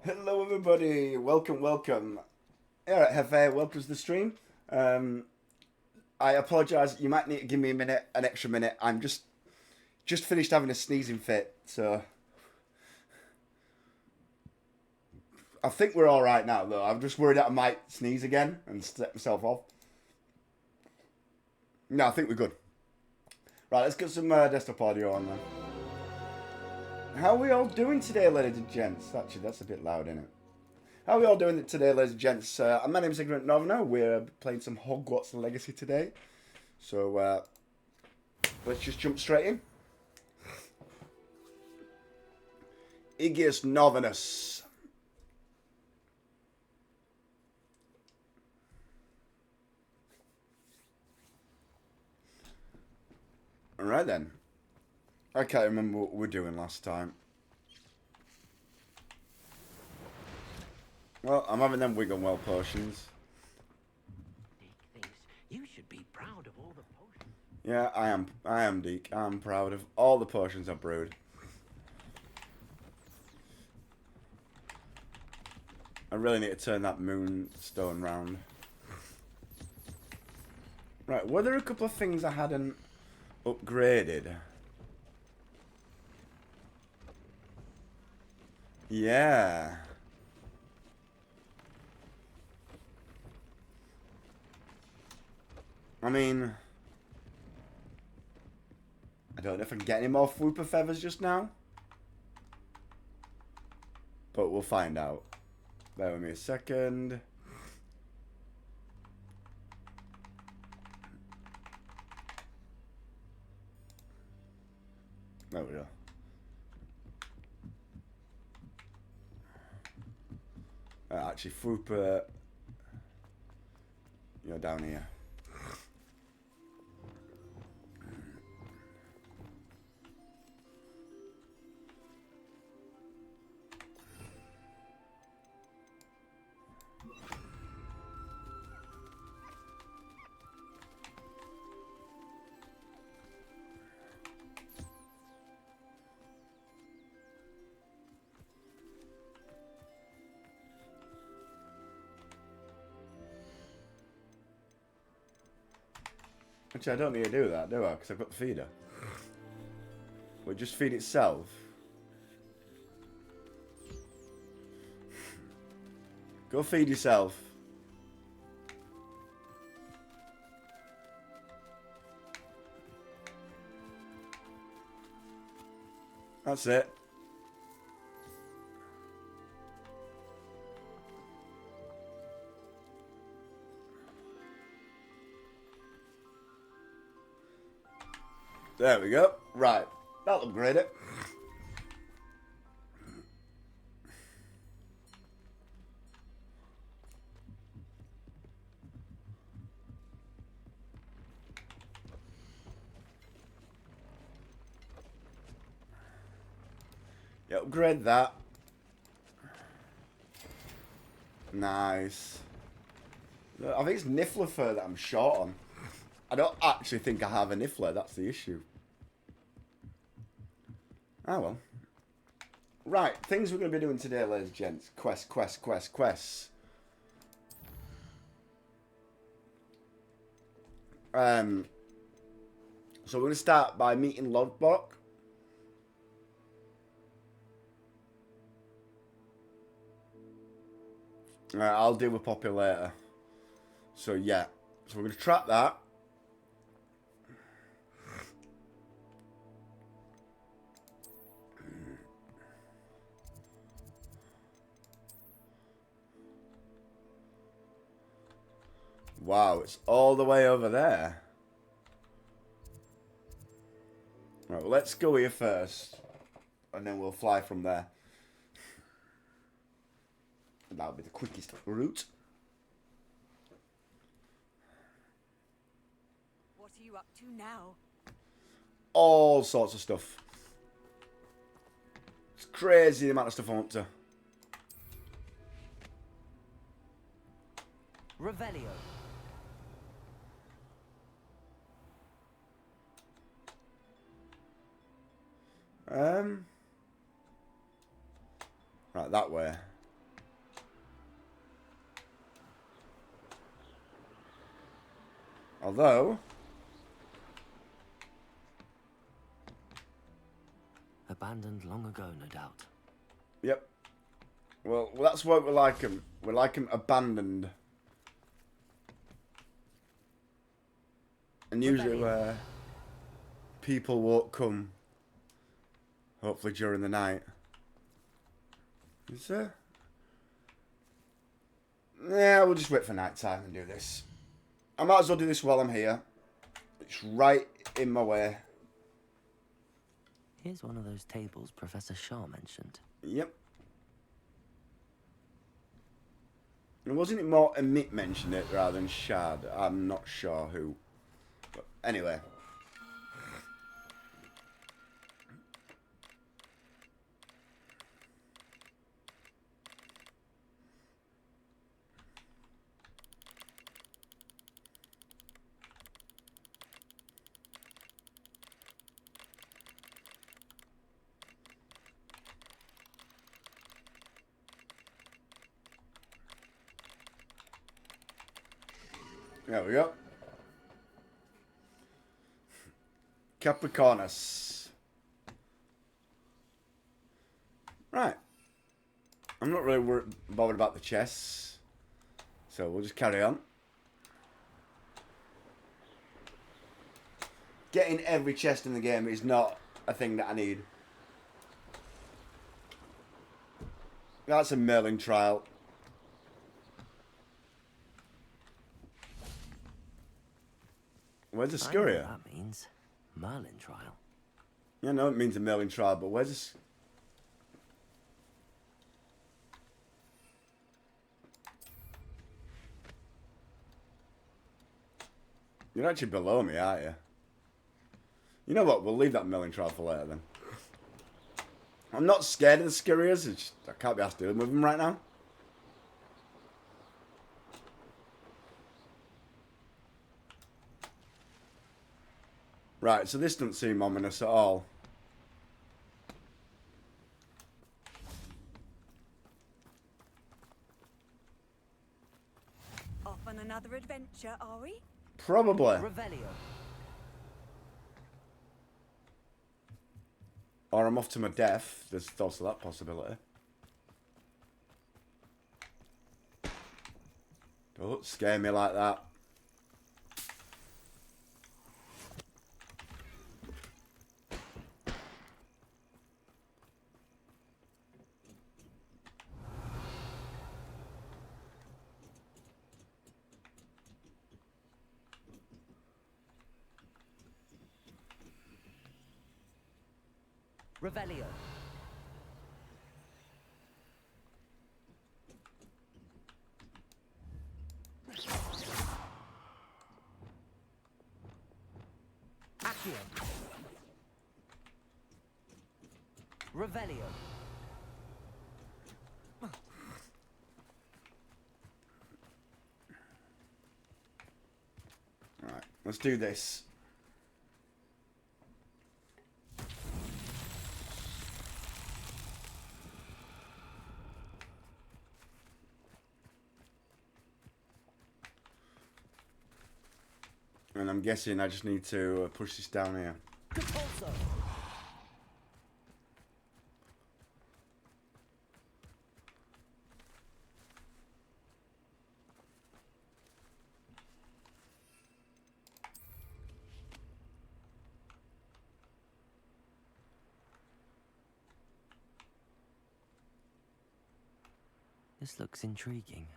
Hello, everybody. Welcome, welcome. All right, Hefe, welcome to the stream. I apologise. You might need to give me a minute, an extra minute. I'm just finished having a sneezing fit, so I think we're all right now. Though I'm just worried that I might sneeze again and set myself off. No, I think we're good. Right, let's get some desktop audio on then. How are we all doing today, ladies and gents? Actually, that's a bit loud, isn't it? How are we all doing today, ladies and gents? My name's Ignorant Novna. We're playing some Hogwarts Legacy today. So, let's just jump straight in. Iggy Novinus. Alright then. I can't remember what we were doing last time. Well, I'm having them Wiggle potions. Deke thinks you should be proud of all the potions. Yeah, I am. I am, Deke. I'm proud of all the potions I've brewed. I really need to turn that moonstone round. Right, were there a couple of things I hadn't upgraded? Yeah. I mean, I don't know if I can get any more Fwooper feathers just now. But we'll find out. Bear with me a second. There we go. Actually, Fwooper, you're down here. Actually, I don't need to do that, do I? Because I've got the feeder. Will it just feed itself? Go feed yourself. That's it. There we go. Right. That'll upgrade it. Yeah, upgrade that. Nice. I think it's Niffler fur that I'm short on. I don't actually think I have a Niffler, that's the issue. Ah well. Right, things we're going to be doing today, ladies and gents. Quests. So we're going to start by meeting Lodgok. I'll deal with Poppy later. So yeah. So we're going to trap that. Wow, it's all the way over there. Right, well, let's go here first. And then we'll fly from there. And that'll be the quickest route. What are you up to now? All sorts of stuff. It's crazy the amount of stuff I'm up to. Revelio. Right, that way. Although... Abandoned long ago, no doubt. Yep. Well, that's what we like them. We like them abandoned. And usually where people won't come, hopefully during the night. Is there? Yeah, we'll just wait for night time and do this. I might as well do this while I'm here. It's right in my way. Here's one of those tables Professor Shaw mentioned. Yep. And wasn't it more Amit mentioned it rather than Shad? I'm not sure who. But anyway. There we go. Capricornus. Right. I'm not really bothered about the chests. So we'll just carry on. Getting every chest in the game is not a thing that I need. That's a Merlin trial. Where's the I know Scuria? what that means. Merlin trial. Yeah, no, it means a Merlin trial, but where's this? You're actually below me, aren't you? You know what? We'll leave that Merlin trial for later then. I'm not scared of the Scurias. It's just, I can't be asked to deal with them right now. Right, so this doesn't seem ominous at all. Off on another adventure, are we? Probably. Revelio. Or I'm off to my death. There's also that possibility. Don't scare me like that. Revelio. Accio. Revelio. Right, let's do this. And I'm guessing I just need to push this down here. Repulso. This looks intriguing.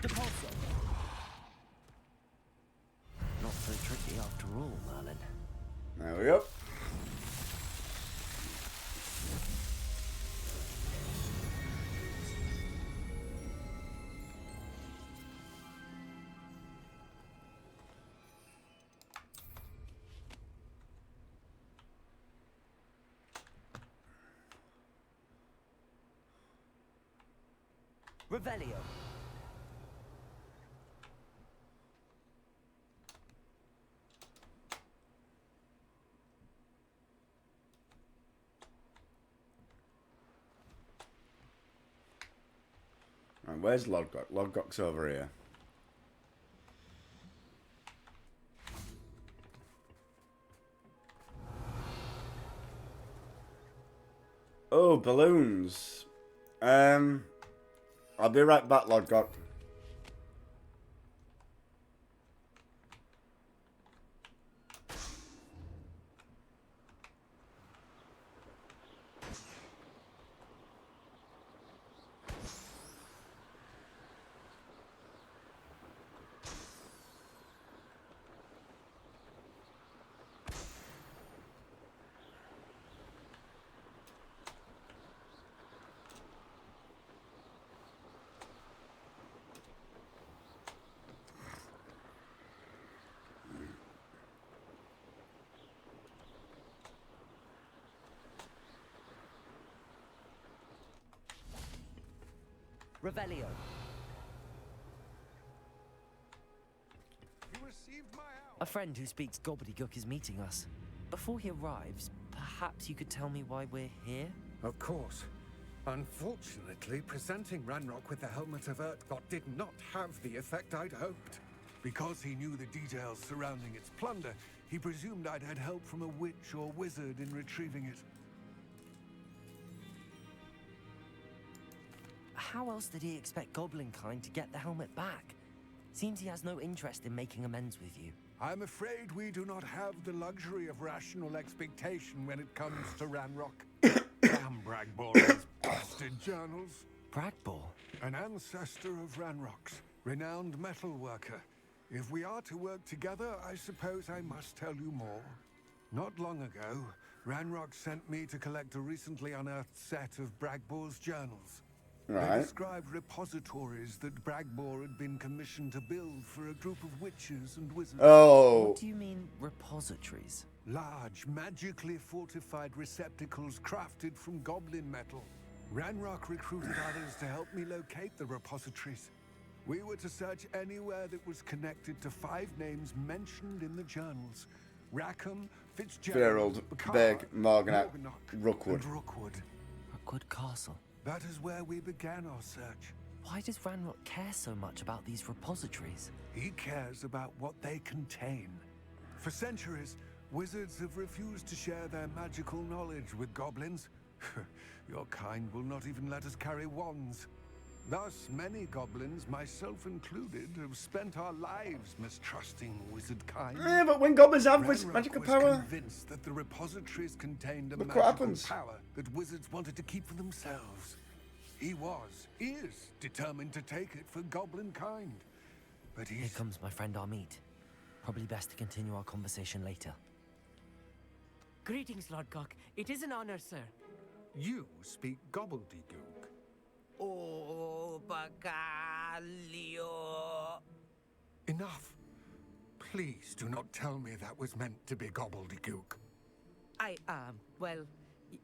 Repulso. Not so tricky after all, Merlin. There we go. Revelio. Right, where's Lodgok? Lodgok's over here. Oh, balloons. I'll be right back, Lodgok. Revelio. You received my A friend who speaks gobbledygook is meeting us. Before he arrives, perhaps you could tell me why we're here? Of course. Unfortunately, presenting Ranrock with the helmet of Lodgok did not have the effect I'd hoped. Because he knew the details surrounding its plunder, he presumed I'd had help from a witch or wizard in retrieving it. How else did he expect Goblinkind to get the helmet back? Seems he has no interest in making amends with you. I'm afraid we do not have the luxury of rational expectation when it comes to Ranrock. Damn Bragbor and his bastard journals. Bragbor? An ancestor of Ranrock's, renowned metal worker. If we are to work together, I suppose I must tell you more. Not long ago, Ranrock sent me to collect a recently unearthed set of Bragbor's journals. They Right. described repositories that Bragbor had been commissioned to build for a group of witches and wizards. Oh. What do you mean, repositories? Large, magically fortified receptacles crafted from goblin metal. Ranrock recruited others to help me locate the repositories. We were to search anywhere that was connected to 5 names mentioned in the journals. Rackham, Fitzgerald, Gerald, Bacard, Beg, Morganach, Morganach, Rookwood. and Rookwood. Rookwood Castle. That is where we began our search. Why does Ranrock care so much about these repositories? He cares about what they contain. For centuries, wizards have refused to share their magical knowledge with goblins. Your kind will not even let us carry wands. Thus, many goblins, myself included, have spent our lives mistrusting wizard kind. Yeah, but when goblins have Ranrock magical was power, convinced that the repositories contained a Look what magical happens. power that wizards wanted to keep for themselves. He is determined to take it for goblin kind. But Here he's... comes my friend Armit. Probably best to continue our conversation later. Greetings, Lodgok. It is an honor, sir. You speak gobbledygook. Oh, Bacalio. Enough. Please do not tell me that was meant to be gobbledygook. Well,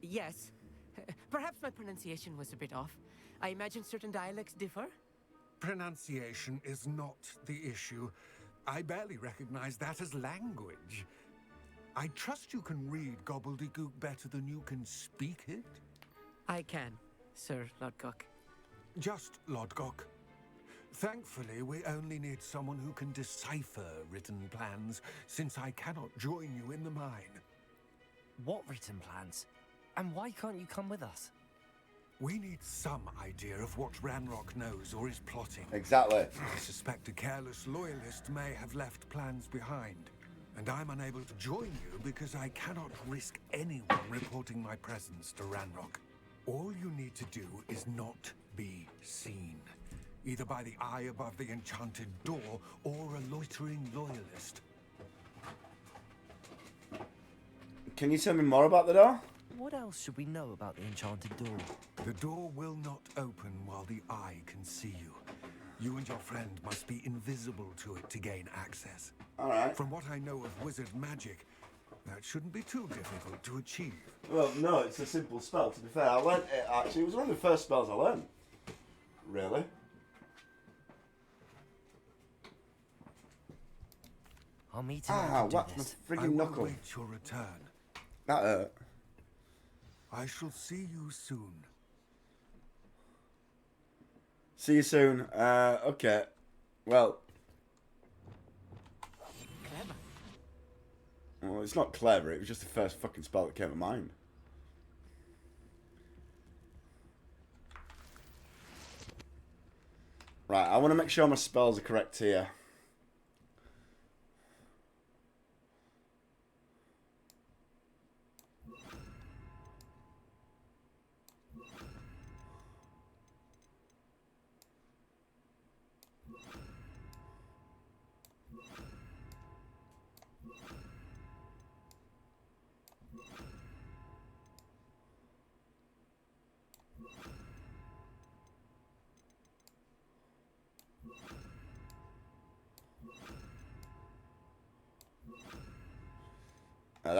yes. Perhaps my pronunciation was a bit off. I imagine certain dialects differ. Pronunciation is not the issue. I barely recognize that as language. I trust you can read gobbledygook better than you can speak it. I can, Sir Lodgok. Just Lodgok. Thankfully, we only need someone who can decipher written plans, since I cannot join you in the mine. What written plans? And why can't you come with us? We need some idea of what Ranrock knows or is plotting. exactly. I suspect a careless loyalist may have left plans behind. And I'm unable to join you because I cannot risk anyone reporting my presence to Ranrock. All you need to do is not be seen. Either by the eye above the enchanted door or a loitering loyalist. Can you tell me more about the door? What else should we know about the enchanted door? The door will not open while the eye can see you. You and your friend must be invisible to it to gain access. Alright. From what I know of wizard magic, that shouldn't be too difficult to achieve. Well, no, it's a simple spell, to be fair. I learnt it, actually. It was one of the first spells I learned. Really? I'll meet him and Ah, do what's my this. I frigging will knuckle? wait your return. That hurt. I shall see you soon. See you soon. Okay. Well, Clever. well, it's not clever. It was just the first fucking spell that came to mind. Right, I want to make sure my spells are correct here.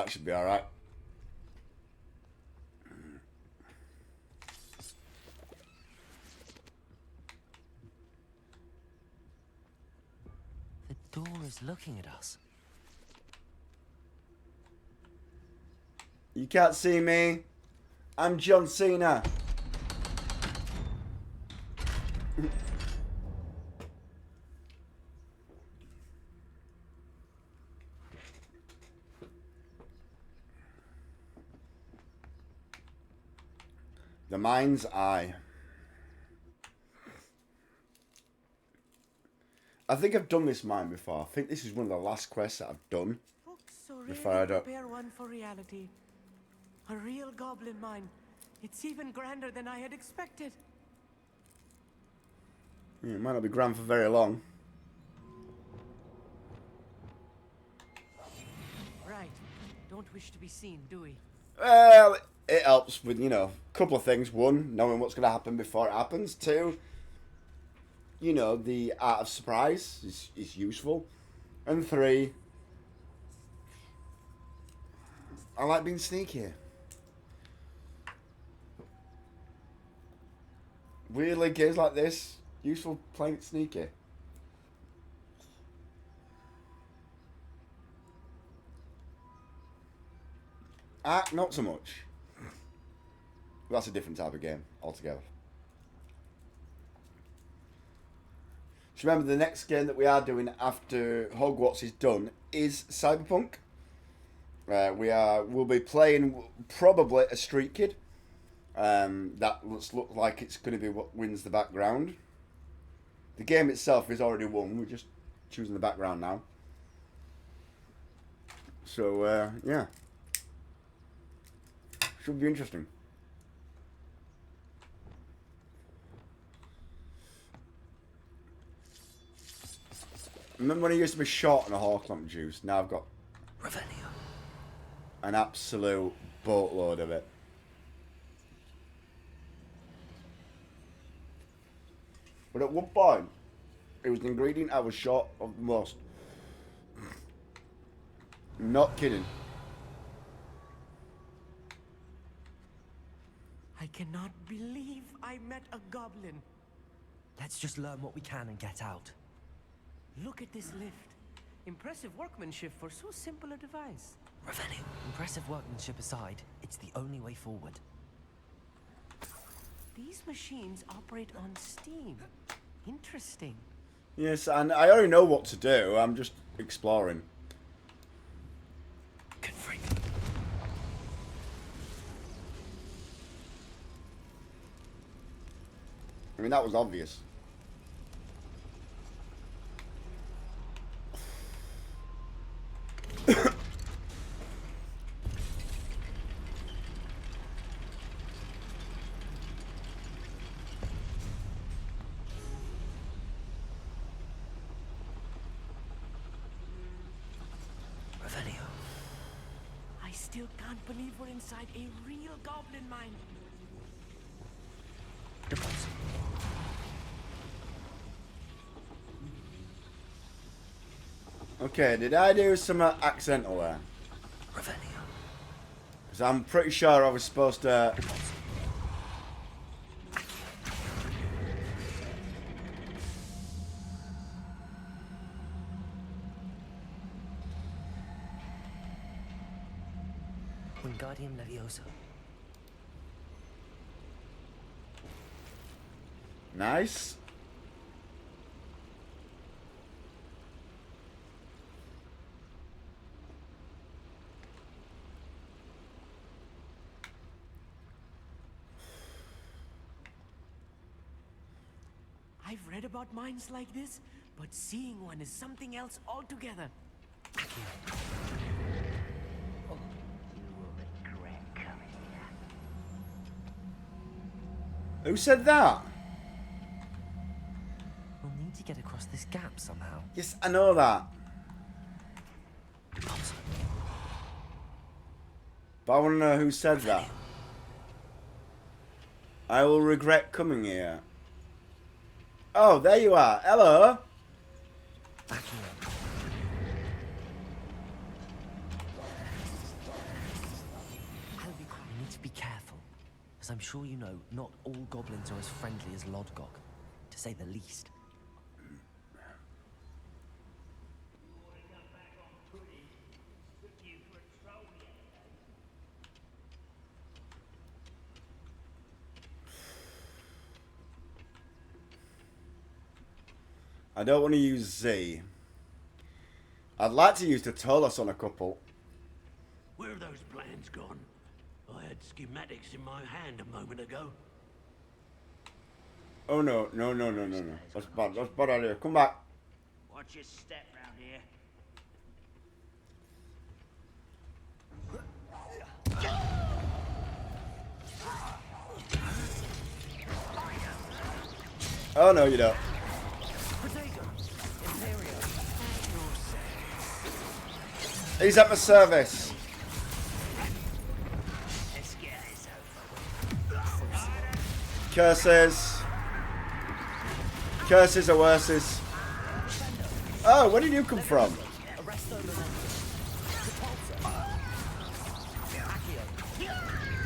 That should be alright. The door is looking at us. You can't see me. I'm John Cena. The mind's eye. I think I've done this mine before. I think this is one of the last quests that I've done. Folks so Before I rarely don't- prepare one for reality. A real goblin mine. It's even grander than I had expected. Yeah, it might not be grand for very long. Right. Don't wish to be seen, do we? Well, it helps with, you know, a couple of things. One, knowing what's going to happen before it happens. Two, you know, the art of surprise is useful. And three, I like being sneaky. Weirdly, games like this, useful playing it sneaky. Not so much. That's a different type of game altogether. So remember, the next game that we are doing after Hogwarts is done is Cyberpunk. We'll be playing probably a street kid. That looks like it's going to be what wins the background. The game itself is already won. We're just choosing the background now. So yeah, should be interesting. Remember when I used to be short on a Horklump juice? Now I've got Revelio. an absolute boatload of it. But at one point, it was an ingredient I was short of the most. Not kidding. I cannot believe I met a goblin. Let's just learn what we can and get out. Look at this lift. Impressive workmanship for so simple a device. Revelio. Impressive workmanship aside, it's the only way forward. These machines operate on steam. Interesting. Yes, and I already know what to do. I'm just exploring. Confront. I mean, that was obvious. Revelio. I still can't believe we're inside a real goblin mine. Deposit. Okay, did I do some accidental there? Revelio. Because I'm pretty sure I was supposed to... Wingardium Leviosa. Nice. I've read about mines like this, but seeing one is something else altogether. You will regret coming here. Who said that? We'll need to get across this gap somehow. Yes, I know that. But I want to know who said that. I will regret coming here. Oh, there you are. Hello. Back here. We need to be careful, as I'm sure you know, not all goblins are as friendly as Lodgok, to say the least. I don't want to use Z. I'd like to use Tertullus on a couple. Where are those plans gone? I had schematics in my hand a moment ago. Oh no, no, no, no, no, no. That's bad idea. Come back. Watch your step round here. Oh no, you don't. He's at my service. Curses. Curses are worses. Oh, where did you come from?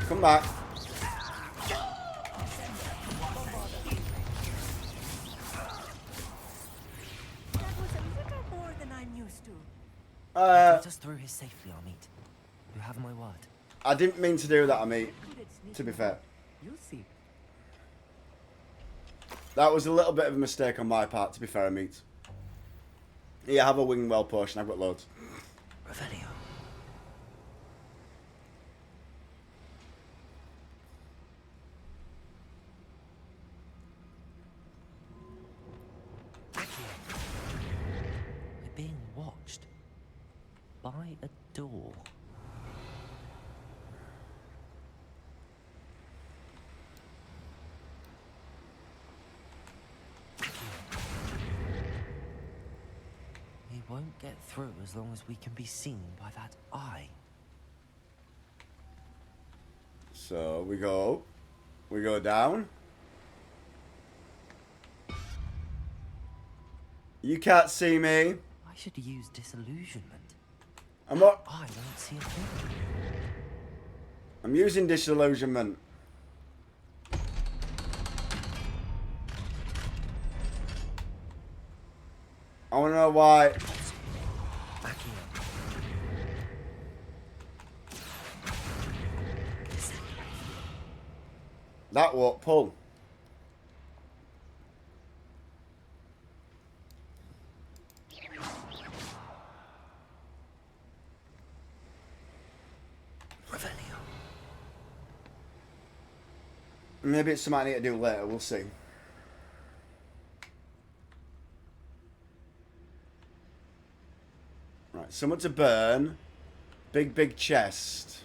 Come back. That was a little more than I'm used to. Get us through here safely, Amit. You have my word. I didn't mean to do that, Amit. To be fair. You'll see. That was a little bit of a mistake on my part, to be fair, Amit. Yeah, have a wing well potion. I've got loads. Revelio. We're being watched by a door. We won't get through as long as we can be seen by that eye. So we go down. You can't see me. I should use disillusionment. I'm not. I don't see a thing. I'm using disillusionment. I want to know why. Back here. That won't pull. Revelio. Maybe it's something I need to do later. We'll see. Right, someone to burn. Big chest.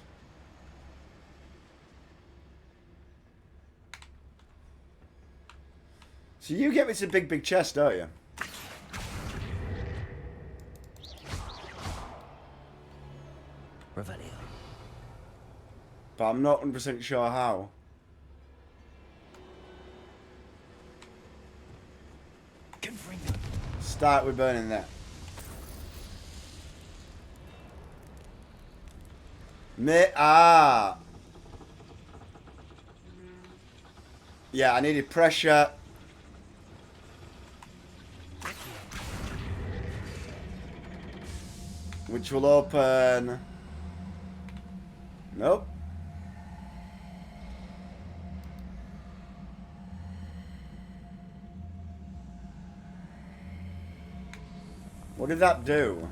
So you get me to big chest, don't you? Revelio. But I'm not 100% sure how. Confringo. Start with burning that. Yeah, I needed pressure. Which will open. Nope. What did that do?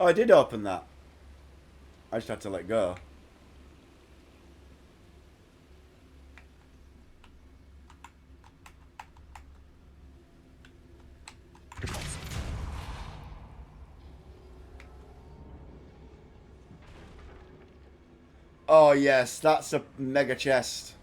Oh, I did open that. I just had to let go. Oh yes, that's a mega chest.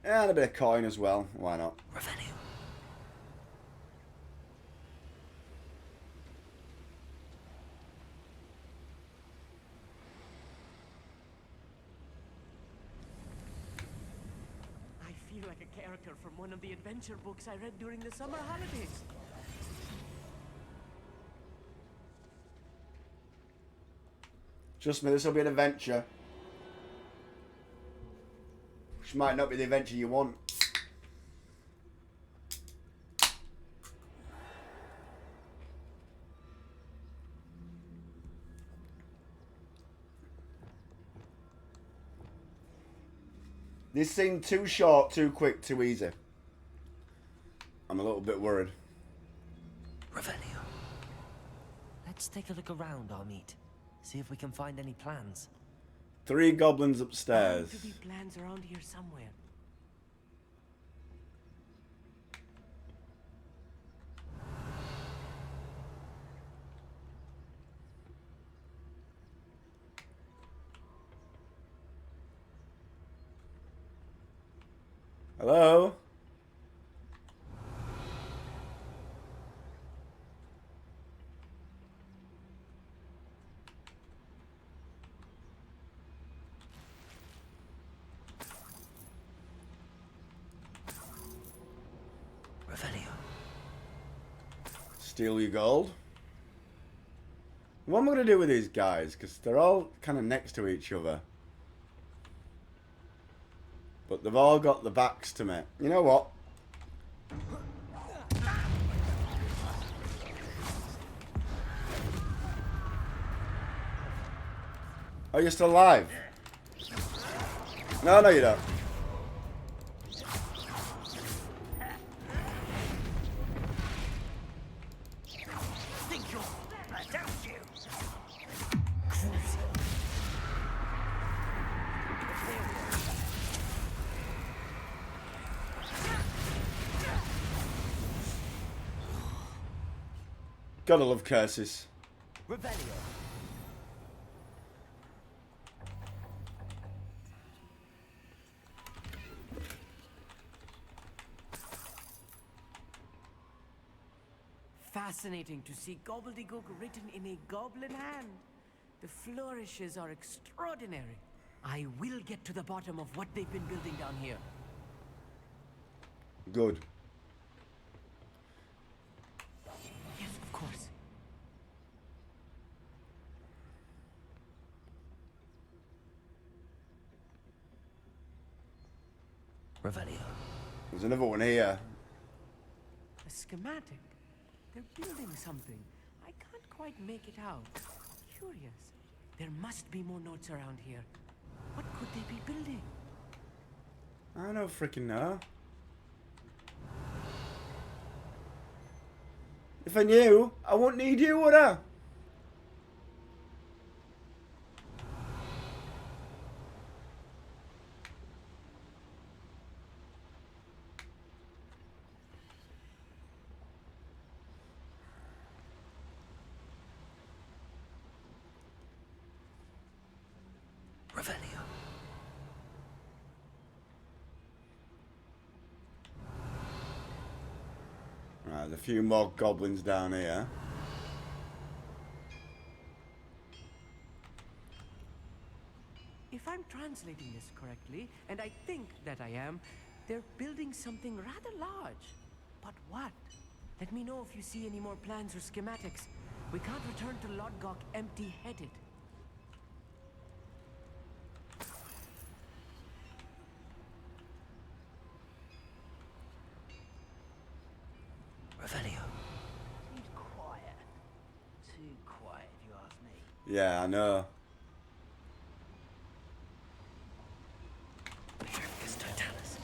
And a bit of coin as well. Why not? Revenue. I feel like a character from one of the adventure books I read during the summer holidays. Trust me, this will be an adventure. Which might not be the adventure you want. This seemed too short, too quick, too easy. I'm a little bit worried. Revenue. Let's take a look around, Armeet. See if we can find any plans. 3 goblins There upstairs. to be plans around here somewhere. Hello? Revenue. Steal your gold. What am I going to do with these guys? Because they're all kind of next to each other. But they've all got the backs to me. You know what? Oh, you're still alive? No, you don't. Gotta love curses. Revelio. Fascinating to see gobbledygook written in a goblin hand. The flourishes are extraordinary. I will get to the bottom of what they've been building down here. Good. Yes, of course. Revelio. There's another one here. A schematic. They're building something. I can't quite make it out. Curious. There must be more notes around here. What could they be building? I don't freaking know. If I knew, I wouldn't need you, would I? Revelio. Right, there's a few more goblins down here. If I'm translating this correctly, and I think that I am, they're building something rather large. But what? Let me know if you see any more plans or schematics. We can't return to Lodgok empty-headed. Revelio. Too quiet. Too quiet, if you ask me. Yeah, I know. Petrificus totalis.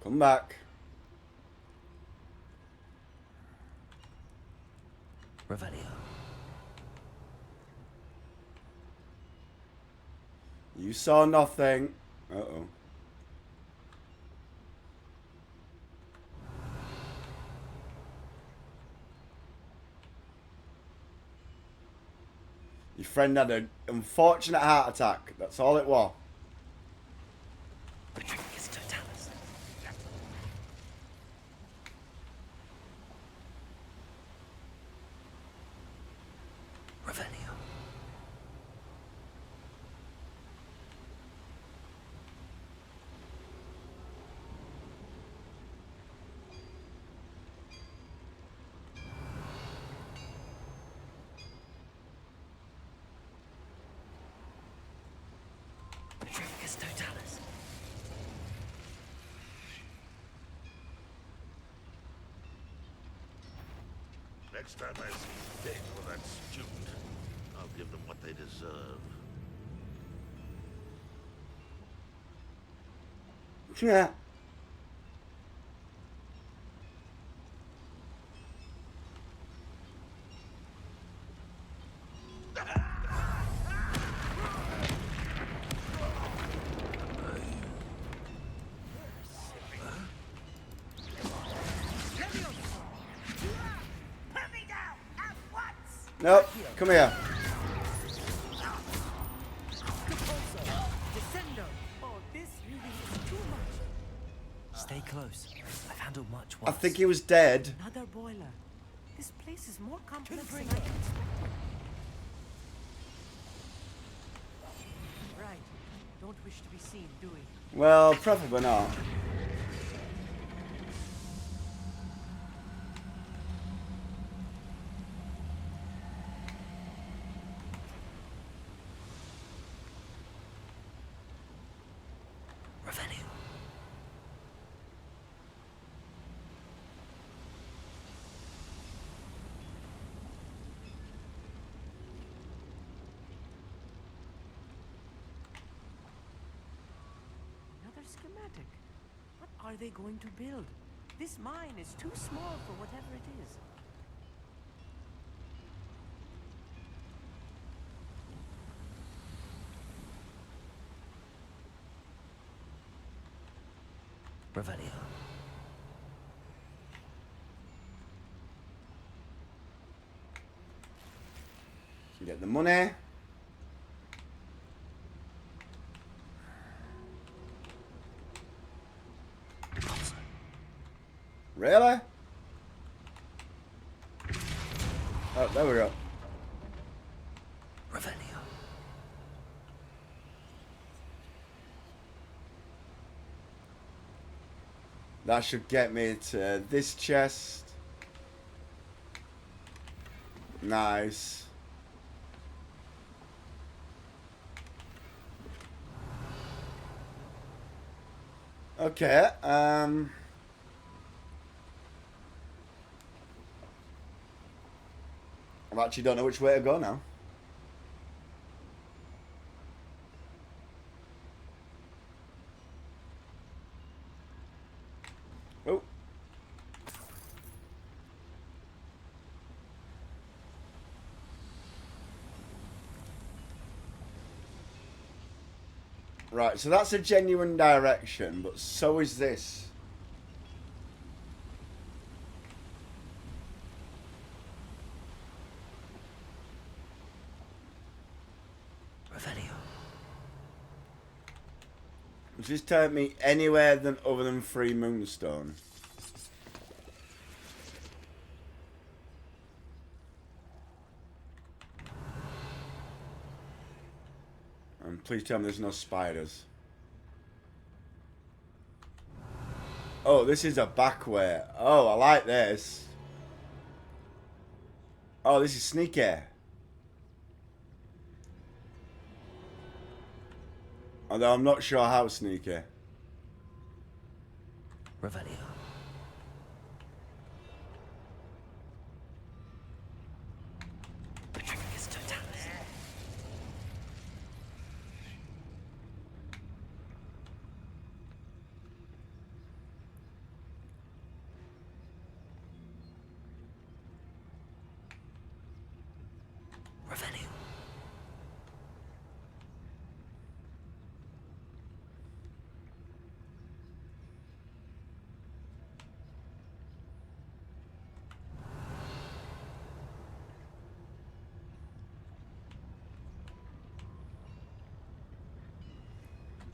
Come back. Revelio. You saw nothing. Uh-oh. Your friend had an unfortunate heart attack. That's all it was. Petrificus totalis. Revelio. Petrificus totalis. Next time I see Finn or that student, I'll give them what they deserve. Yeah. Put me down at once! Nope. Come here. Descendo! Oh, this really is too much. Stay close. I've handled much I once. think he was dead. Another boiler. This place is more complex than I expected. Right. Don't wish to be seen, do we? Well, probably not. Revelio. Another schematic. What are they going to build? This mine is too small for whatever it is. Revelio. Get the money. Really? Oh, there we go. Revelio. That should get me to this chest. Nice. Okay, I actually don't know which way to go now. Oh. Right, so that's a genuine direction, but so is this. Revelio. Does this take me anywhere other than Free Moonstone? And please tell me there's no spiders. Oh, this is a back way. Oh, I like this. Oh, this is sneaky. Although I'm not sure how sneaky. Revelio.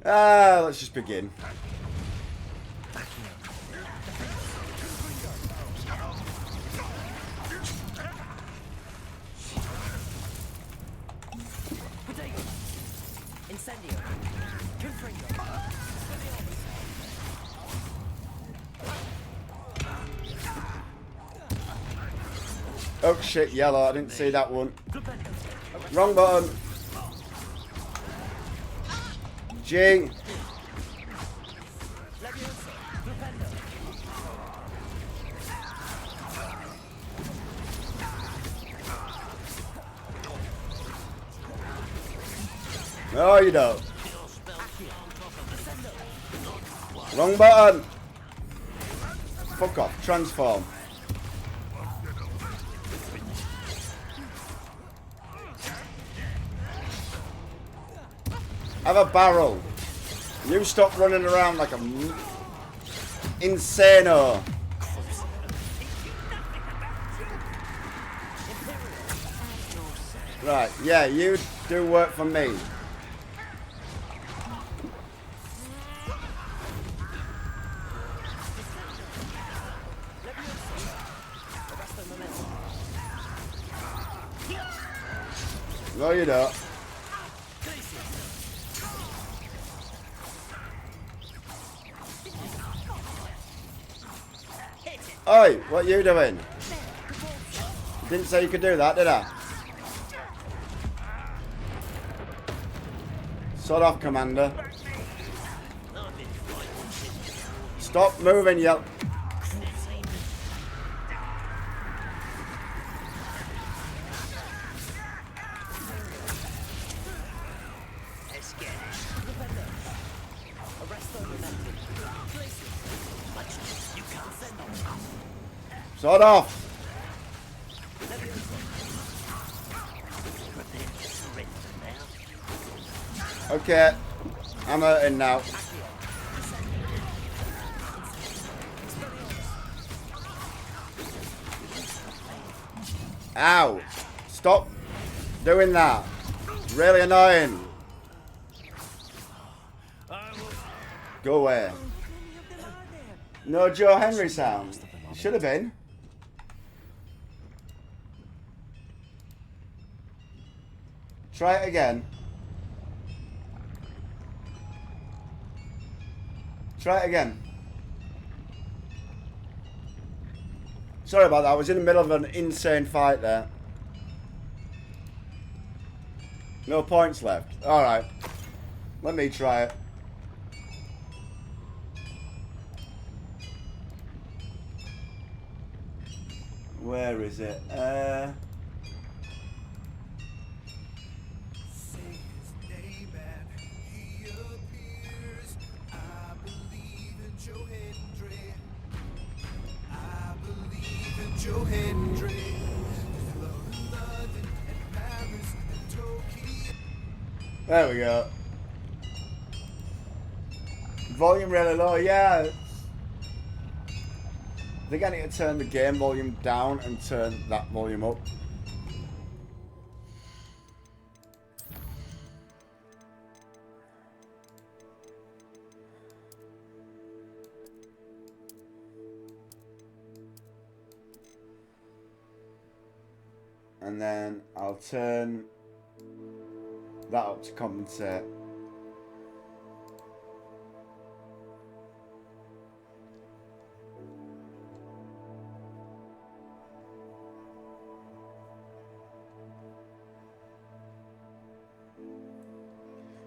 Let's just begin. Incendio. Confringo. Oh shit, yellow. I didn't see that one. Wrong button. G. No, you don't. Wrong button. Fuck off. Transform. Have a barrel. You stop running around like a insano. Right, yeah, you do work for me. No, you don't. Oi, what are you doing? Didn't say you could do that, did I? Sod off, Commander. Stop moving, yell. Sod off. Okay, I'm hurting now. Ow! Stop doing that. Really annoying. Go away. No Joe Henry sound. Should have been. Try it again. Try it again. Sorry about that. I was in the middle of an insane fight there. No points left. Alright. Let me try it. Where is it? There we go. Volume really low, yeah. I think I need to turn the game volume down and turn that volume up. And then I'll turn that up to compensate.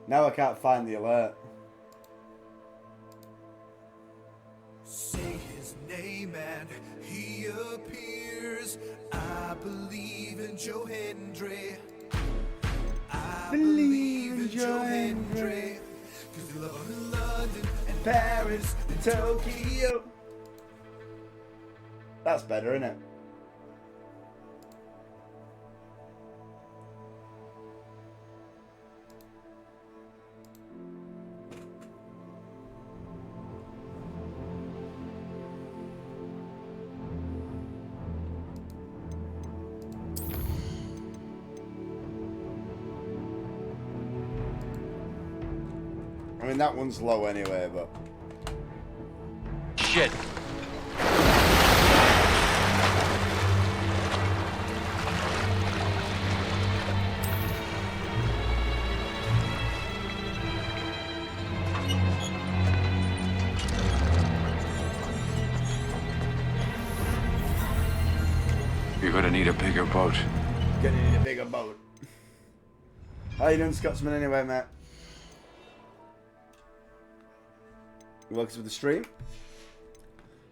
Now I can't find the alert. Say his name and he appears. I believe in Joe Hendry. I believe in Joe Hendry. 'Cause you love London and Paris and Tokyo. That's better, isn't it? I mean, that one's low anyway, but... Shit. You're gonna need a bigger boat. Gonna need a bigger boat. How you doing, Scotsman, anyway, mate? Welcome to the stream.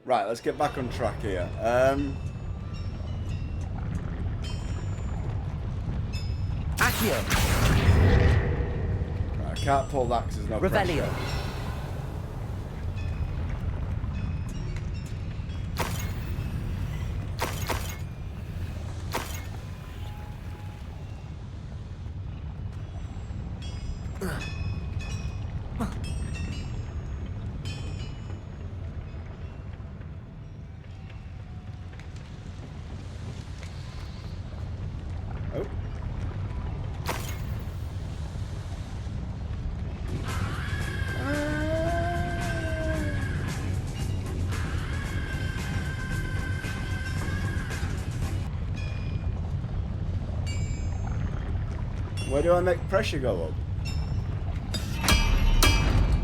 Right, let's get back on track here. Accio. Right, I can't pull that because there's no Revelio. pressure. Oh. Where do I make pressure go up?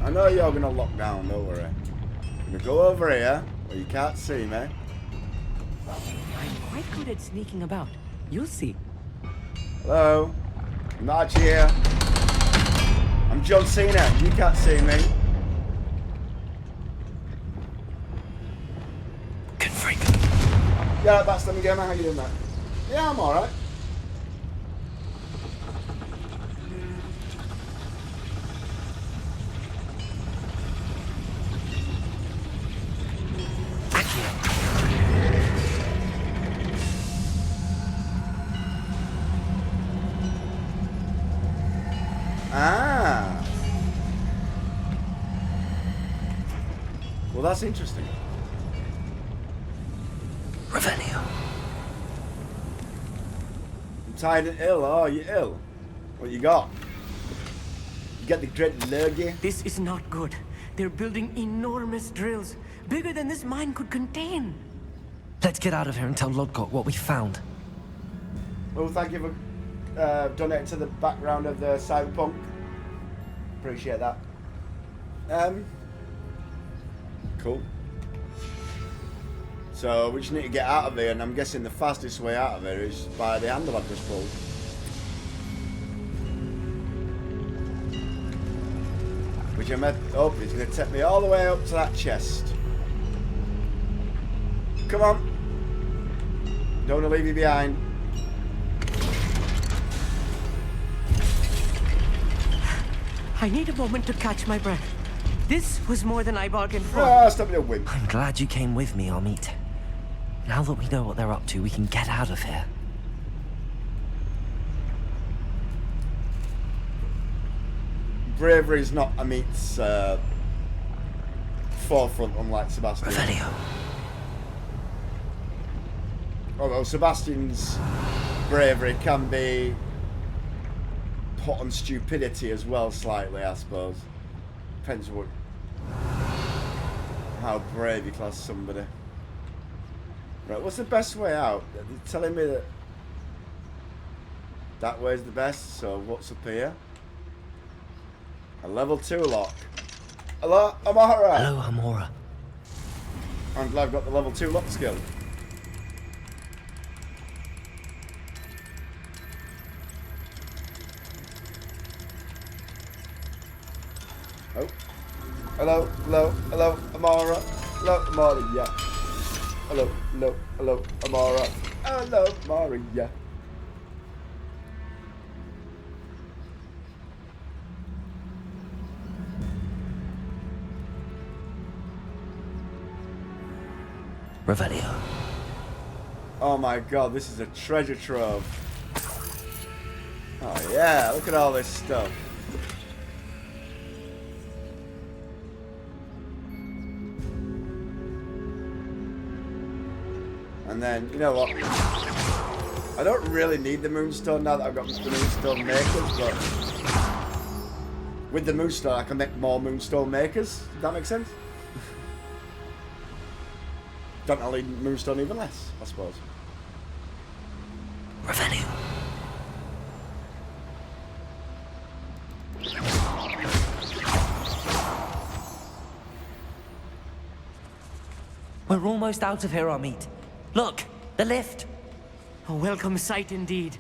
I know you're gonna lock down, don't worry. I'm gonna go over here where you can't see me. I'm quite good at sneaking about. You'll see. Hello? I'm not actually here. I'm John Cena. You can't see me. Good freak. Yeah, that's them again. How you doing, mate? Yeah, I'm alright. Ah. Well, that's interesting. Revelio. I'm tired and ill. Oh, you're ill. What you got? You got the dread lurgy? This is not good. They're building enormous drills, bigger than this mine could contain. Let's get out of here and tell Lodgok what we found. Well, thank you for donating to the background of the Cyberpunk. Appreciate that. Cool. So we just need to get out of here, and I'm guessing the fastest way out of here is by the handle I've just pulled. Which I'm oh, it's going to take me all the way up to that chest. Come on. Don't want to leave you behind. I need a moment to catch my breath. This was more than I bargained for. Ah, stop your whim. I'm glad you came with me, Amit. Now that we know what they're up to, we can get out of here. Bravery is not Amit's forefront, unlike Sebastian. Revelio. Oh, well, Sebastian's bravery can be put on stupidity as well, slightly, I suppose. Depends what, how brave you class somebody. Right, what's the best way out? You're telling me that that way's the best, so what's up here? A level 2 lock. Hello, Amara. Hello, Amora. I'm glad I've got the level 2 lock skill. Oh. Hello, hello, hello, Amara. Hello, Amara, yeah. Hello, hello, hello, Amara. Hello, Amara, yeah. Revelio. Oh my god, this is a treasure trove. Oh yeah, look at all this stuff. And then, you know what? I don't really need the moonstone now that I've got the moonstone makers, but With the moonstone, I can make more moonstone makers. Does that make sense? Don't I need moonstone even less, I suppose. Revenue. We're almost out of here, Amit. Look, the lift. A welcome sight indeed.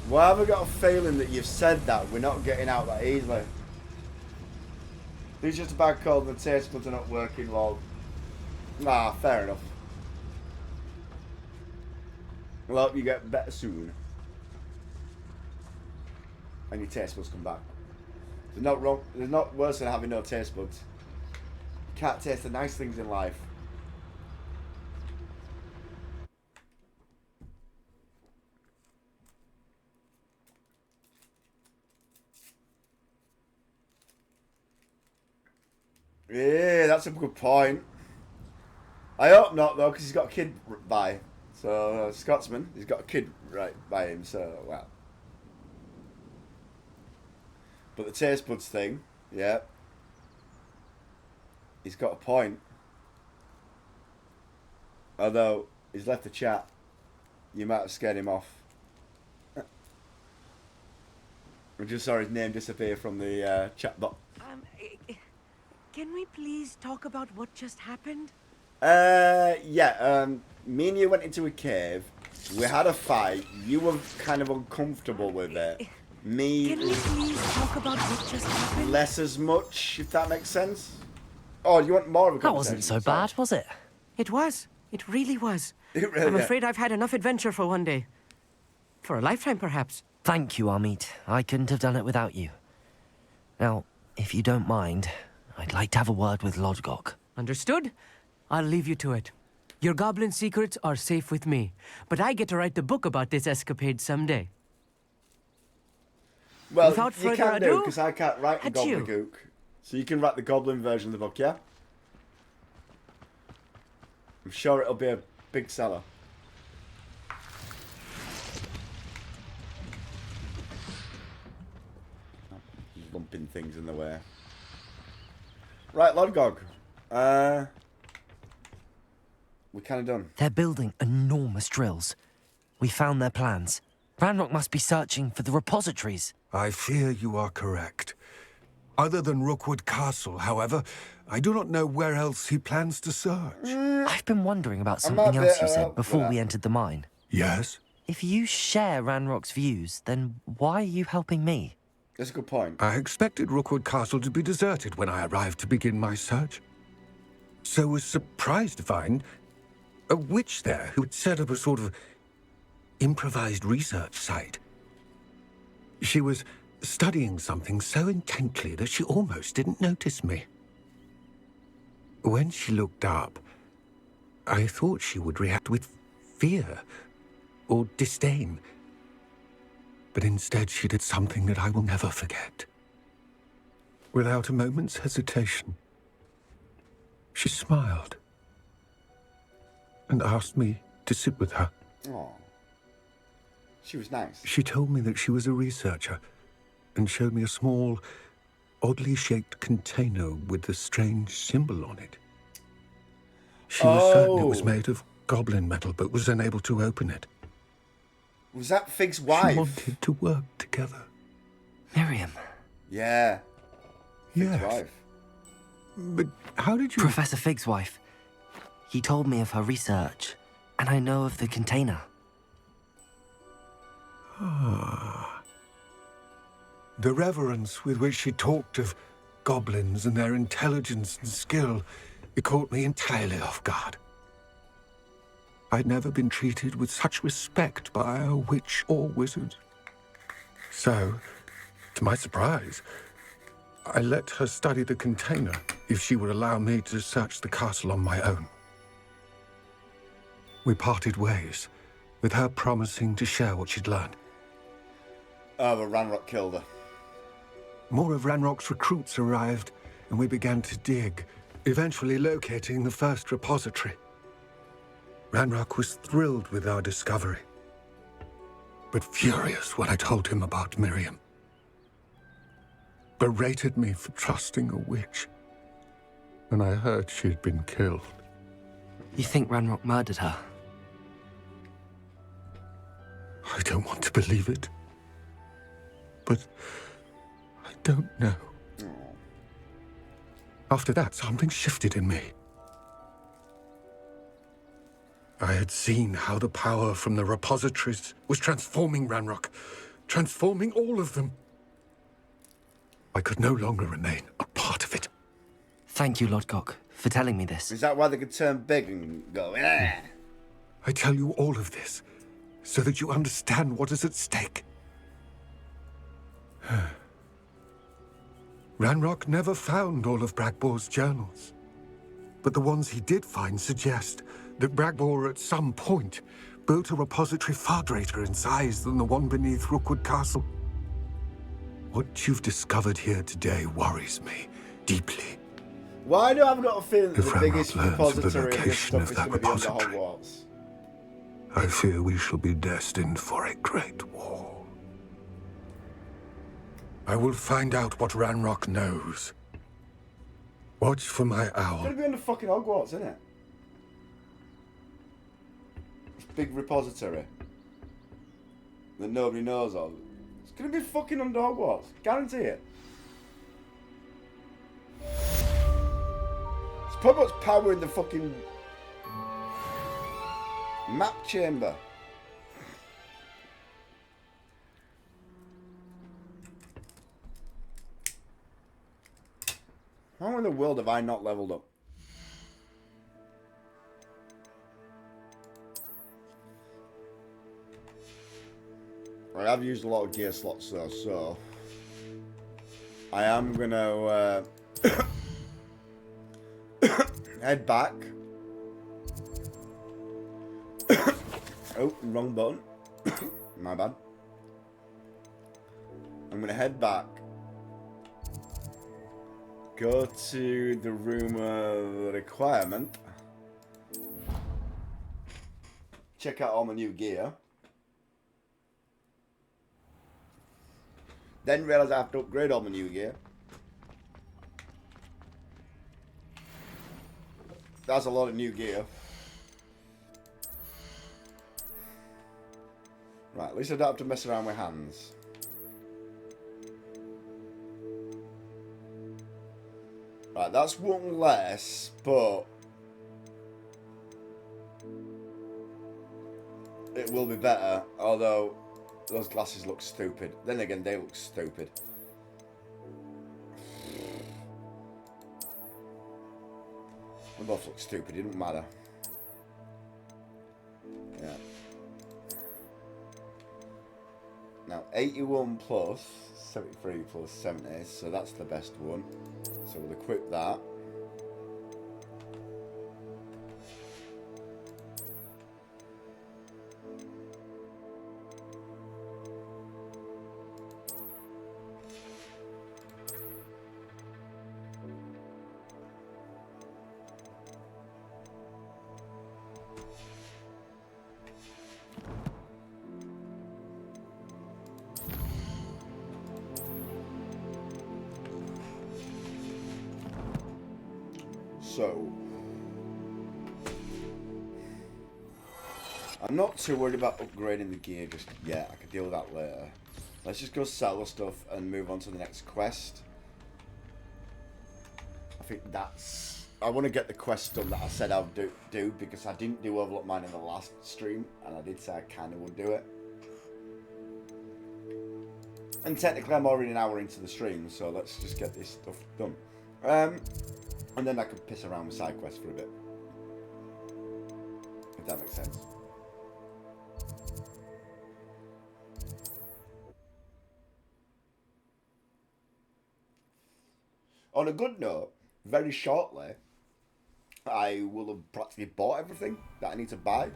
Why have I got a feeling that you've said that we're not getting out that easily? It's just a bad cold and the taste buds are not working, lol. Nah, fair enough. Well, hope you get better soon. And your taste buds come back. There's not wrong. There's not worse than having no taste buds. You can't taste the nice things in life. Yeah, that's a good point. I hope not though, because he's got a kid by. So Scotsman, he's got a kid right by him. So well. But the taste buds thing, yeah. He's got a point. Although he's left the chat, you might have scared him off. I just saw his name disappear from the chat box. Can we please talk about what just happened? Yeah, me and you went into a cave. We had a fight. You were kind of uncomfortable with it. Me, Can we please talk about what just happened? less as much, if that makes sense. Oh, you want more of a That conversation? wasn't so bad, was it? It was. It really was. It really, I'm yeah. afraid I've had enough adventure for one day. For a lifetime, perhaps. Thank you, Amit. I couldn't have done it without you. Now, if you don't mind, I'd like to have a word with Lodgok. Understood? I'll leave you to it. Your goblin secrets are safe with me, but I get to write the book about this escapade someday. Well, Without you further can do, ado, because I can't write the adieu. gobbledygook. So you can write the goblin version of the book, yeah? I'm sure it'll be a big seller. Lumping things in the way. Right, Lodgok. We're kind of done. They're building enormous drills. We found their plans. Ranrock must be searching for the repositories. I fear you are correct. Other than Rookwood Castle, however, I do not know where else he plans to search. I've been wondering about I might something be else you able to said help with before that. we entered the mine. Yes? If you share Ranrock's views, then why are you helping me? That's a good point. I expected Rookwood Castle to be deserted when I arrived to begin my search. So was surprised to find a witch there who had set up a sort of improvised research site. She was studying something so intently that she almost didn't notice me. When she looked up, I thought she would react with fear or disdain. But instead she did something that I will never forget. Without a moment's hesitation, she smiled and asked me to sit with her. Oh, she was nice. She told me that she was a researcher and showed me a small, oddly shaped container with a strange symbol on it. She was certain it was made of goblin metal, but was unable to open it. Was that Fig's She wife? wanted to work together. Miriam. Yeah, Fig's Yes. wife. But how did you... Professor Fig's wife. He told me of her research, and I know of the container. The reverence with which she talked of goblins and their intelligence and skill, it caught me entirely off guard. I'd never been treated with such respect by a witch or wizard. So, to my surprise, I let her study the container if she would allow me to search the castle on my own. We parted ways, with her promising to share what she'd learned. Oh, but Ranrock killed her. More of Ranrock's recruits arrived, and we began to dig, eventually locating the first repository. Ranrock was thrilled with our discovery, but furious when I told him about Miriam. Berated me for trusting a witch when I heard she had been killed. You think Ranrock murdered her? I don't want to believe it, but I don't know. After that, something shifted in me. I had seen how the power from the repositories was transforming Ranrock, transforming all of them. I could no longer remain a part of it. Thank you, Lodgok, for telling me this. Is that why they could turn big and go, eh? I tell you all of this so that you understand what is at stake. Ranrock never found all of Bragbor's journals, but the ones he did find suggest that Bragbor at some point built a repository far greater in size than the one beneath Rookwood Castle. What you've discovered here today worries me deeply. Why do I got a feeling that If the Ranrock biggest learns of the repository of this location stuff of is that going to be under repository, Hogwarts? I fear we shall be destined for a great war. I will find out what Ranrock knows. Watch for my It's owl. going to be under fucking Hogwarts, isn't it? This big repository that nobody knows of. It's going to be fucking under Hogwarts. Guarantee it. It's probably what's powering the fucking map chamber. How in the world have I not leveled up? I have used a lot of gear slots though, so I am gonna head back. Oh, wrong button. My bad. I'm gonna head back. Go to the room of requirement. Check out all my new gear. Then realise I have to upgrade all my new gear. That's a lot of new gear. Right, at least I don't have to mess around with hands. Right, that's one less, but it will be better, although those glasses look stupid. Then again, they look stupid. They both look stupid, it doesn't matter. Yeah. Now, 81 plus 73 plus 70, so that's the best one. So we'll equip that. So, I'm not too worried about upgrading the gear just yet. I can deal with that later. Let's just go sell the stuff and move on to the next quest. I think that's... I want to get the quest done that I said I would do because I didn't do Overlook Mine in the last stream, and I did say I kind of would do it. And technically I'm already an hour into the stream, so let's just get this stuff done. And then I can piss around with side quests for a bit. If that makes sense. On a good note, very shortly, I will have practically bought everything that I need to buy.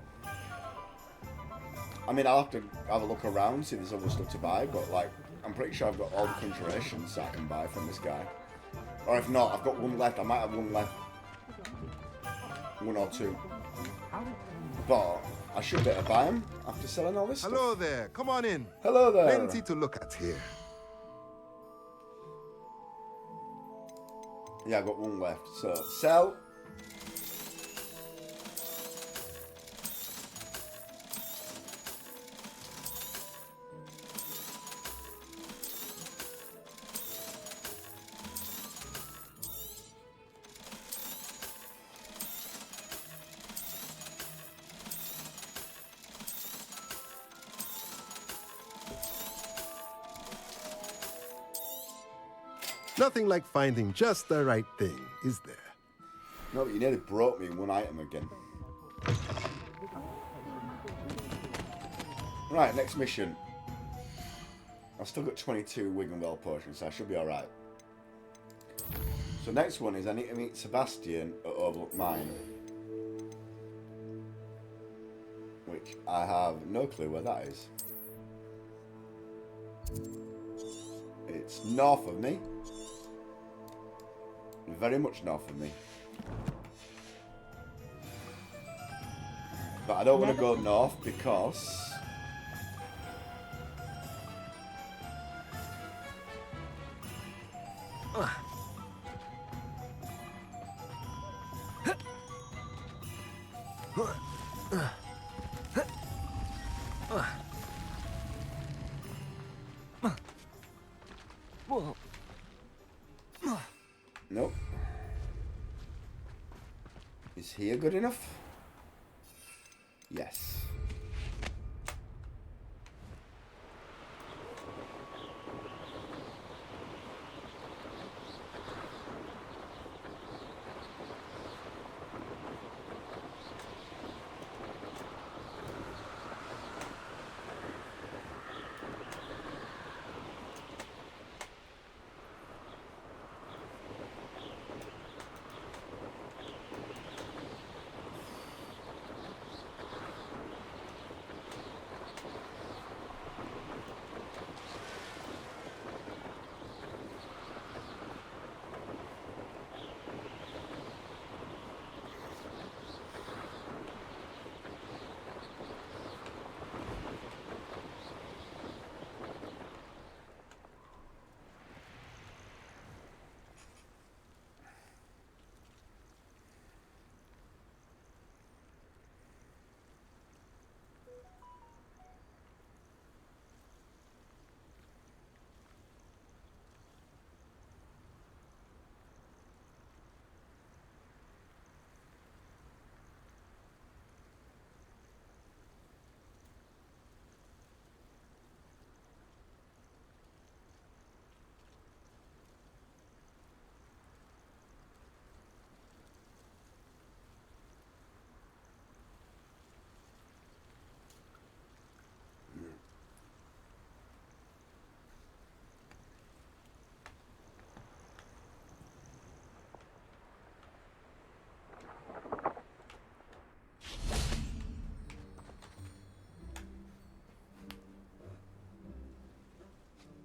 I mean, I'll have to have a look around, see if there's other stuff to buy, but like, I'm pretty sure I've got all the conjurations that I can buy from this guy. Or if not, I've got one left. I might have one left. One or two. But I should better buy them after selling all this Hello stuff. there. Come on in. Hello there. Plenty to look at here. Yeah, I've got one left. So, sell. Nothing like finding just the right thing, is there? No, but you nearly broke me in one item again. Right, next mission. I've still got 22 Wiggenwell potions, so I should be alright. So next one is I need to meet Sebastian at Overlook Mine. Which I have no clue where that is. It's north of me. Very much north of me. But I don't want to go north because... Nope. Is here good enough? Yes.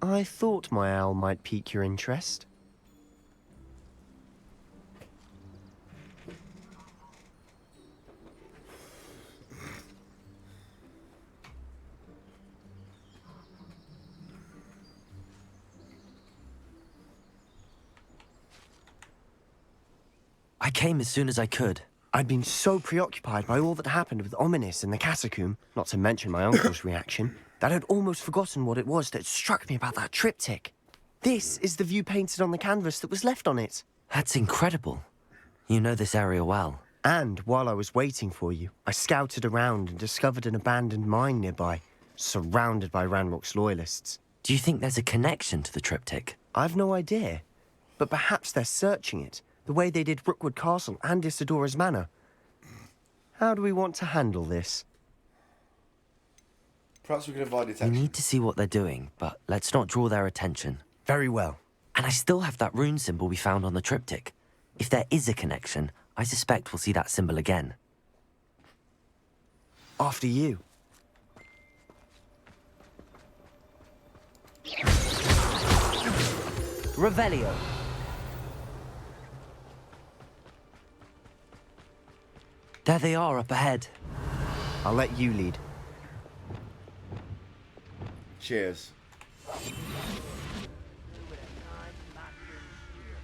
I thought my owl might pique your interest. I came as soon as I could. I'd been so preoccupied by all that happened with Ominis and the catacomb, not to mention my uncle's reaction, that I'd almost forgotten what it was that struck me about that triptych. This is the view painted on the canvas that was left on it. That's incredible. You know this area well. And while I was waiting for you, I scouted around and discovered an abandoned mine nearby, surrounded by Ranrock's loyalists. Do you think there's a connection to the triptych? I've no idea, but perhaps they're searching it, the way they did Rookwood Castle and Isidora's Manor. How do we want to handle this? Perhaps we can avoid We detection. need to see what they're doing, but let's not draw their attention. Very well. And I still have that rune symbol we found on the triptych. If there is a connection, I suspect we'll see that symbol again. After you. Revelio. There they are up ahead. I'll let you lead. Cheers.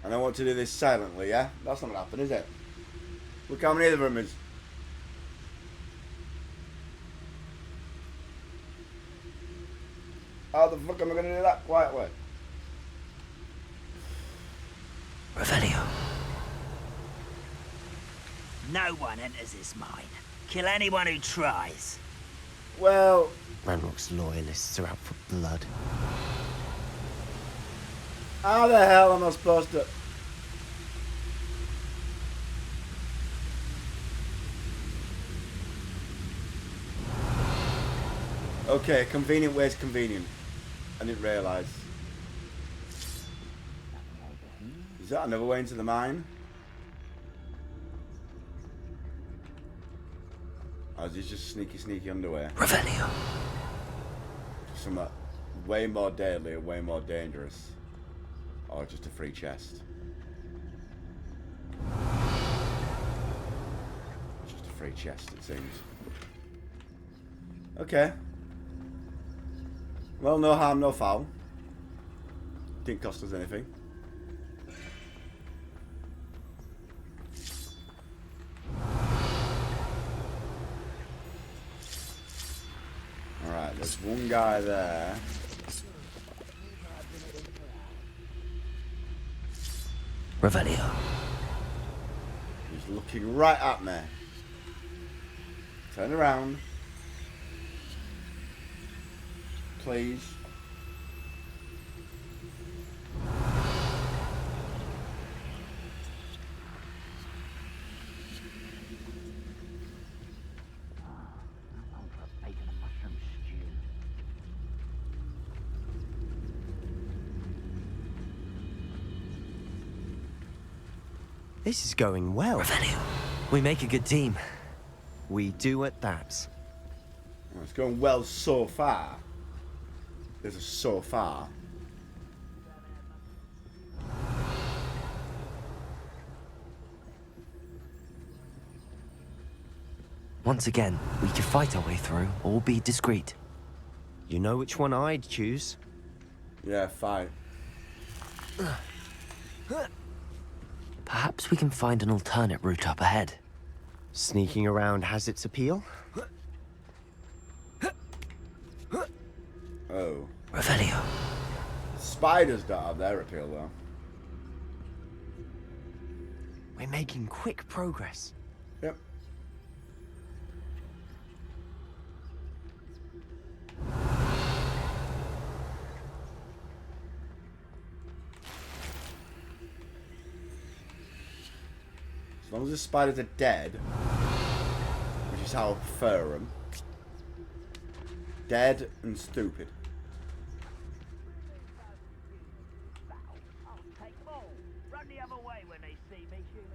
And I want to do this silently, yeah? That's not gonna happen, is it? Look how many of them is. How the fuck am I gonna do that quietly? Revelio. No one enters this mine. Kill anyone who tries. Well, Ranrock's loyalists are out for blood. how the hell am I supposed to... Okay, convenient way's convenient. I didn't realise. Is that another way into the mine? Or is this just sneaky underwear? Revelio. Something way more deadly and way more dangerous. Or just a free chest. Just a free chest, it seems. Okay. Well, no harm, no foul. Didn't cost us anything. Alright, there's one guy there. Revelio. He's looking right at me. Turn around. Please. This is going well. Revelio. We make a good team. We do at that. Well, it's going well so far. There's a so far. Once again, we could fight our way through or be discreet. You know which one I'd choose? Yeah, fight. Perhaps we can find an alternate route up ahead. Sneaking around has its appeal. Oh. Revelio. Spiders don't have their appeal though. We're making quick progress. Yep. As long as the spiders are dead, which is how I prefer them. Dead and stupid.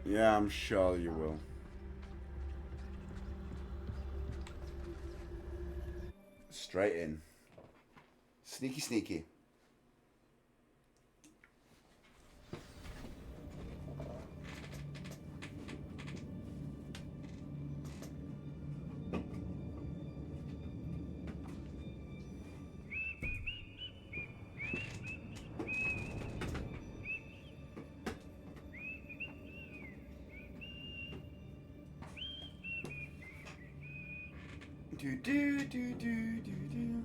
Yeah, I'm sure you will. Straight in. Sneaky, sneaky. Do do do do do do.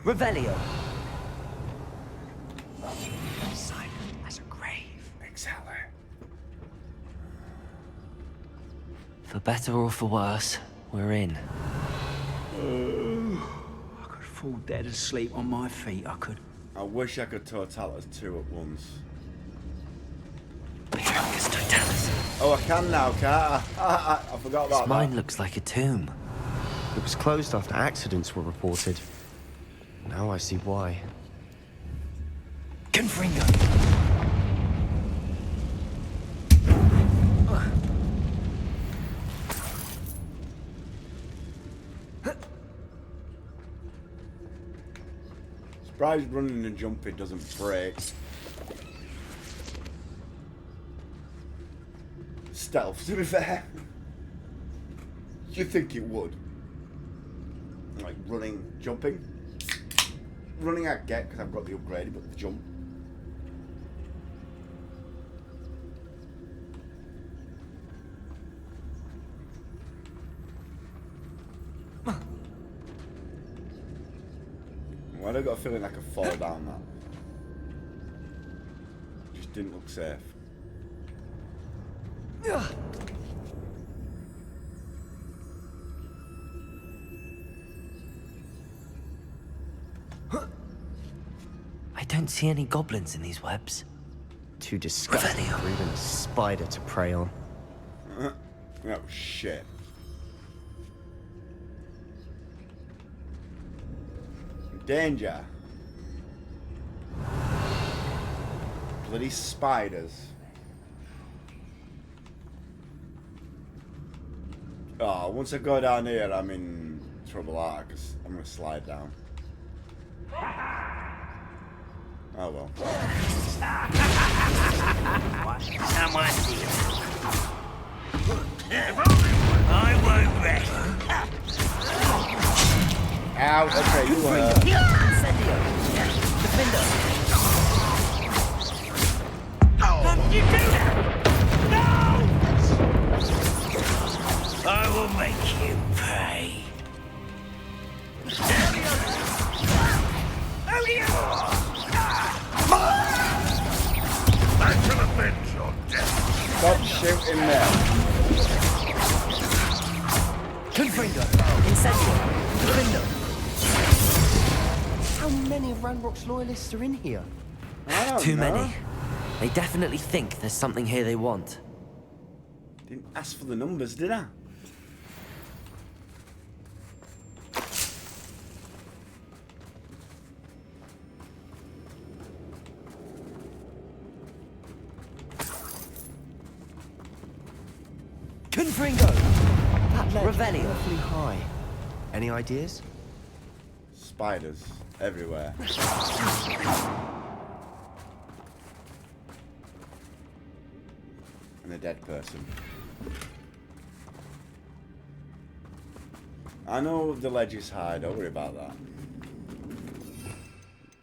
Revelio. Silent as a grave. Exactly. For better or for worse, we're in. I could fall dead asleep on my feet, I could. I wish I could totalis two at once. Patronus Totalis. Oh, I can now, can't I? I forgot about This mine that. looks like a tomb. It was closed after accidents were reported. Now I see why. Confringo. Surprised running and jumping doesn't break. Stealth, to be fair. You'd think it would. Like running, jumping. Running I get because I've got the upgrade, but the jump. Why do I got a feeling I could fall down that? Just didn't look safe. I don't see any goblins in these webs. Too disgusting for even a spider to prey on. Oh shit. Danger. Bloody spiders. Oh, once I go down here, I'm in trouble, because I'm going to slide down. Oh well. Someone here. I won't wreck. Ow, okay, you were. Incendio! Defender! How did you do that? No! I will make you pay. I shall avenge your death. Stop shooting there. Confringo! Incendio! Defender! How many of Ranrock's loyalists are in here? Too many. They definitely think there's something here they want. Didn't ask for the numbers, did I? Confringo! That ledge is Revelio. awfully high. Any ideas? Spiders everywhere. And a dead person. I know the ledge is high, don't worry about that.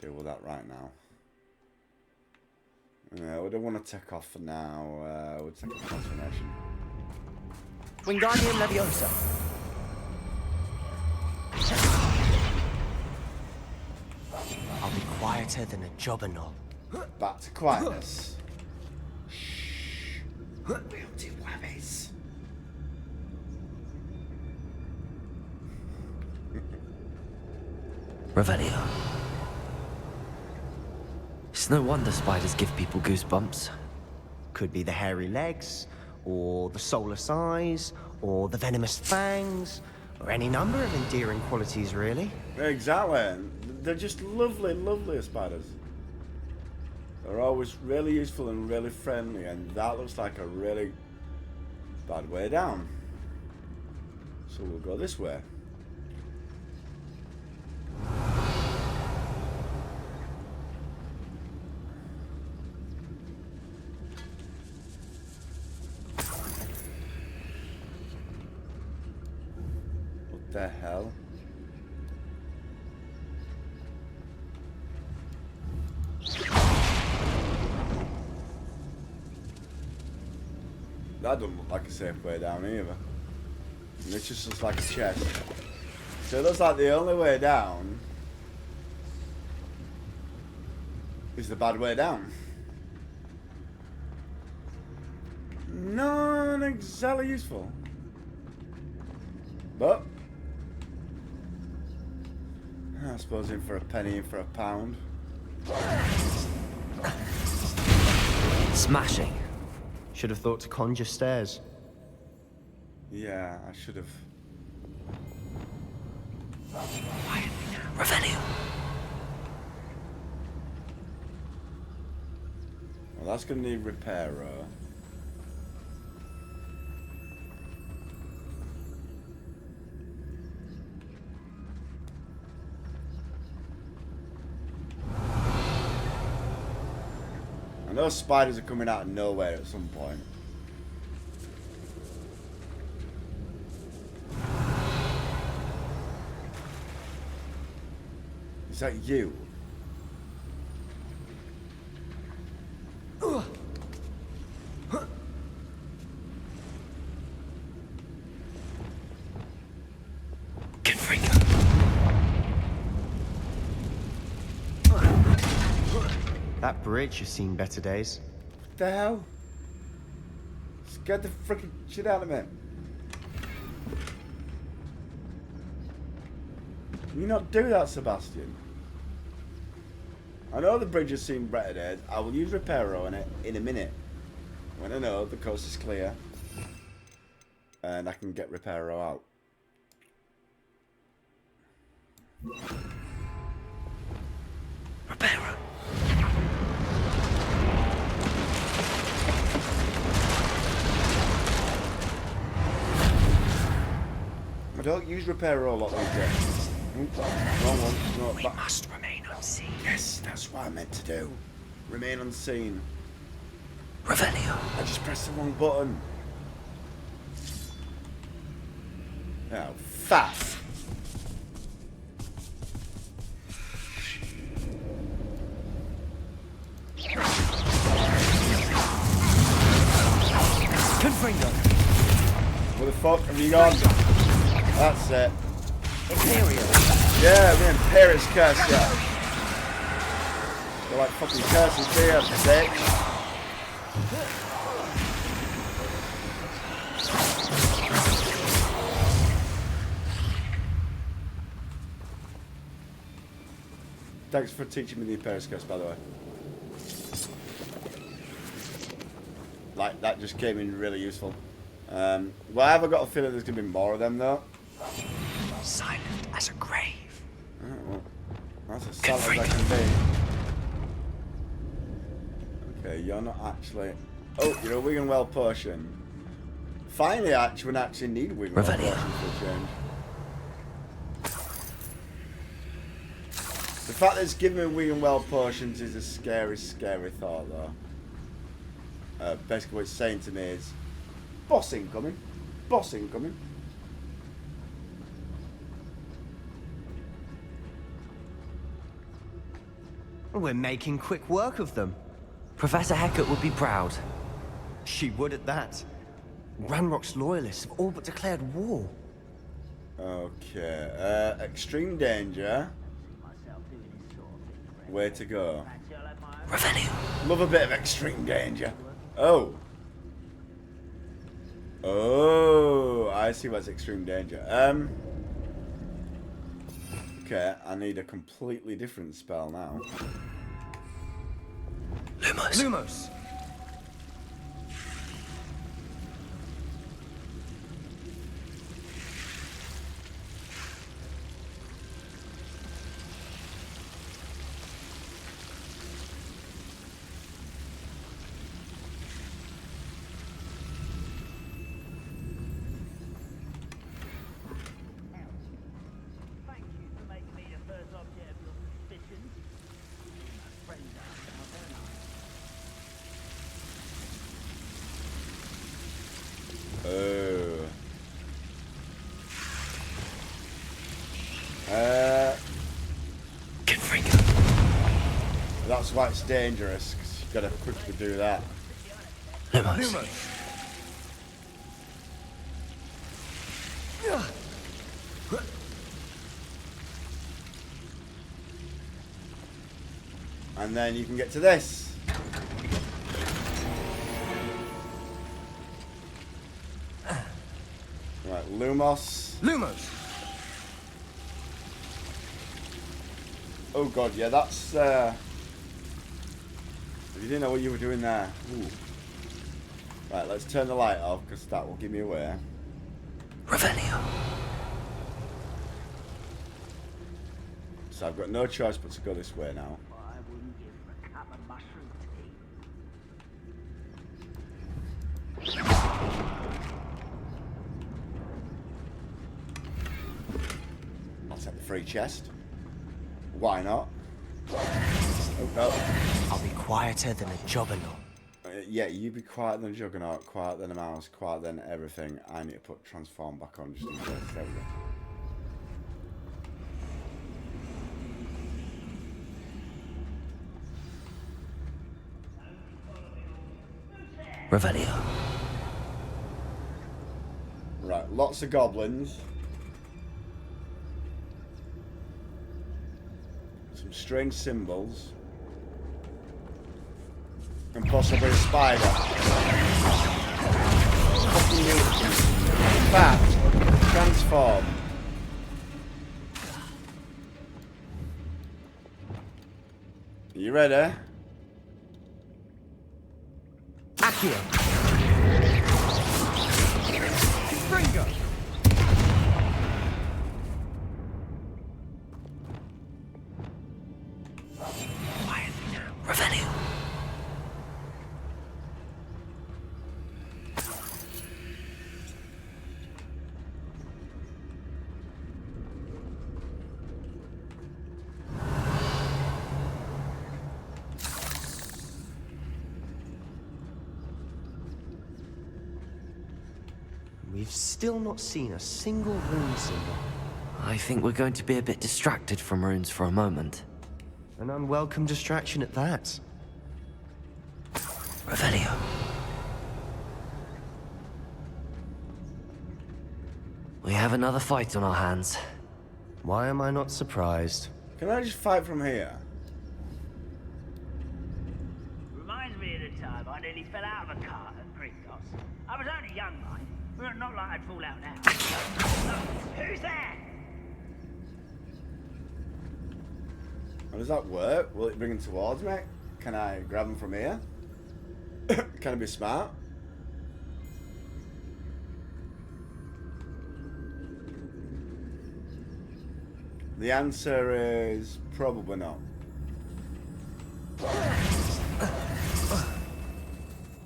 Deal with that right now. Yeah, we don't want to take off for now. We'll take a transformation. Wingardium Leviosa. I'll be quieter than a jobberknoll. Back to quietness. Shh. Wilty wabbies. Revelio. It's no wonder spiders give people goosebumps. Could be the hairy legs, or the soulless eyes, or the venomous fangs, or any number of endearing qualities, really. Exactly. They're just lovely, lovely spiders. They're always really useful and really friendly, and that looks like a really bad way down. So we'll go this way. What the hell? That doesn't look like a safe way down either. And it's just looks like a chest. So it looks like the only way down is the bad way down. Not exactly useful. But I suppose in for a penny, in for a pound. Smashing. Should have thought to conjure stairs. Yeah, I should have. Revelio. Well, that's going to need repair. And those spiders are coming out of nowhere at some point. Is that you? That bridge has seen better days. What the hell? Scared the freaking shit out of me. Can you not do that, Sebastian? I know the bridge has seen better days. I will use Reparo on it in a minute. When I know the coast is clear. And I can get Reparo out. Reparo. I don't use Reparo a lot these days. Oops, wrong one. No, We must remain unseen. Yes, that's what I meant to do. Remain unseen. Revelio. I just pressed the wrong button. Oh, fast. Confringo. Where the fuck have you gone? That's it. Imperial. Yeah, the Imperious curse, yeah. They're like fucking curses here, bitch. Thanks for teaching me the Imperious curse, by the way. Like, that just came in really useful. Well, I have got a feeling there's going to be more of them, though. Silent as a grave. Oh, well, that's as silent as I can be. Okay, you're not actually... Oh, you're a Wigan Well potion. Finally, when I actually need a Wigan Well potion for a change. The fact that it's giving me Wigan Well potions is a scary, scary thought, though. Basically what it's saying to me is, boss incoming, boss incoming. We're making quick work of them. Professor Hecat would be proud. She would at that. Ranrock's loyalists have all but declared war. Okay, extreme danger. Where to go? Revelio. Love a bit of extreme danger. Oh. Oh, I see what's extreme danger. Okay, I need a completely different spell now. Lumos. Lumos! That's why it's dangerous, because you've got to quickly do that. Lumos. And then you can get to this. Right, Lumos. Lumos! Oh god, yeah, that's you didn't know what you were doing there. Ooh. Right, let's turn the light off, because that will give me away. Revelio. So I've got no choice but to go this way now. I wouldn't give a cup of mushroom tea. I'll take the free chest. Why not? Oh, no. I'll be quieter than a juggernaut. Yeah, you be quiet than a juggernaut, quiet than a mouse, quiet than everything. I need to put transform back on just in case. There we Revelio. Right, lots of goblins. Some strange symbols. And possibly a spider. Fucking mutant. Fat. Transform. You ready? Accio. Fringo. Revelio. We've still not seen a single rune symbol. I think we're going to be a bit distracted from runes for a moment. An unwelcome distraction at that. Revelio. We have another fight on our hands. Why am I not surprised? Can I just fight from here? Reminds me of the time I nearly fell out of a cart at Gringos. I was only young, mind. But not like I'd fall out now. Who's there? How does that work? Will it bring him towards me? Can I grab him from here? Can I be smart? The answer is probably not.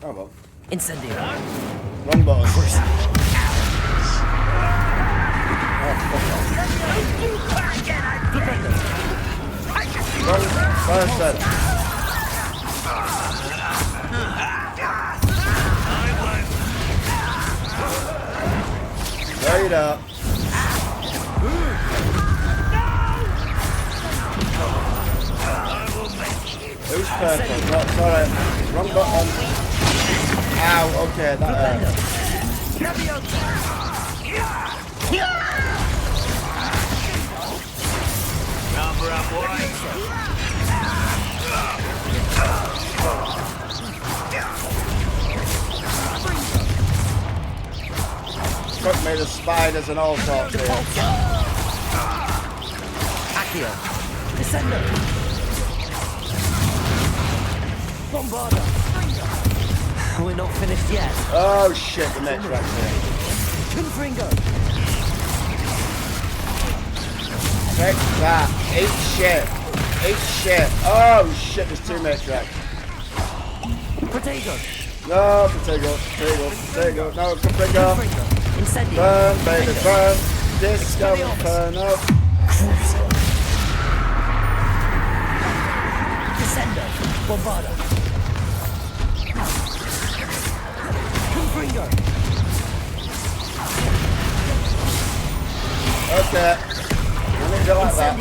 Oh well. Incendio. Wrong button. Oh, fuck off. Wrong person. Straight up. Who's purple? No, sorry. Wrong button. Ow, okay, that hurt. Number up, boys. Fuck me, the spiders and all sorts here. Accio. Descendo. Bombarda. We're not finished yet. Oh shit, the next right here. Confringo. Check that. Eat shit. Eat shit. Oh shit, there's two mates right. Protego. No, potato. No, Confringo. Incendio. Burn, baby, burn. Disco Inferno. Descendo. Bombarda. Confringo. Okay. I need to like that.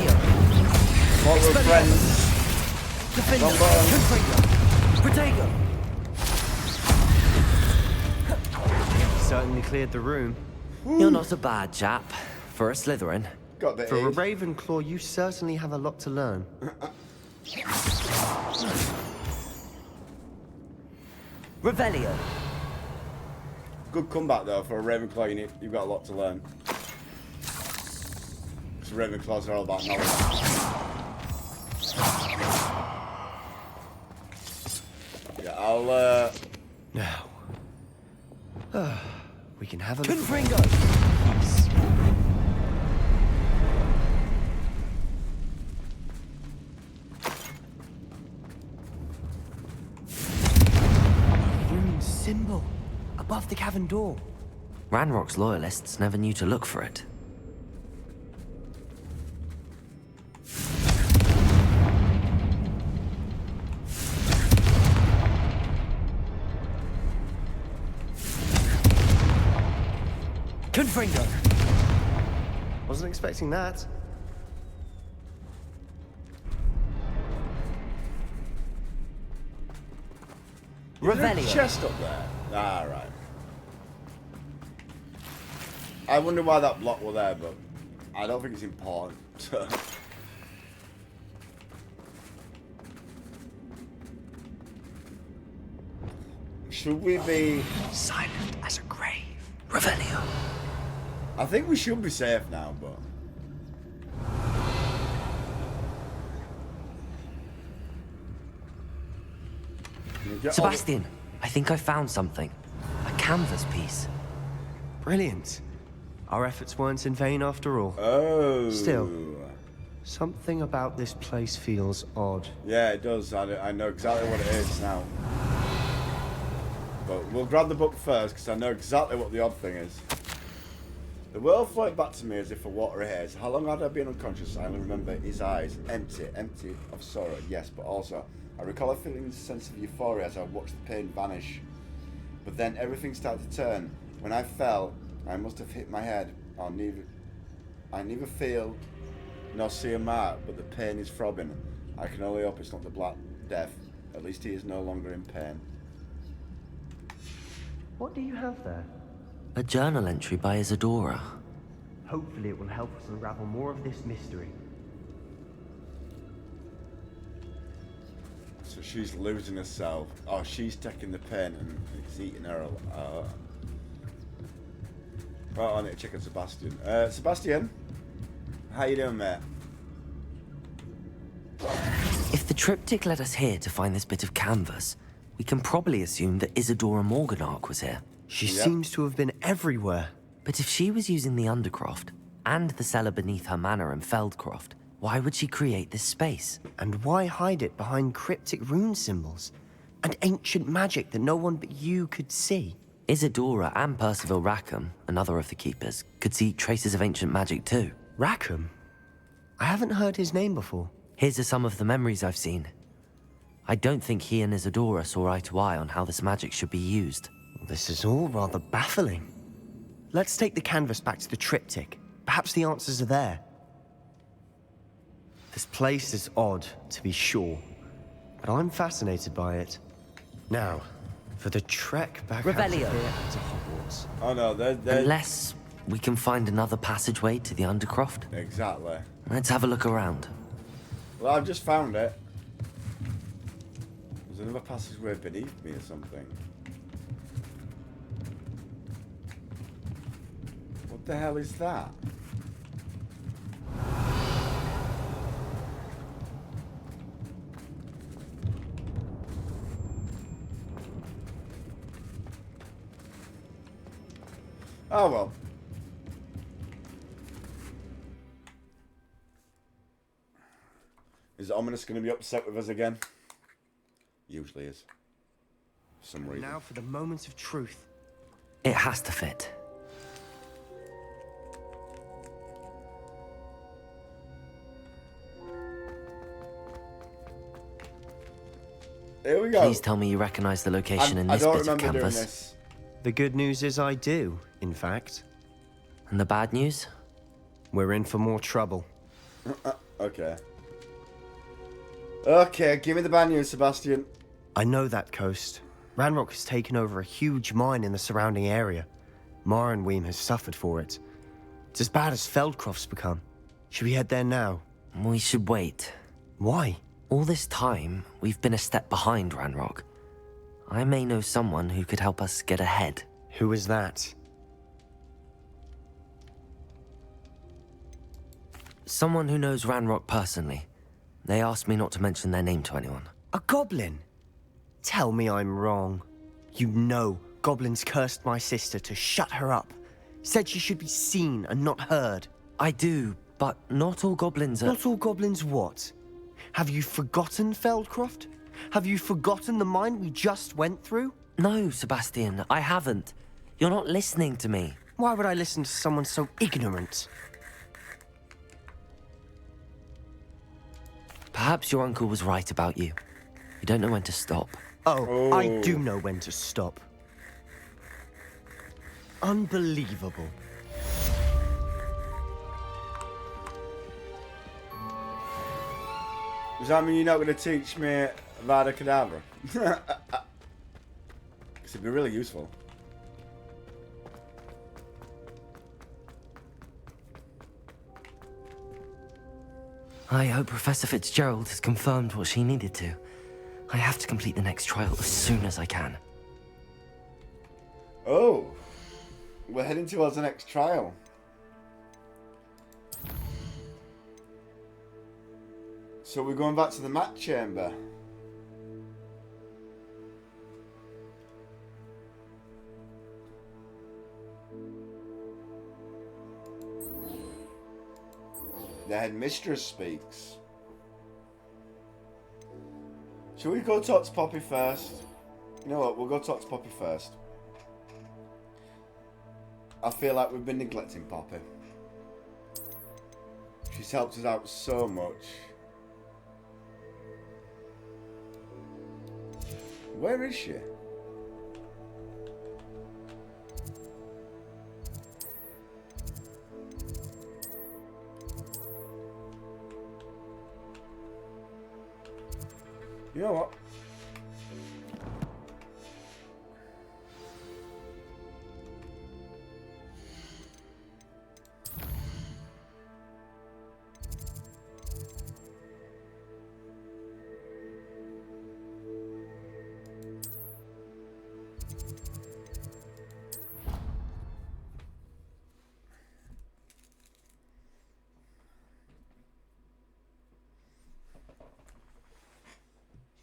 What we're friends. Defender. Wrong button. Confringo. Protego. Certainly cleared the room. You're not a bad chap. For a Slytherin. Got the For a A. Ravenclaw, you certainly have a lot to learn. Revelio. Good comeback though for a Ravenclaw. You've got a lot to learn. Because Ravenclaws are all about knowledge. Yeah, I'll Now, we can have a Confringo. peace. Rune symbol above the cavern door. Ranrock's loyalists never knew to look for it. Confringo. Wasn't expecting that. Is there a Revelio. chest up there? Ah, right. I wonder why that block was there, but I don't think it's important. Should we be silent as a grave? Revelio. I think we should be safe now, but Sebastian, I think I found something. A canvas piece. Brilliant. Our efforts weren't in vain after all. Oh. Still, something about this place feels odd. Yeah, it does. I know exactly what it is now. But we'll grab the book first, because I know exactly what the odd thing is. The world floated back to me as if a watery haze. How long had I been unconscious? I only remember his eyes, empty of sorrow, yes, but also I recall a feeling a sense of euphoria as I watched the pain vanish. But then everything started to turn. When I fell, I must have hit my head. I neither feel nor see a mark, but the pain is throbbing. I can only hope it's not the Black Death. At least he is no longer in pain. What do you have there? A journal entry by Isadora. Hopefully it will help us unravel more of this mystery. So she's losing herself. Oh, she's taking the pen and it's eating her. Right, I need to check on Sebastian. Sebastian, how you doing, mate? If the triptych led us here to find this bit of canvas, we can probably assume that Isadora Morganach was here. She seems to have been everywhere. But if she was using the Undercroft and the cellar beneath her manor in Feldcroft, why would she create this space? And why hide it behind cryptic rune symbols and ancient magic that no one but you could see? Isadora and Percival Rackham, another of the keepers, could see traces of ancient magic too. Rackham? I haven't heard his name before. Here's some of the memories I've seen. I don't think he and Isadora saw eye to eye on how this magic should be used. This is all rather baffling. Let's take the canvas back to the triptych. Perhaps the answers are there. This place is odd, to be sure, but I'm fascinated by it. Now, for the trek back out of here to Hogwarts. Oh no, they're... Unless we can find another passageway to the Undercroft. Exactly. Let's have a look around. Well, I've just found it. There's another passageway beneath me or something. What the hell is that? Oh well. Is Ominous going to be upset with us again? Usually is. For some reason. Now for the moment of truth. It has to fit. Here we go. Please tell me you recognize the location in this bit of canvas. The good news is I do, in fact. And the bad news? We're in for more trouble. Okay. Okay, give me the bad news, Sebastian. I know that coast. Ranrock has taken over a huge mine in the surrounding area. Marenweem has suffered for it. It's as bad as Feldcroft's become. Should we head there now? We should wait. Why? All this time, we've been a step behind Ranrock. I may know someone who could help us get ahead. Who is that? Someone who knows Ranrock personally. They asked me not to mention their name to anyone. A goblin? Tell me I'm wrong. You know goblins cursed my sister to shut her up. Said she should be seen and not heard. I do, but not all goblins are... Not all goblins what? Have you forgotten Feldcroft? Have you forgotten the mine we just went through? No, Sebastian, I haven't. You're not listening to me. Why would I listen to someone so ignorant? Perhaps your uncle was right about you. You don't know when to stop. Oh, I do know when to stop. Unbelievable. Does that mean you're not going to teach me Vada Kedavra? Because It'd be really useful. I hope Professor Fitzgerald has confirmed what she needed to. I have to complete the next trial as soon as I can. Oh, we're heading towards the next trial. So we're going back to the mat chamber. The headmistress speaks. Shall we go talk to Poppy first? You know what, we'll go talk to Poppy first. I feel like we've been neglecting Poppy. She's helped us out so much. Where is she? You know what?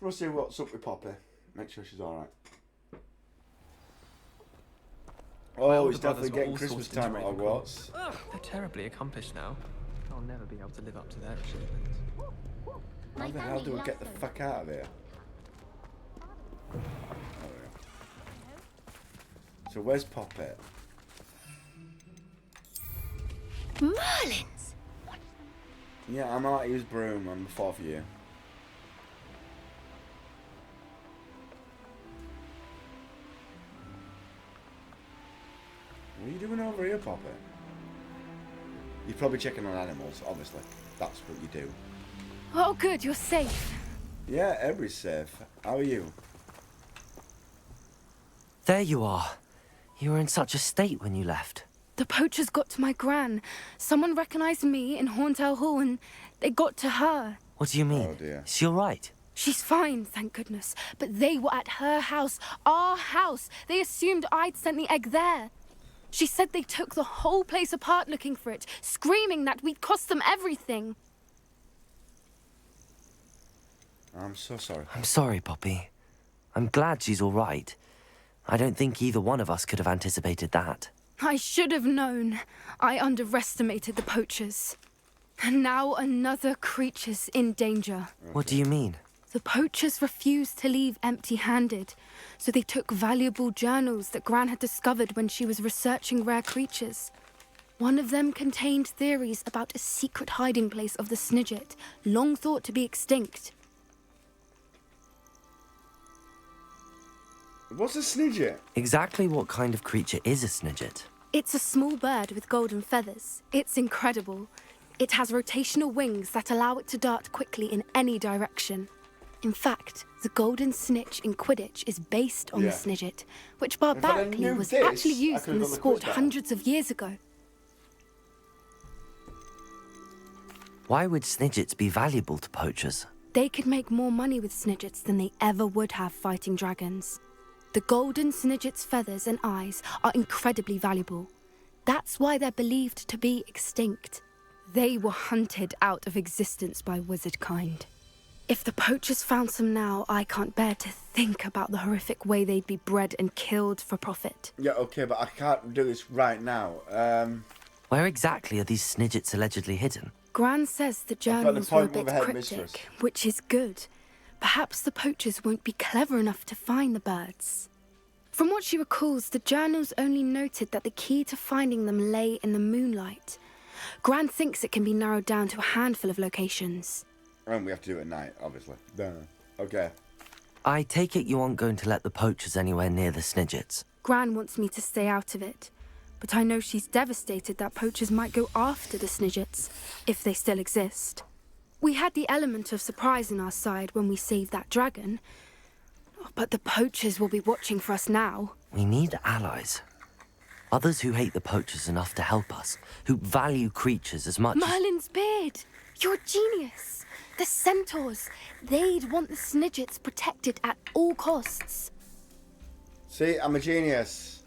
We'll see what's up with Poppy. Make sure she's alright. Oh, it's definitely getting Christmas time at Hogwarts. They're terribly accomplished now. I'll never be able to live up to their achievements. How the hell do we get the fuck out of here? Oh, yeah. So where's Poppy? Merlins! Yeah, I might use broom on the 4th year. What are you doing over here, Poppy? You're probably checking on animals, obviously. That's what you do. Oh, good, you're safe. Yeah, everybody's safe. How are you? There you are. You were in such a state when you left. The poachers got to my gran. Someone recognized me in Horntail Hall and they got to her. What do you mean? Oh, dear. Is she all right? She's fine, thank goodness. But they were at her house, our house. They assumed I'd sent the egg there. She said they took the whole place apart looking for it, screaming that we'd cost them everything. I'm so sorry. I'm sorry, Poppy. I'm glad she's all right. I don't think either one of us could have anticipated that. I should have known. I underestimated the poachers. And now another creature's in danger. What do you mean? The poachers refused to leave empty-handed, so they took valuable journals that Gran had discovered when she was researching rare creatures. One of them contained theories about a secret hiding place of the Snidget, long thought to be extinct. What's a Snidget? Exactly what kind of creature is a Snidget? It's a small bird with golden feathers. It's incredible. It has rotational wings that allow it to dart quickly in any direction. In fact, the golden snitch in Quidditch is based on the Snidget, which barbarically was actually used in the sport hundreds of years ago. Why would Snidgets be valuable to poachers? They could make more money with Snidgets than they ever would have fighting dragons. The golden Snidget's feathers and eyes are incredibly valuable. That's why they're believed to be extinct. They were hunted out of existence by wizard kind. If the poachers found some now, I can't bear to think about the horrific way they'd be bred and killed for profit. Yeah, okay, but I can't do this right now. Where exactly are these Snidgets allegedly hidden? Gran says the journals were a bit cryptic, which is good. Perhaps the poachers won't be clever enough to find the birds. From what she recalls, the journals only noted that the key to finding them lay in the moonlight. Gran thinks it can be narrowed down to a handful of locations. And we have to do it at night, obviously. Okay. I take it you aren't going to let the poachers anywhere near the Snidgets. Gran wants me to stay out of it, but I know she's devastated that poachers might go after the Snidgets, if they still exist. We had the element of surprise on our side when we saved that dragon. But the poachers will be watching for us now. We need allies. Others who hate the poachers enough to help us, who value creatures as much as... Merlin's beard! You're a genius! The centaurs! They'd want the Snidgets protected at all costs. See, I'm a genius.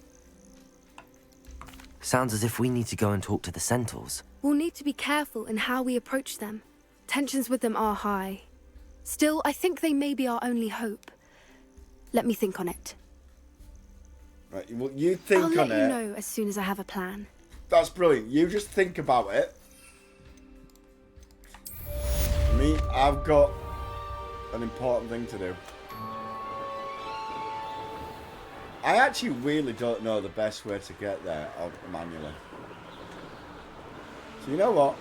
Sounds as if we need to go and talk to the centaurs. We'll need to be careful in how we approach them. Tensions with them are high. Still, I think they may be our only hope. Let me think on it. Right, well, you think on it. I'll let you know as soon as I have a plan. That's brilliant. You just think about it. Me, I've got an important thing to do. I actually really don't know the best way to get there manually. So you know what?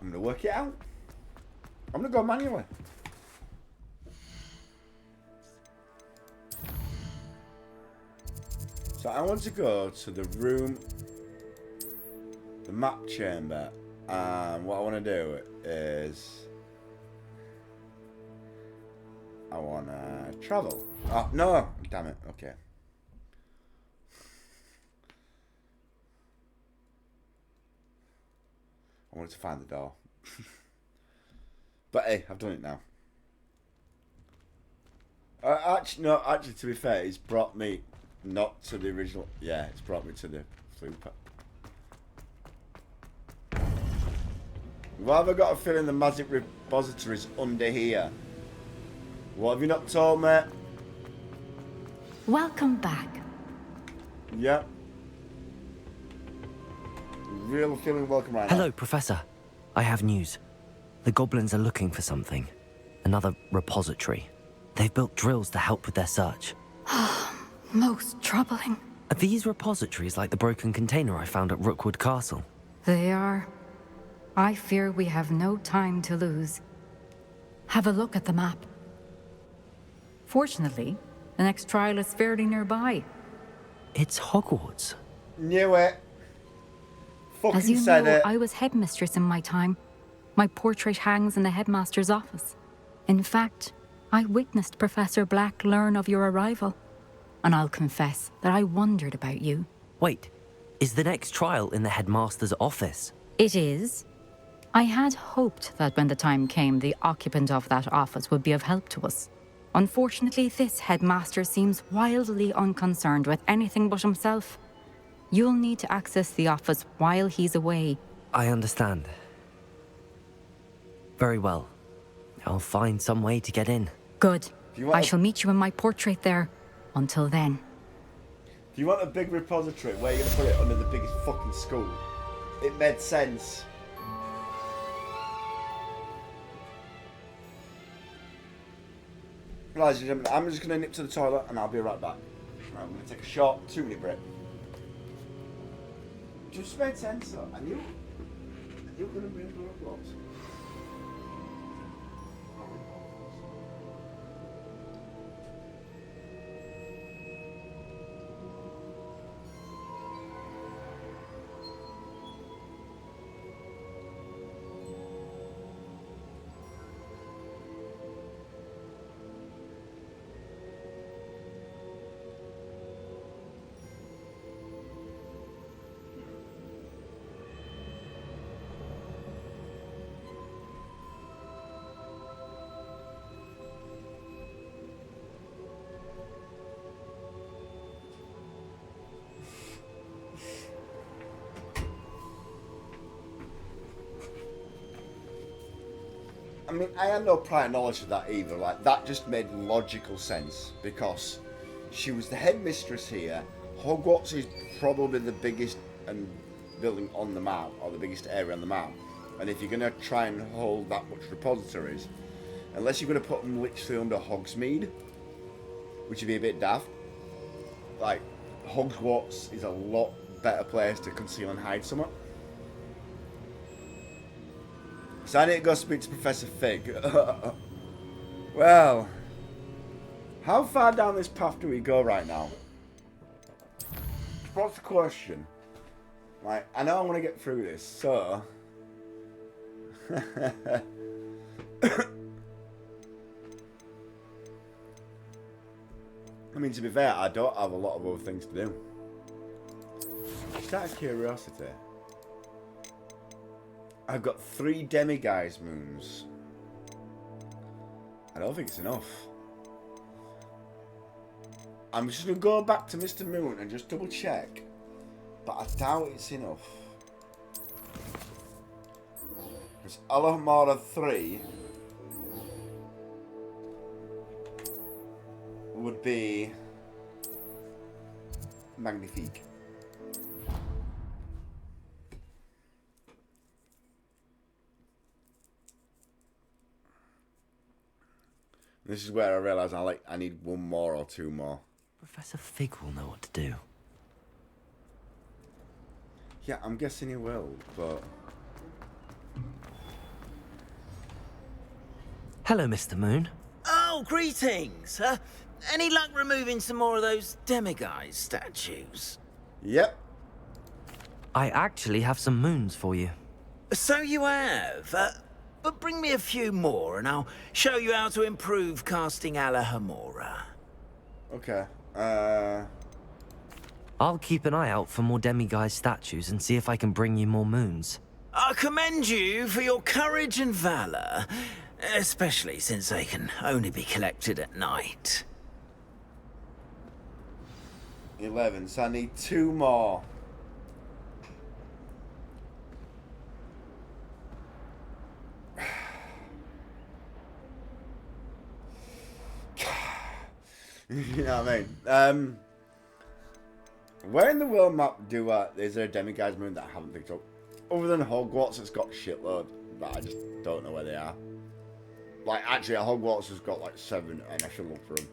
I'm going to work it out. I'm going to go manually. So I want to go to the room, the map chamber, and what I want to do is I want to travel. Oh, no, damn it, okay. I wanted to find the door. But hey, I've done it now. Actually, to be fair, it's brought me not to the original. Yeah, it's brought me to the flue pack. Why have I got a feeling the magic repository's under here? What have you not told me? Welcome back. Yep. Real feeling welcome right now. Hello, Professor. I have news. The goblins are looking for something. Another repository. They've built drills to help with their search. Most troubling. Are these repositories like the broken container I found at Rookwood Castle? They are. I fear we have no time to lose. Have a look at the map. Fortunately, the next trial is fairly nearby. It's Hogwarts. Knew it. Fucking As you said know, it. I was headmistress in my time. My portrait hangs in the headmaster's office. In fact, I witnessed Professor Black learn of your arrival. And I'll confess that I wondered about you. Wait, is the next trial in the headmaster's office? It is. I had hoped that when the time came, the occupant of that office would be of help to us. Unfortunately, this headmaster seems wildly unconcerned with anything but himself. You'll need to access the office while he's away. I understand. Very well. I'll find some way to get in. Good. I shall meet you in my portrait there. Until then. Do you want a big repository? Where are you going to put it? Under the biggest fucking school? It made sense. Ladies and gentlemen, I'm just going to nip to the toilet and I'll be right back. Right, I'm going to take a short 2-minute break. Just made sense though. I knew you were going to be in Hogwarts. I mean, I had no prior knowledge of that either. Like, that just made logical sense because she was the headmistress here. Hogwarts is probably the biggest building on the map, or the biggest area on the map. And if you're going to try and hold that much repositories, unless you're going to put them literally under Hogsmeade, which would be a bit daft, like, Hogwarts is a lot better place to conceal and hide somewhere. So I need to go speak to Professor Fig. Well, how far down this path do we go right now? What's the question? Like, I know I want to get through this, so I mean, to be fair, I don't have a lot of other things to do. Just out of curiosity, I've got 3 demiguise moons. I don't think it's enough. I'm just going to go back to Mr. Moon and just double check. But I doubt it's enough. Because Alohomora 3 would be magnifique. This is where I realise I need 1 more or 2 more. Professor Fig will know what to do. Yeah, I'm guessing he will, but... Hello, Mr. Moon. Oh, greetings! Any luck removing some more of those demiguise statues? Yep. I actually have some moons for you. So you have. But bring me a few more and I'll show you how to improve casting Alohomora. Okay. I'll keep an eye out for more demiguise statues and see if I can bring you more moons. I commend you for your courage and valor, especially since they can only be collected at night. 11, so I need 2 more. You know what I mean? Where in the world map is there a demiguise moon that I haven't picked up? Other than Hogwarts, it's got shitload, but I just don't know where they are. Like, actually, Hogwarts has got like 7, and I should look for them.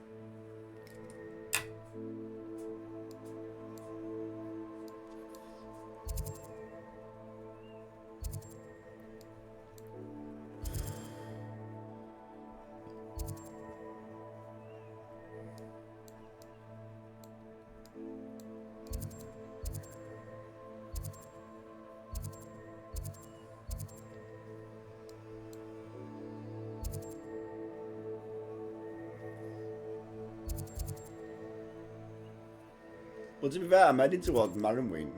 Well, to be fair, I'm heading towards Marrenwein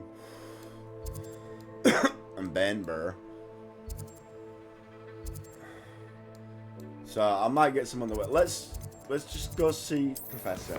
and Banbury. So I might get some on the way. Let's just go see Professor.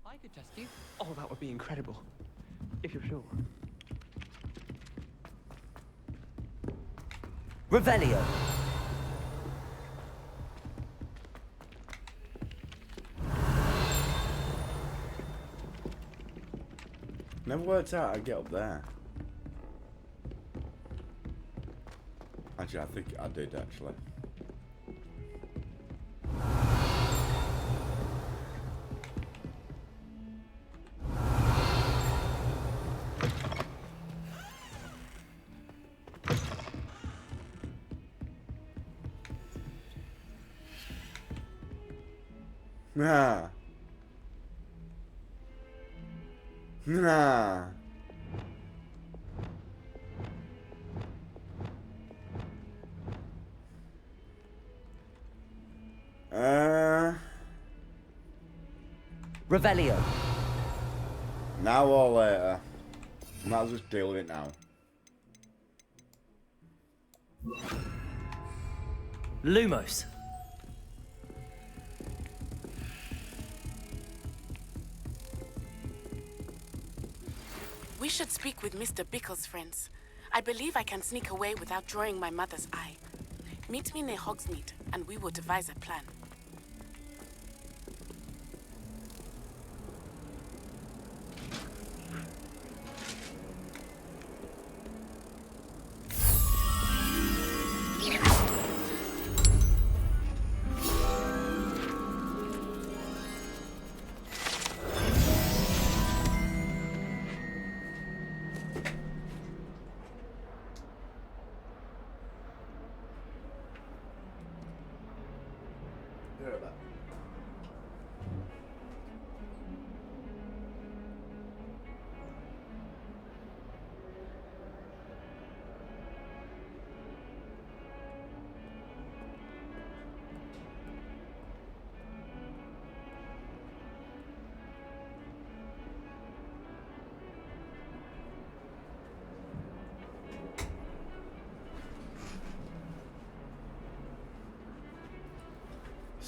I could test you. Oh, that would be incredible. If you're sure. Revelio. Never worked out how to get up there. Actually, I think I did, actually. Nah. Nah. Revelio. Now or later. Might as well just deal with it now. Lumos. We should speak with Mr. Bickle's friends. I believe I can sneak away without drawing my mother's eye. Meet me near Hogsmeade, and we will devise a plan.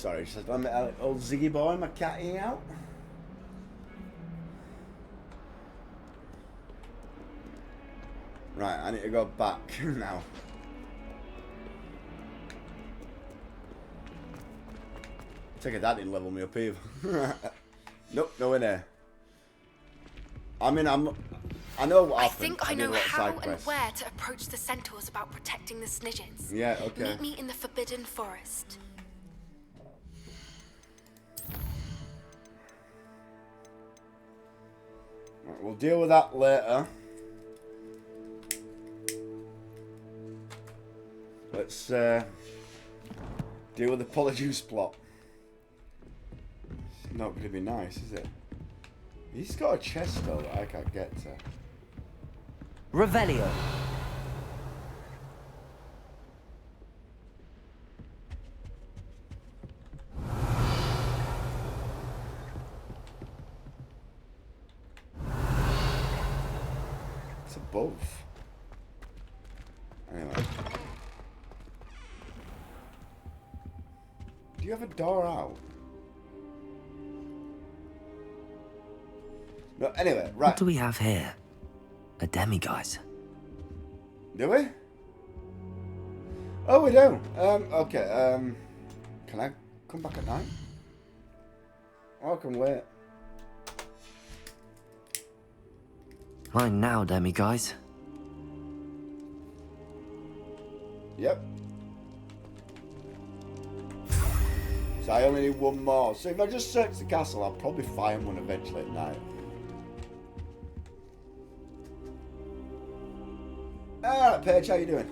Sorry, just let me old Ziggy boy, my catty out. Right, I need to go back now. Take it that didn't level me up either. Nope, nowhere near. I mean, I know what happened. I think I did a know lot of how side and quests. where to approach the centaurs about protecting the Snidgets. Yeah, okay. Meet me in the Forbidden Forest. Right, we'll deal with that later. Let's deal with the Polyjuice plot. It's not going to be nice, is it? He's got a chest though that I can't get to. Revelio. It's above. Anyway. Do you have a door out? No, anyway, right. What do we have here? A demiguise. Do we? Oh, we do. Okay. Can I come back at night? Oh, I can wait. Mine now, demiguise. Yep. So I only need one more. So if I just search the castle, I'll probably find one eventually at night. Alright, Paige, how you doing?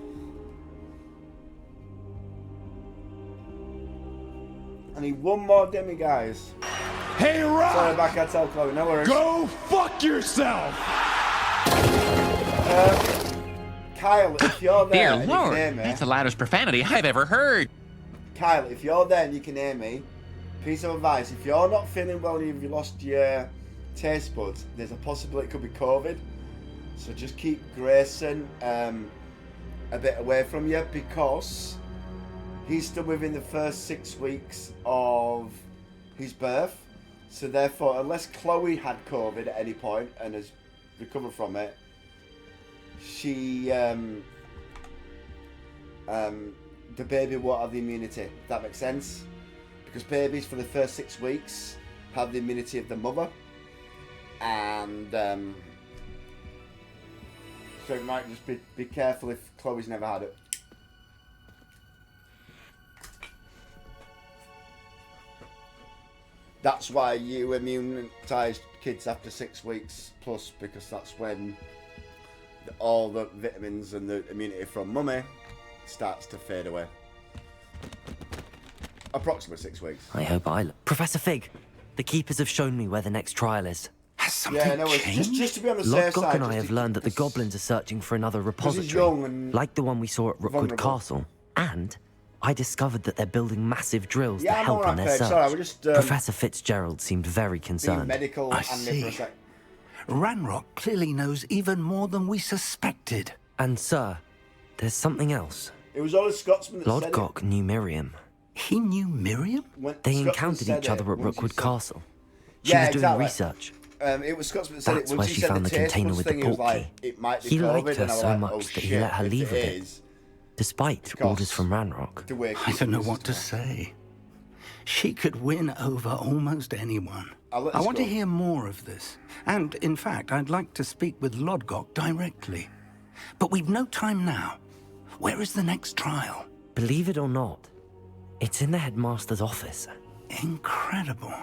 I need one more demiguise. Hey, Rock! Sorry, back at tell Chloe, no worries. Go fuck yourself! Kyle, if you're there, Dear and you Lord, can hear me. that's the loudest profanity I've ever heard. Kyle, if you're there and you can hear me, piece of advice: if you're not feeling well and you've lost your taste buds, there's a possibility it could be COVID. So just keep Grayson a bit away from you, because he's still within the first 6 weeks of his birth. So therefore, unless Chloe had COVID at any point and has recovered from it, she the baby won't have the immunity, if that makes sense. Because babies for the first 6 weeks have the immunity of the mother. And so it might just be careful if Chloe's never had it. That's why you immunise kids after 6 weeks plus, because that's when all the vitamins and the immunity from mummy starts to fade away. Approximately 6 weeks. I hope Professor Fig, the keepers have shown me where the next trial is. Has something changed? Just to be on the safe Lodgok side. and I have learned that the goblins are searching for another young repository, and like the one we saw at Rookwood vulnerable. Castle. And I discovered that they're building massive drills Yeah, to I'm help alright, on their Peg. search. Sorry, we're just, Professor Fitzgerald seemed very being concerned. medical I and see. for a sec. Ranrock clearly knows even more than we suspected. And sir, there's something else. It was all a Scotsman that said it. Lodgok knew Miriam. He knew Miriam? When They Scotsman encountered said each other it, at once he Rookwood said- Castle. She Yeah, was doing exactly. research. It was Scotsman that said That's it. where Once he she said found the taste container buds with thing, the he was port like, key. it might be He COVID, liked her and I was so like, much oh, that he shit, let her if leave it with it. is, Despite because orders from Ranrock. the way I don't know this what is to now. say. She could win over almost anyone. I'll let I this want to go. hear more of this. And, in fact, I'd like to speak with Lodgok directly. But we've no time now. Where is the next trial? Believe it or not, it's in the headmaster's office. Incredible.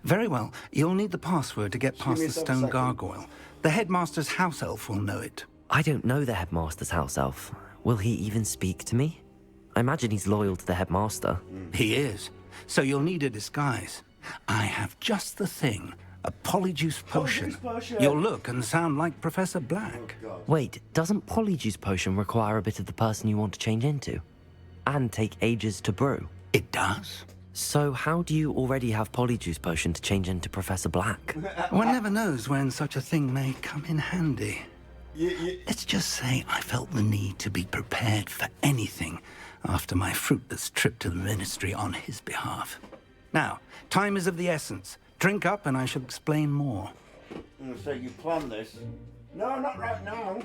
Very well. You'll need the password to get Just give past me the a stone second. gargoyle. The headmaster's house elf will know it. I don't know the headmaster's house elf. Will he even speak to me? I imagine he's loyal to the headmaster. He is. So you'll need a disguise. I have just the thing. A polyjuice potion. potion. You'll look and sound like Professor Black. Wait, doesn't Polyjuice Potion require a bit of the person you want to change into? And take ages to brew? It does. So how do you already have Polyjuice Potion to change into Professor Black? One never knows when such a thing may come in handy. You, Let's just say I felt the need to be prepared for anything. after my fruitless trip to the Ministry on his behalf. Now, time is of the essence. Drink up and I shall explain more. So you planned this? No, not right now.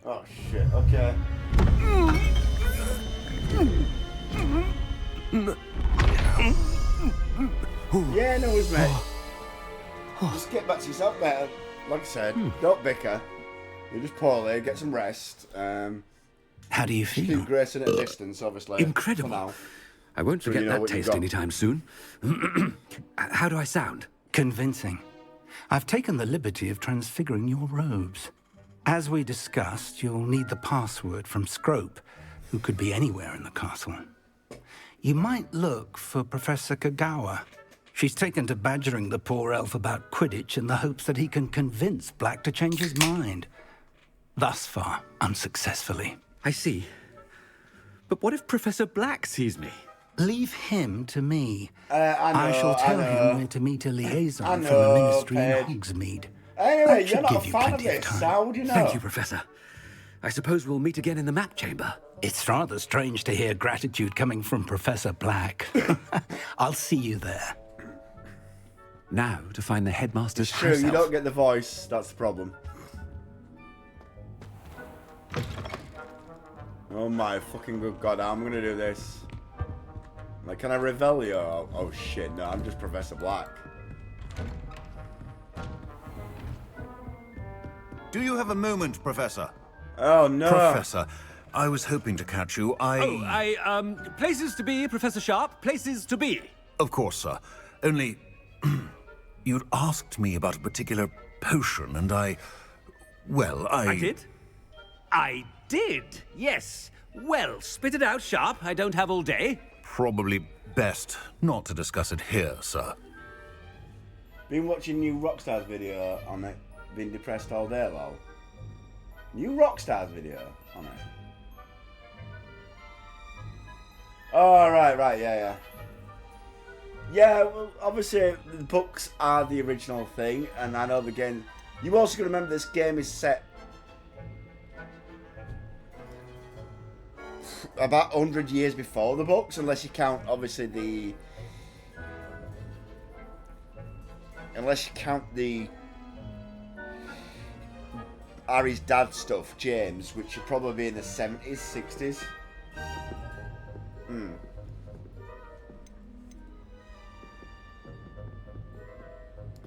Oh shit, okay. Yeah, no worries, mate. Just get back to yourself, mate. Like I said, don't bicker. You're just poorly, get some rest. How do you feel? Keep Grayson at a distance, obviously. Incredible. For now. I won't So forget you know that what you've taste got. anytime soon. How do I sound? Convincing. I've taken the liberty of transfiguring your robes. As we discussed, you'll need the password from Scrope, who could be anywhere in the castle. You might look for Professor Kagawa. She's taken to badgering the poor elf about Quidditch in the hopes that he can convince Black to change his mind. Thus far, unsuccessfully. I see. But what if Professor Black sees me? Leave him to me. I shall tell him where to meet a liaison from the Ministry in Hogsmeade. Anyway, That you're should not a give you fan of plenty of this. time. How would you know? Thank you, Professor. I suppose we'll meet again in the map chamber. It's rather strange to hear gratitude coming from Professor Black. I'll see you there. Now to find the headmaster's It's true, house you elf. don't get the voice. That's the problem. Oh my fucking good god, I'm gonna do this. Like, can I Revelio? Oh shit, no, I'm just Professor Black. Do you have a moment, Professor? Oh no. Professor, I was hoping to catch you. Places to be, Professor Sharp. Places to be. Of course, sir. Only, you'd asked me about a particular potion, and I did? I did, yes. Well, spit it out, Sharp. I don't have all day. Probably best not to discuss it here, sir. Been watching new Rockstars video on it. Been depressed all day, lol. New Rockstars video on it. Oh, right, yeah. Yeah, well, obviously, the books are the original thing, and I know the game... You also got to remember this game is set about 100 years before the books, unless you count, obviously, the... Unless you count the... Harry's dad stuff, James, which should probably be in the 70s, 60s.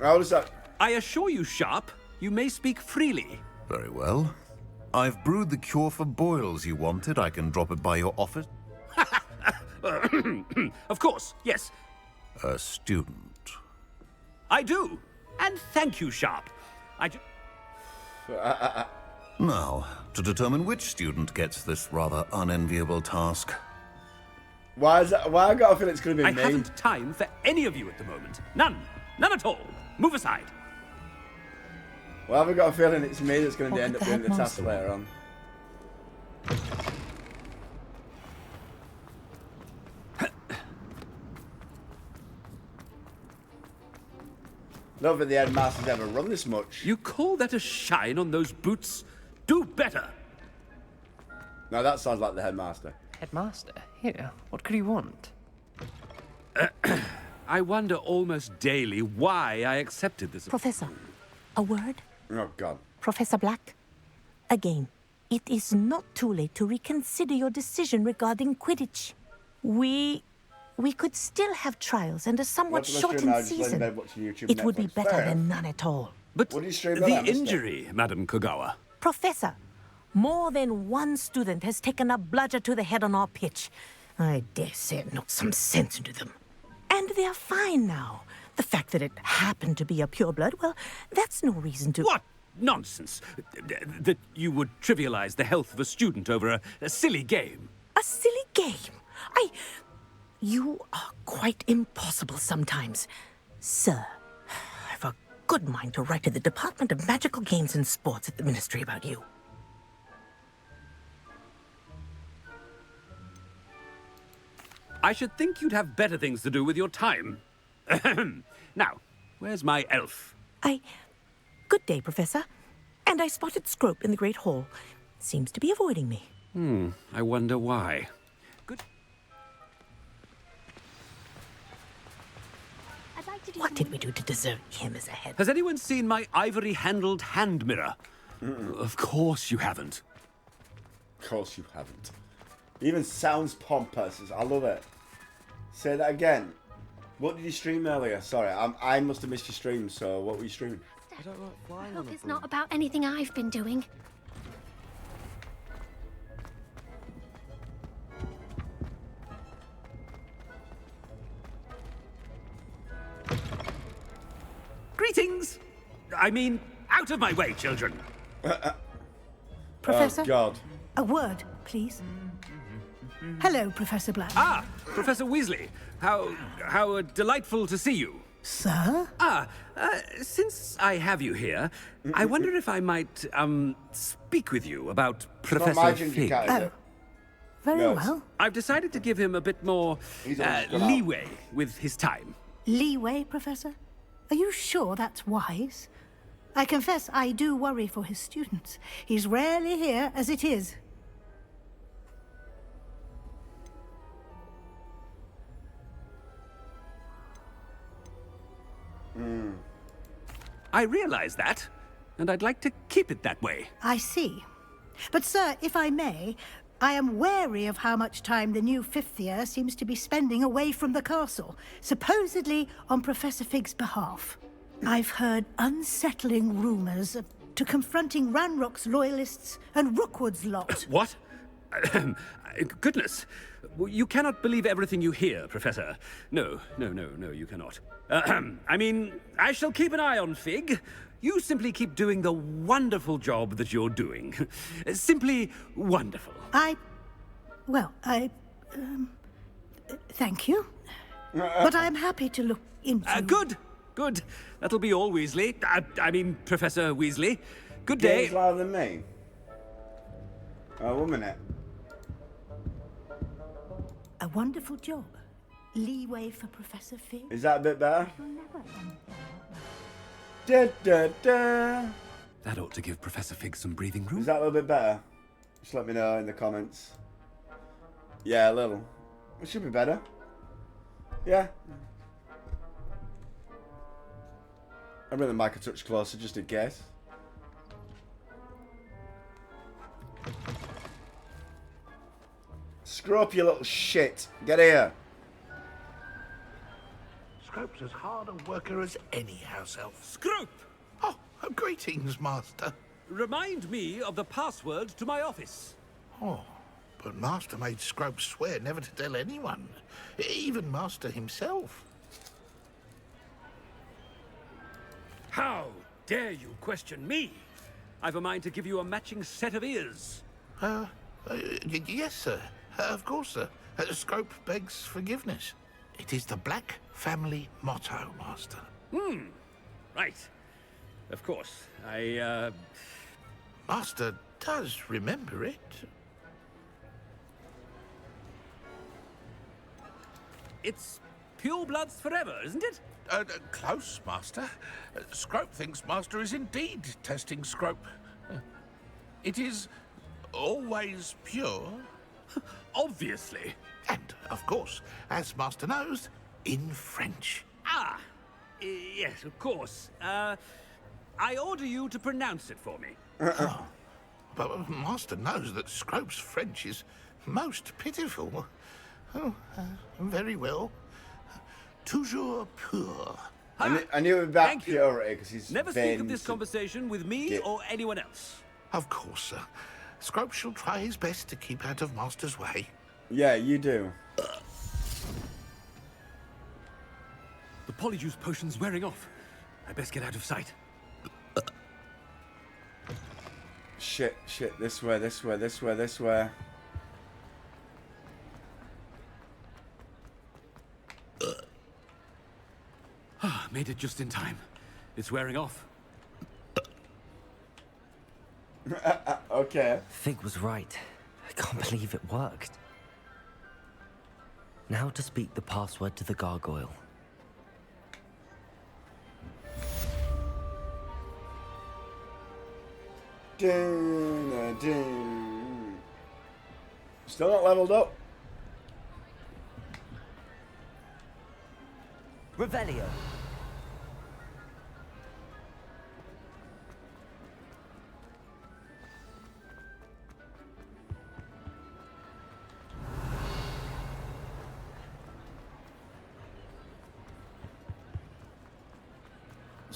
How does that... I assure you, Sharp, you may speak freely. Very well. I've brewed the cure for boils you wanted. I can drop it by your office. Of course, yes. A student. I do. And thank you, Sharp. Now, to determine which student gets this rather unenviable task. Why is that? Why I got a feeling it's going to be I me? haven't time for any of you at the moment. None. None at all. Move aside. Well, I've got a feeling it's me that's going to end up doing the task later on. Not that the headmaster's ever run this much. You call that a shine on those boots? Do better. No, that sounds like the headmaster. Headmaster? Here, what could he want? I wonder almost daily why I accepted this. Professor, a word? Oh, God. Professor Black, again, it is not too late to reconsider your decision regarding Quidditch. We could still have trials and a somewhat shortened season. It would be better than none at all. But what do you stream the injury, Madam Kagawa. Professor, more than one student has taken a bludger to the head on our pitch. I dare say it knocked some sense into them. And they're fine now. The fact that it happened to be a pureblood, well, that's no reason to... What nonsense! That you would trivialize the health of a student over a silly game. A silly game? You are quite impossible sometimes. Sir, I've a good mind to write to the Department of Magical Games and Sports at the Ministry about you. I should think you'd have better things to do with your time. Now, where's my elf? Good day, Professor. And I spotted Scrope in the Great Hall. Seems to be avoiding me. I wonder why. What did we do to deserve him as a head? Has anyone seen my ivory-handled hand mirror? Of course you haven't. Of course you haven't. Even sounds pompous. I love it. Say that again. What did you stream earlier? Sorry, I must have missed your stream, so what were you streaming? I don't like flying I hope it's not about anything I've been doing. Greetings! I mean, out of my way, children! Professor? Oh, God. A word, please. Hello, Professor Black. Ah, Professor Weasley. How delightful to see you. Sir? Since I have you here, I wonder if I might, speak with you about Professor Fig. Oh, very well. I've decided to give him a bit more leeway with his time. Leeway, Professor? Are you sure that's wise? I confess I do worry for his students. He's rarely here as it is. I realize that, and I'd like to keep it that way. I see. But, sir, if I may, I am wary of how much time the new fifth year seems to be spending away from the castle, supposedly on Professor Fig's behalf. I've heard unsettling rumors to confronting Ranrock's loyalists and Rookwood's lot. What? Goodness. You cannot believe everything you hear, Professor. No, you cannot. I mean, I shall keep an eye on Fig. You simply keep doing the wonderful job that you're doing. Simply wonderful. Thank you. But I'm happy to look into... Good. That'll be all, Weasley. I mean, Professor Weasley. Good day. He's louder than me. Oh, 1 minute. A wonderful job. Leeway for Professor Fig. Is that a bit better? That ought to give Professor Fig some breathing room. Is that a little bit better? Just let me know in the comments. Yeah, a little. It should be better. Yeah. I bring the mic a touch closer just in case. Screw up, you little shit. Get here. Scrope's as hard a worker as any house elf. Scrope! Oh, greetings, Master. Remind me of the password to my office. Oh, but Master made Scrope swear never to tell anyone, even Master himself. How dare you question me? I've a mind to give you a matching set of ears. Yes, sir. Of course, sir. Scrope begs forgiveness. It is the Black family motto, Master. Right. Of course. Master does remember it. It's pure bloods forever, isn't it? Close, Master. Scrope thinks Master is indeed testing Scrope. It is always pure. Obviously. And, of course, as Master knows, in French. Yes, of course. I order you to pronounce it for me. But Master knows that Scrope's French is most pitiful. Very well. Toujours pur. I knew about purity because he's Never speak of this conversation with me or anyone else. Of course, sir. Scrope shall try his best to keep out of Master's way. Yeah, you do. The polyjuice potion's wearing off. I best get out of sight. Shit. This way. Made it just in time. It's wearing off. Okay. Fig was right. I can't believe it worked. Now to speak the password to the gargoyle. Still not leveled up. Revelio.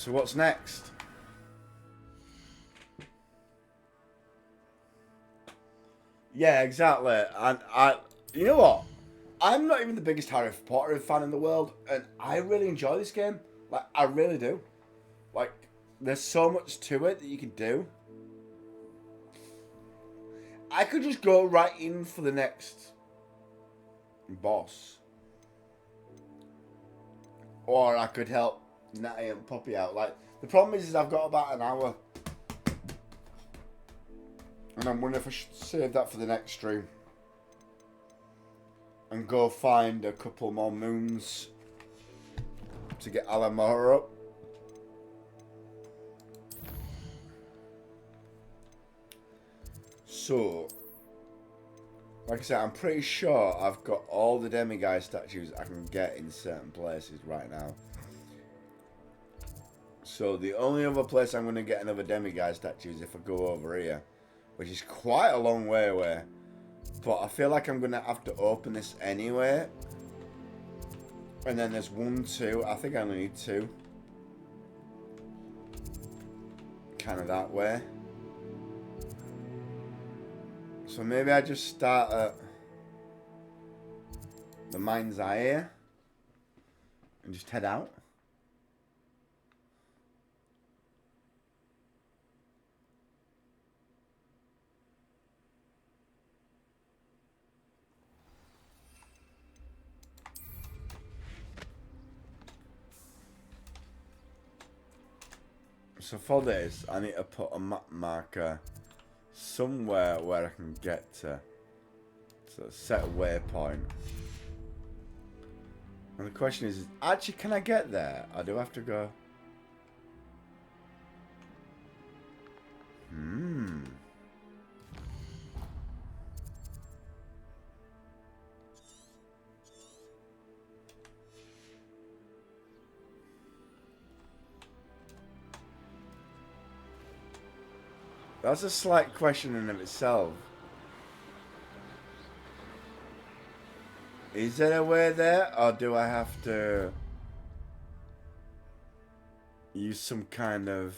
So what's next? Yeah, exactly. And you know what? I'm not even the biggest Harry Potter fan in the world, and I really enjoy this game. Like, I really do. Like, there's so much to it that you can do. I could just go right in for the next boss. Or I could help Natty and Poppy out. Like, the problem is I've got about an hour. And I'm wondering if I should save that for the next stream. And go find a couple more moons to get Alamara up. So, like I said, I'm pretty sure I've got all the demiguise statues I can get in certain places right now. So the only other place I'm going to get another demiguise statue is if I go over here, which is quite a long way away. But I feel like I'm going to have to open this anyway. And then there's 1, 2. I think I only need 2. Kind of that way. So maybe I just start at the mind's eye here. And just head out. So for this, I need to put a map marker somewhere where I can get to. So set a waypoint. And the question is, actually, can I get there? Or do I have to go? That's a slight question in of itself. Is there a way there, or do I have to use some kind of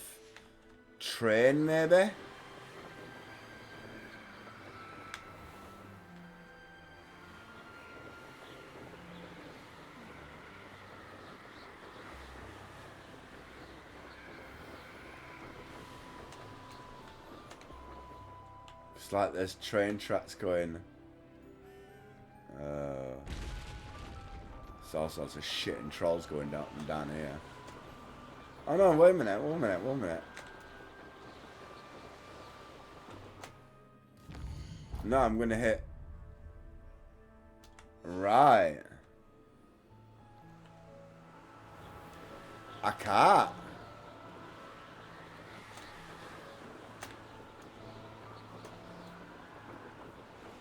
train, maybe? It's like there's train tracks going. There's all sorts of shit and trolls going down here. Oh no, wait a minute, 1 minute, 1 minute. No, I'm gonna hit. Right. I can't.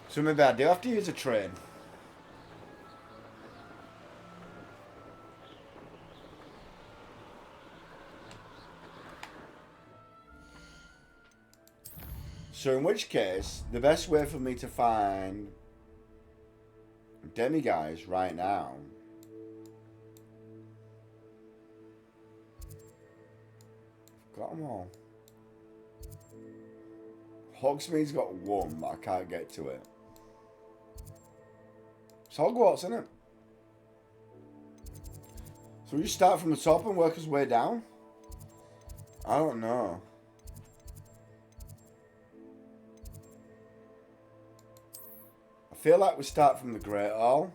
So maybe I do have to use a train. So in which case, the best way for me to find demiguise right now I've got them all. Hogsmeade's got 1, but I can't get to it. It's Hogwarts, isn't it? So we just start from the top and work his way down? I don't know. I feel like we start from the Great Hall.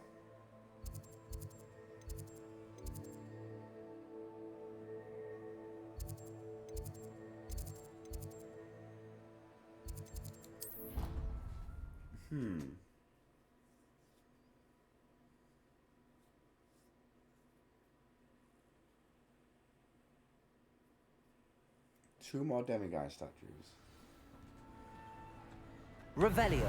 Two more demiguise statues. Revelio.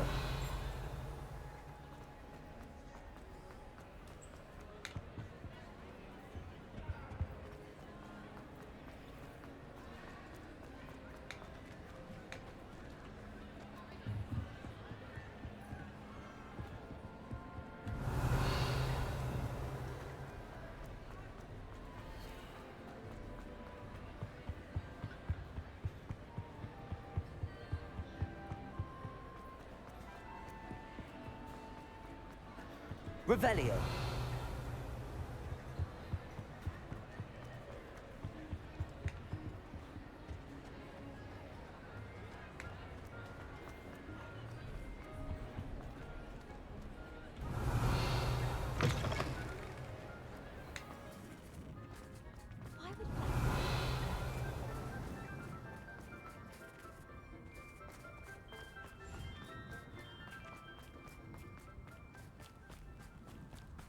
Revelio.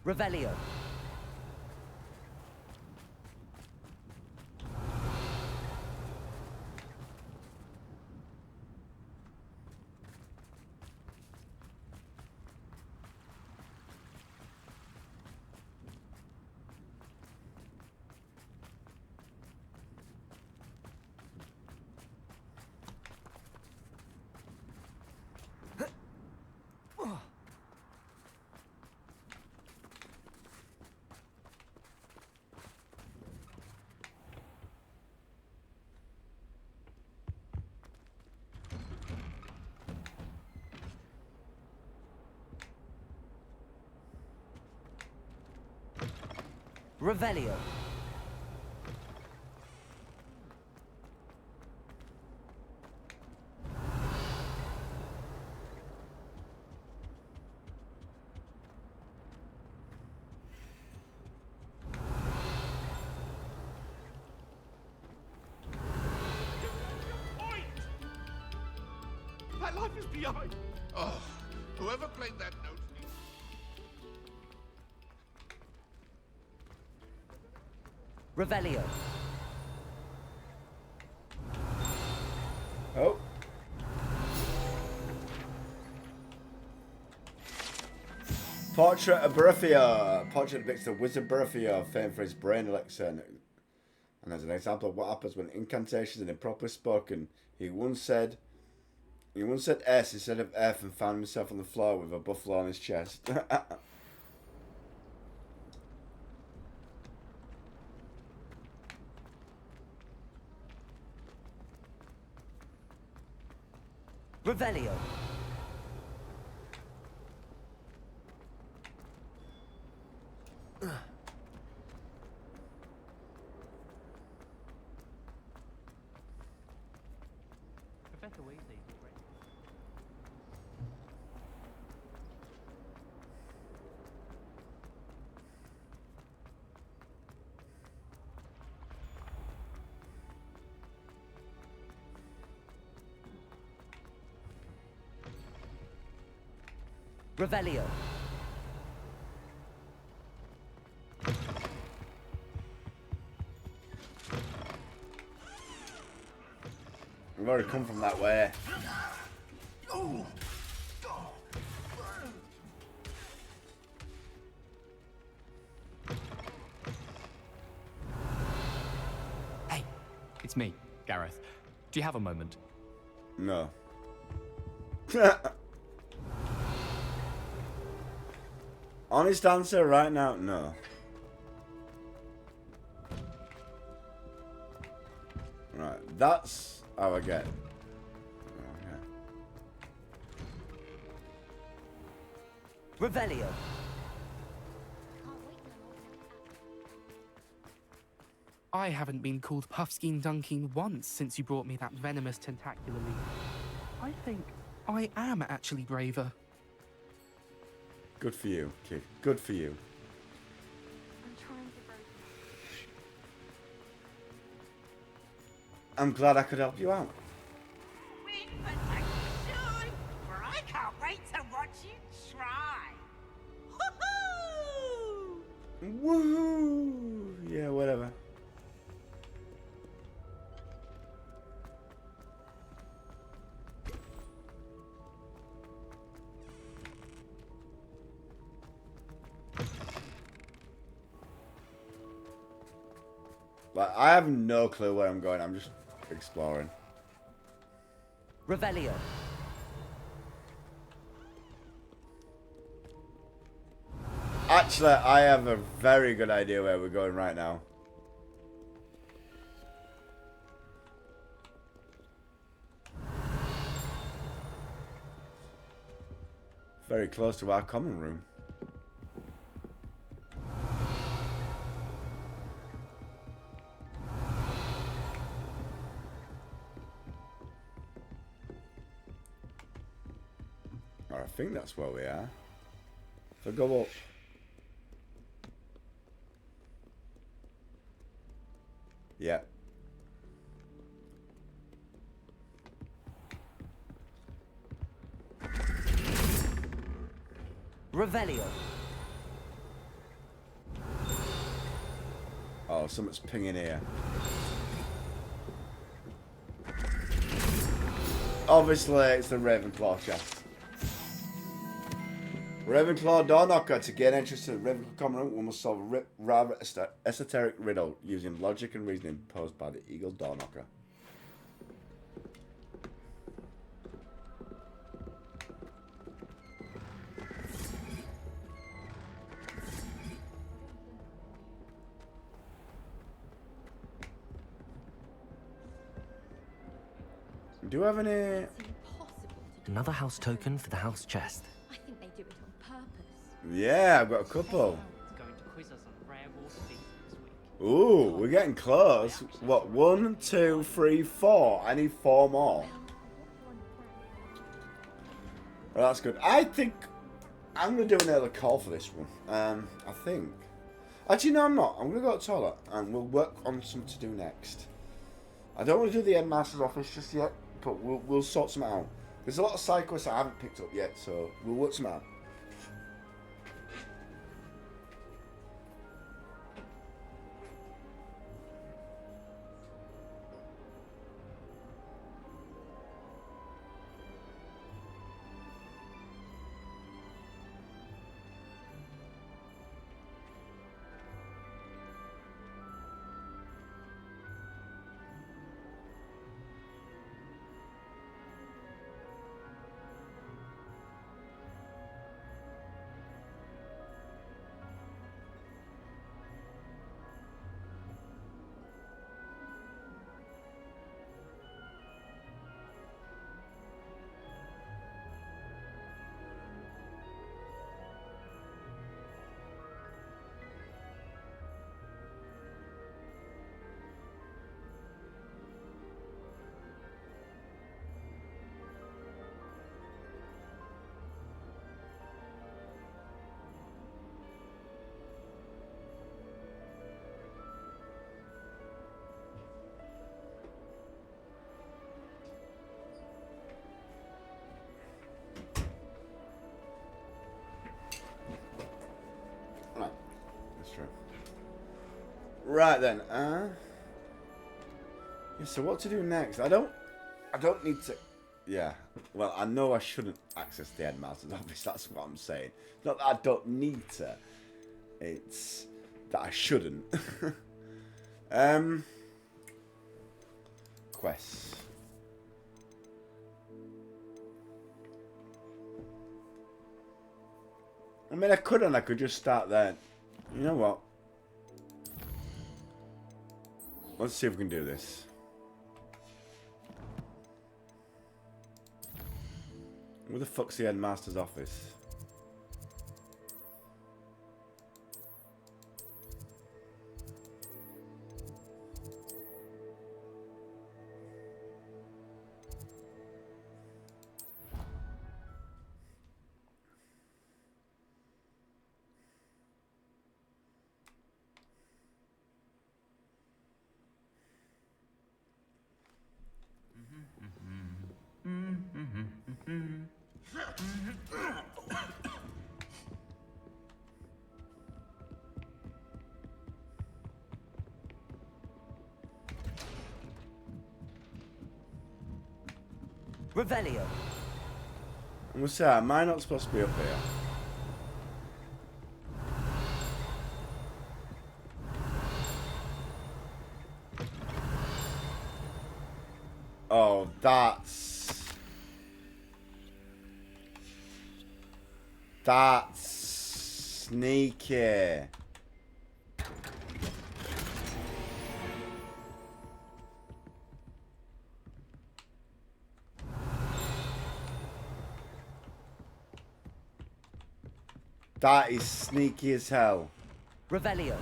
Revelio. Revelio. My life is behind. Oh, whoever played that note. Revelio. Oh. Portrait of Berethia. Portrait depicts the wizard Berethia, famed for his brain elixir. And as an example of what happens when incantations are improperly spoken, he once said S instead of F and found himself on the floor with a buffalo on his chest. Revelio. Professor Weasley is great. Revelio. We've already come from that way. Hey, it's me, Gareth. Do you have a moment? No. Honest answer right now, no. Right, that's how I get it. Okay. Revelio. I haven't been called Puffskein Dunking once since you brought me that venomous tentacular leaf. I think I am actually braver. Good for you, kid. Good for you. I'm glad I could help you out. But I should, for I can't wait to watch you try. Woohoo! Woohoo! Yeah, whatever. Like, I have no clue where I'm going. I'm just exploring. Revelio. Actually, I have a very good idea where we're going right now. Very close to our common room. I think that's where we are. If I go up. Yeah. Revelio. Oh, something's pinging here. Obviously, it's the Ravenclaw chest. Ravenclaw door knocker. To gain entrance to the Ravenclaw common room, we must solve a rather esoteric riddle using logic and reasoning posed by the Eagle door knocker. Do you have any... Another house token for the house chest. I think they do it on purpose. Yeah, I've got a couple. Going to quiz us on rare water things next week. Ooh, we're getting close. What, 1, 2, 3, 4. I need 4 more. Well, that's good. I think I'm going to do another call for this one. I think. Actually, no, I'm not. I'm going to go to the toilet and we'll work on something to do next. I don't want to do the headmaster's office just yet, but we'll sort some out. There's a lot of side quests I haven't picked up yet, so we'll work some out. Right then, yeah, so what to do next? I don't need to, yeah, well, I know I shouldn't access the headmaster's office, that's what I'm saying. Not that I don't need to, it's that I shouldn't. Quests. I mean, I could just start there. You know what? Let's see if we can do this. Where the fuck's the headmaster's office? Revelio. I'm gonna say, am I not supposed to be up here? Oh, that's sneaky. That is sneaky as hell. Revelio.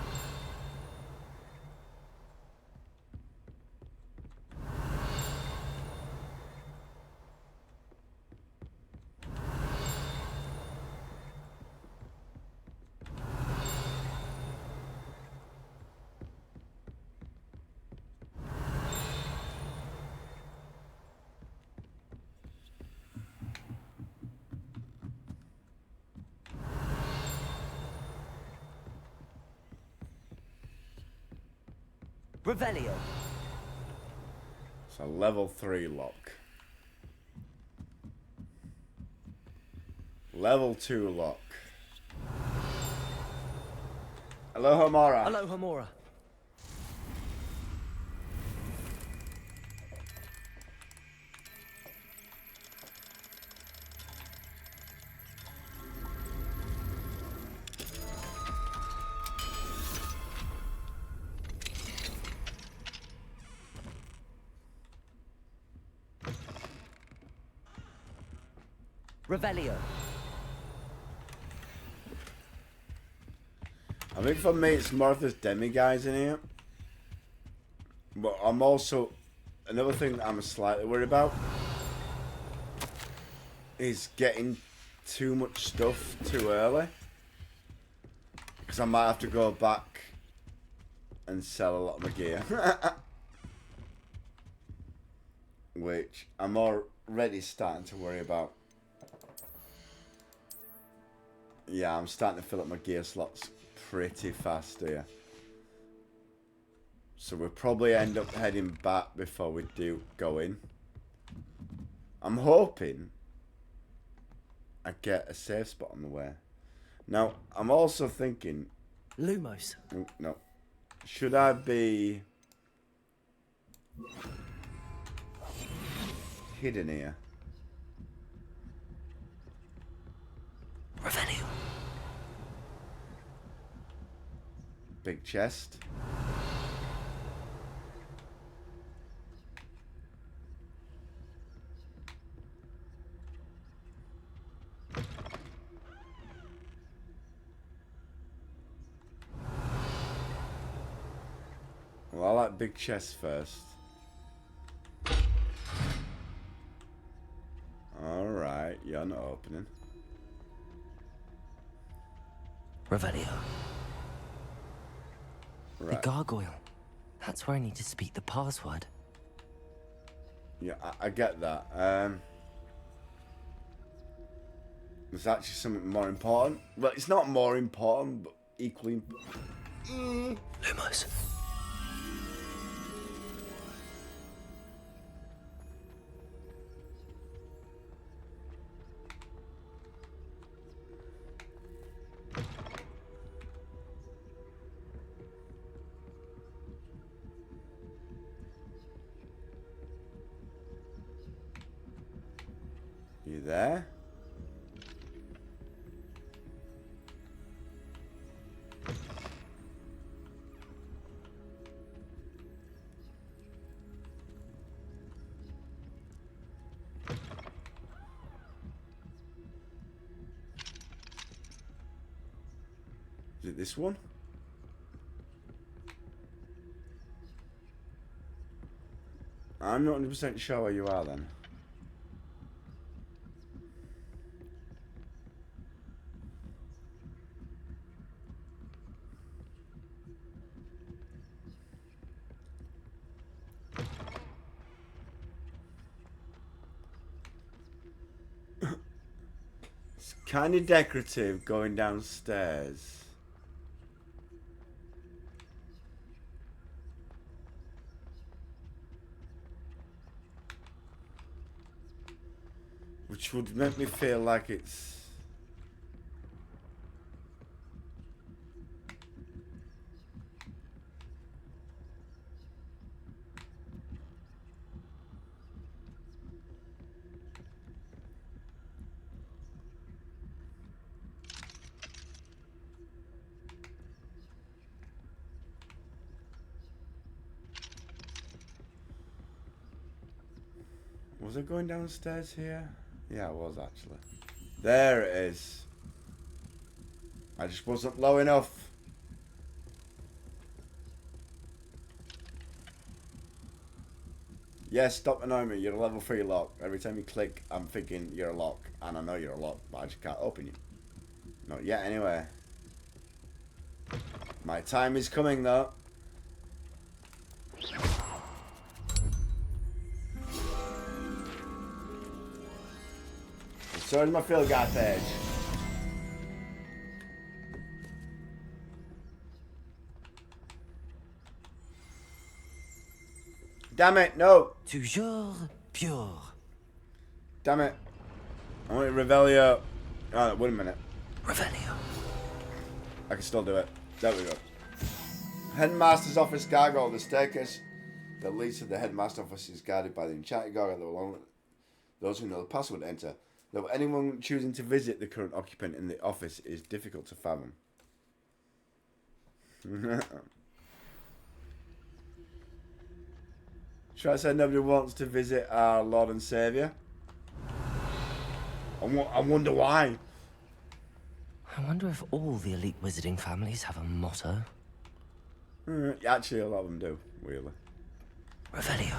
Revelio. It's a level 3 lock. Level 2 lock. Aloha Mora. Aloha Mora. Revelio. I think for me it's more of this demiguise in here. But I'm also... Another thing that I'm slightly worried about is getting too much stuff too early. Because I might have to go back and sell a lot of my gear. Which I'm already starting to worry about. Yeah, I'm starting to fill up my gear slots pretty fast here. So we'll probably end up heading back before we do go in. I'm hoping I get a safe spot on the way. Now, I'm also thinking... Lumos. No. Should I be... hidden here? Revelio. Big chest. Well, I like big chests first. Alright, you're not opening. Revelio. Right. The gargoyle. That's where I need to speak the password. Yeah, I get that. There's actually something more important. Well, it's not more important, but equally important. Lumos. You there? Is it this one? I'm not 100% sure where you are then. It's kind of decorative going downstairs. Which would make me feel like it's... Was it going downstairs here? Yeah, it was actually. There it is. I just wasn't low enough. Yes, stop annoying me. You're a level 3 lock. Every time you click, I'm thinking you're a lock. And I know you're a lock, but I just can't open you. Not yet, anyway. My time is coming, though. So is my field guy page. Damn it, no. Toujours pure. Damn it. I want it Revelio. Oh, wait a minute. Revelio. I can still do it. There we go. Headmaster's office gargoyle. The staircase that leads to the headmaster's office is guarded by the enchanted gargoyle that will only those who know the password enter. Though anyone choosing to visit the current occupant in the office is difficult to fathom. Should I say nobody wants to visit our Lord and Saviour? I wonder why. I wonder if all the elite wizarding families have a motto. Actually, a lot of them do, weirdly. Revelio.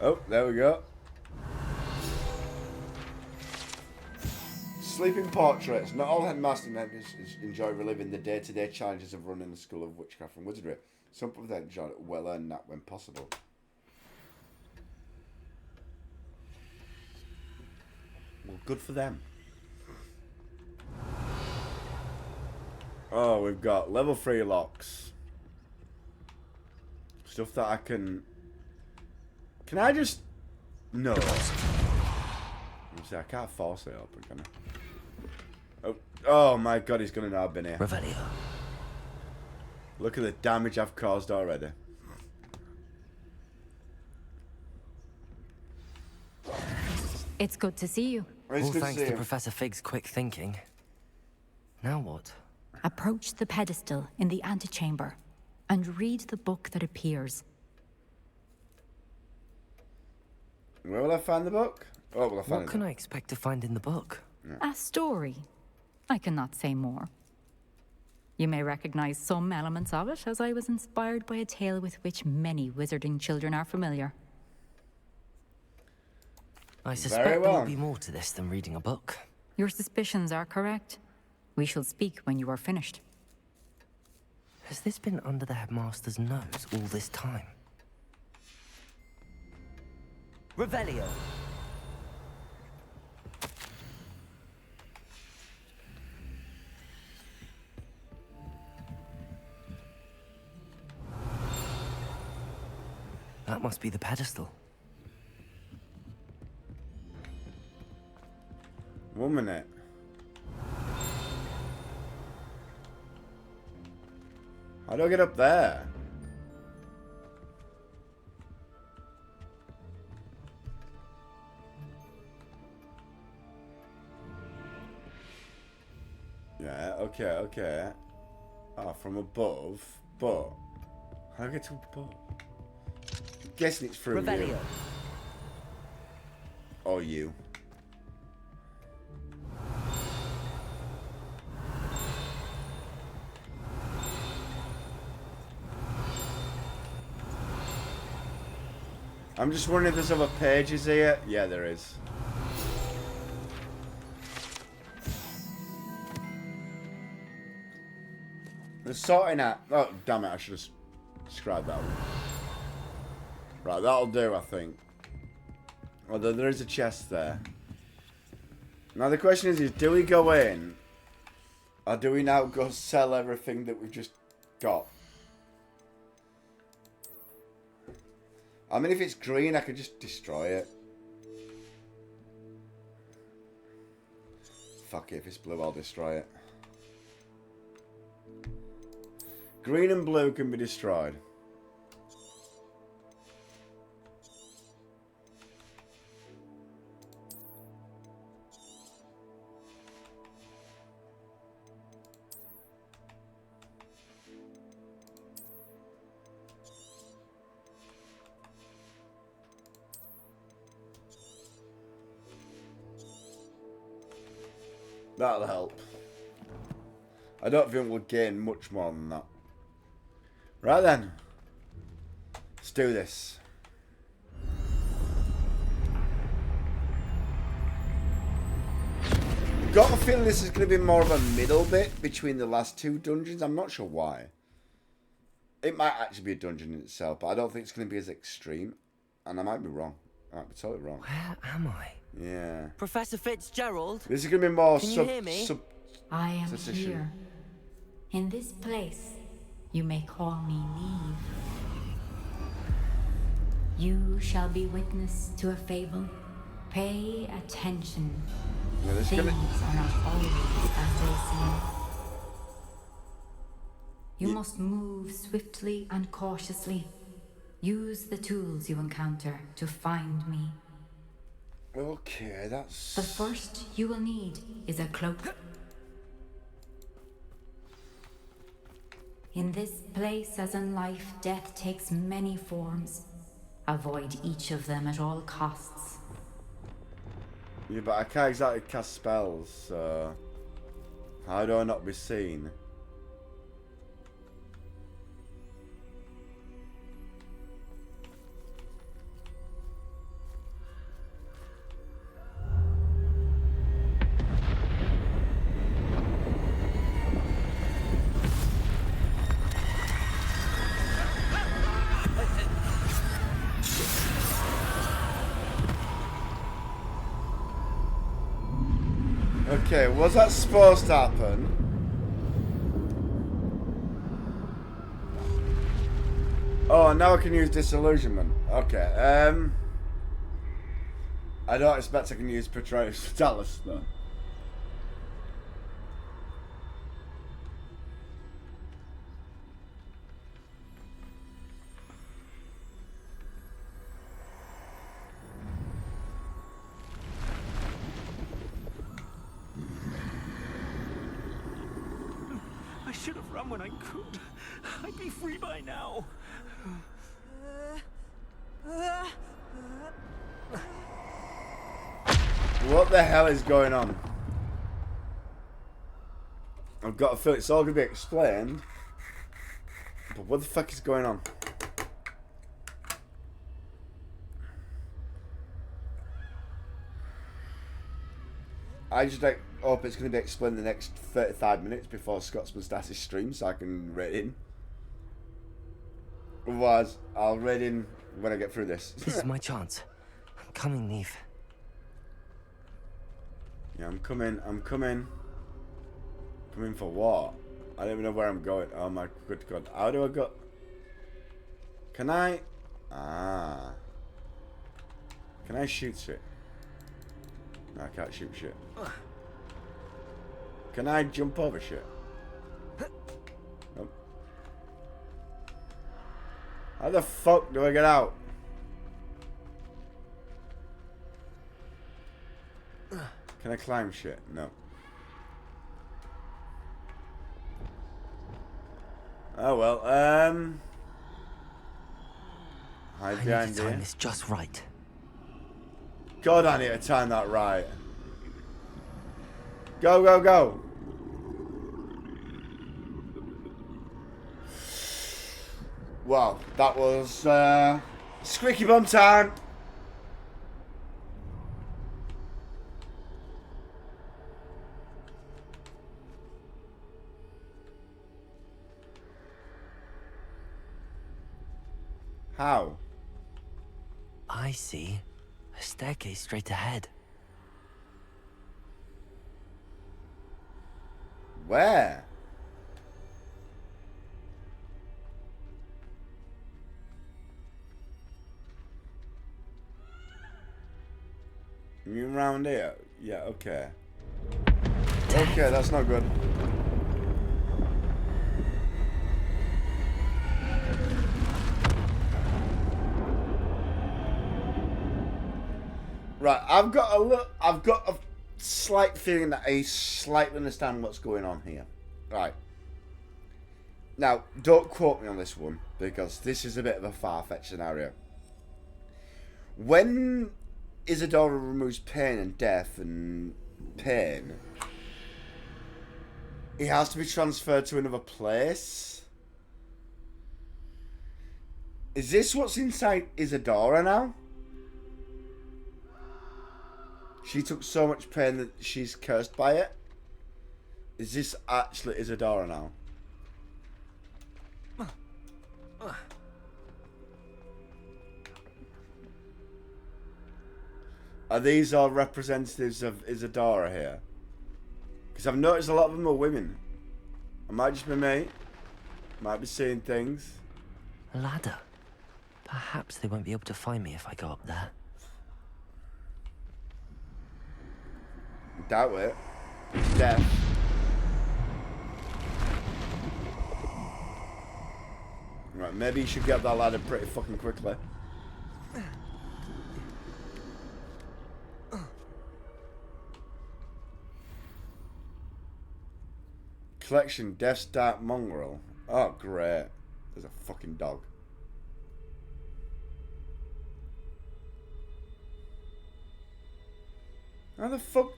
Oh, there we go. Sleeping portraits. Not all headmaster members enjoy reliving the day-to-day challenges of running the School of Witchcraft and Wizardry. Some of them enjoy a well-earned nap when possible. Well, good for them. Oh, we've got level 3 locks. Stuff that I can... Can I just... No. I can't force it open, can I? Oh my god, he's gonna know I've been here. Revelio. Look at the damage I've caused already. It's good to see you. All thanks to Professor Fig's quick thinking. Now what? Approach the pedestal in the antechamber and read the book that appears. Where will I find the book? Oh, will I find What can I expect to find in the book? A story. I cannot say more. You may recognize some elements of it, as I was inspired by a tale with which many wizarding children are familiar. I suspect there will be more to this than reading a book. Your suspicions are correct. We shall speak when you are finished. Has this been under the headmaster's nose all this time? Revelio. That must be the pedestal. 1 minute. How do I get up there? Yeah, okay. Ah, from above, but how do I get to above? I'm guessing it's through Revelio. you. Or you. I'm just wondering if there's other pages here. Yeah, there is. They're sorting out. Oh, damn it! I should have described that one. Right, that'll do, I think. Although there is a chest there. Now the question is do we go in, or do we now go sell everything that we've just got? I mean, if it's green, I could just destroy it. Fuck it, if it's blue, I'll destroy it. Green and blue can be destroyed. That'll help. I don't think we'll gain much more than that. Right then. Let's do this. Got a feeling this is going to be more of a middle bit between the last two dungeons. I'm not sure why. It might actually be a dungeon in itself, but I don't think it's going to be as extreme. And I might be wrong. I might be totally wrong. Where am I? Professor Fitzgerald. This is going to be more Can you hear me? I am here. In this place, you may call me Neve. You shall be witness to a fable. Pay attention. Things are not always as they seem. You must move swiftly and cautiously. Use the tools you encounter to find me. Okay, that's... The first you will need is a cloak. In this place, as in life, death takes many forms. Avoid each of them at all costs. Yeah, but I can't exactly cast spells, so... How do I not be seen? Okay, was that supposed to happen? Oh, now I can use disillusionment. Okay, I don't expect I can use Petraeus Totalis though. I should have run when I could. I'd be free by now. What the hell is going on? I've got a feeling it's all going to be explained. But what the fuck is going on? I just like hope it's going to be explained in the next 35 minutes before Scotsman starts his stream so I can read in. Otherwise, I'll read in when I get through this. This is my chance. I'm coming, Neve. Yeah, I'm coming. Coming for what? I don't even know where I'm going. Oh my good god. How do I go? Can I? Ah. Can I shoot shit? No, I can't shoot shit. Can I jump over shit? Nope. How the fuck do I get out? Can I climb shit? No. Oh well, hide I behind need to time here. this just right. God, I need to time that right. Go, go, go. Wow, that was squeaky bum time. How? I see. A staircase straight ahead. Where? You around here? Yeah, okay. Okay, that's not good. Right, I've got a slight feeling that I slightly understand what's going on here. Right. Now, don't quote me on this one, because this is a bit of a far-fetched scenario. When Isadora removes pain and death and pain, he has to be transferred to another place? Is this what's inside Isadora now? She took so much pain that she's cursed by it? Is this actually Isadora now? Are these all representatives of Isadora here? Because I've noticed a lot of them are women. It might just be me. Might be seeing things. A ladder. Perhaps they won't be able to find me if I go up there. Doubt it. It's death. Right, maybe you should get up that ladder pretty fucking quickly. Collection, Death's Dark Mongrel. Oh, great. There's a fucking dog. How the fuck?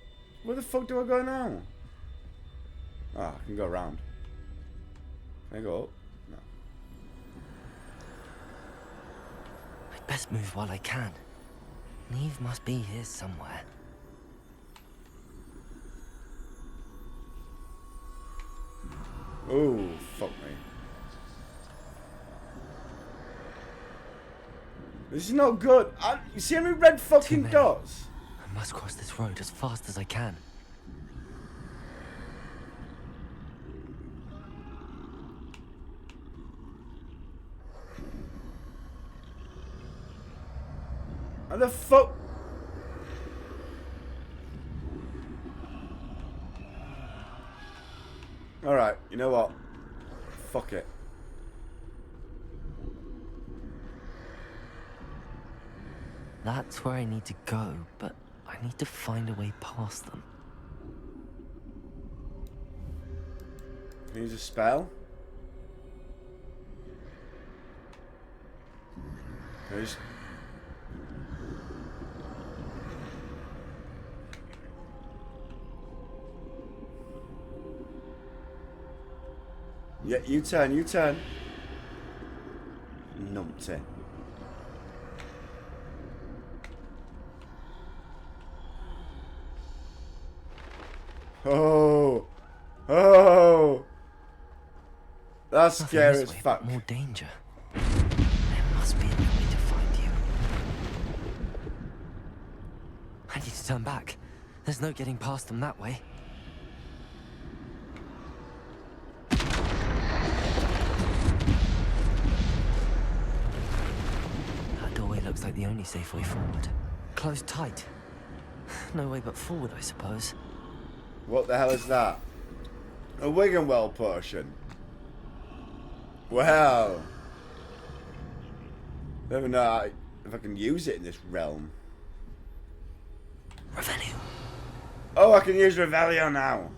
Where the fuck do I go now? Ah, I can go around. Can I go up? No. I'd best move while I can. Neve must be here somewhere. Oh, fuck me. This is not good. You see how many red fucking dots? I must cross this road as fast as I can. How the fuck? Alright, you know what? Fuck it. That's where I need to go, but I need to find a way past them. Can you use a spell? Can I just... Yeah, you turn, you turn. Numpty. Oh! Oh! That's Nothing scary this as way, fuck. but more danger. There must be another way to find you. I need to turn back. There's no getting past them that way. That doorway looks like the only safe way forward. Closed tight. No way but forward, I suppose. What the hell is that? A Wiggenwell potion. Wow. I don't even know if I can use it in this realm. Revelio. Oh, I can use Revelio now.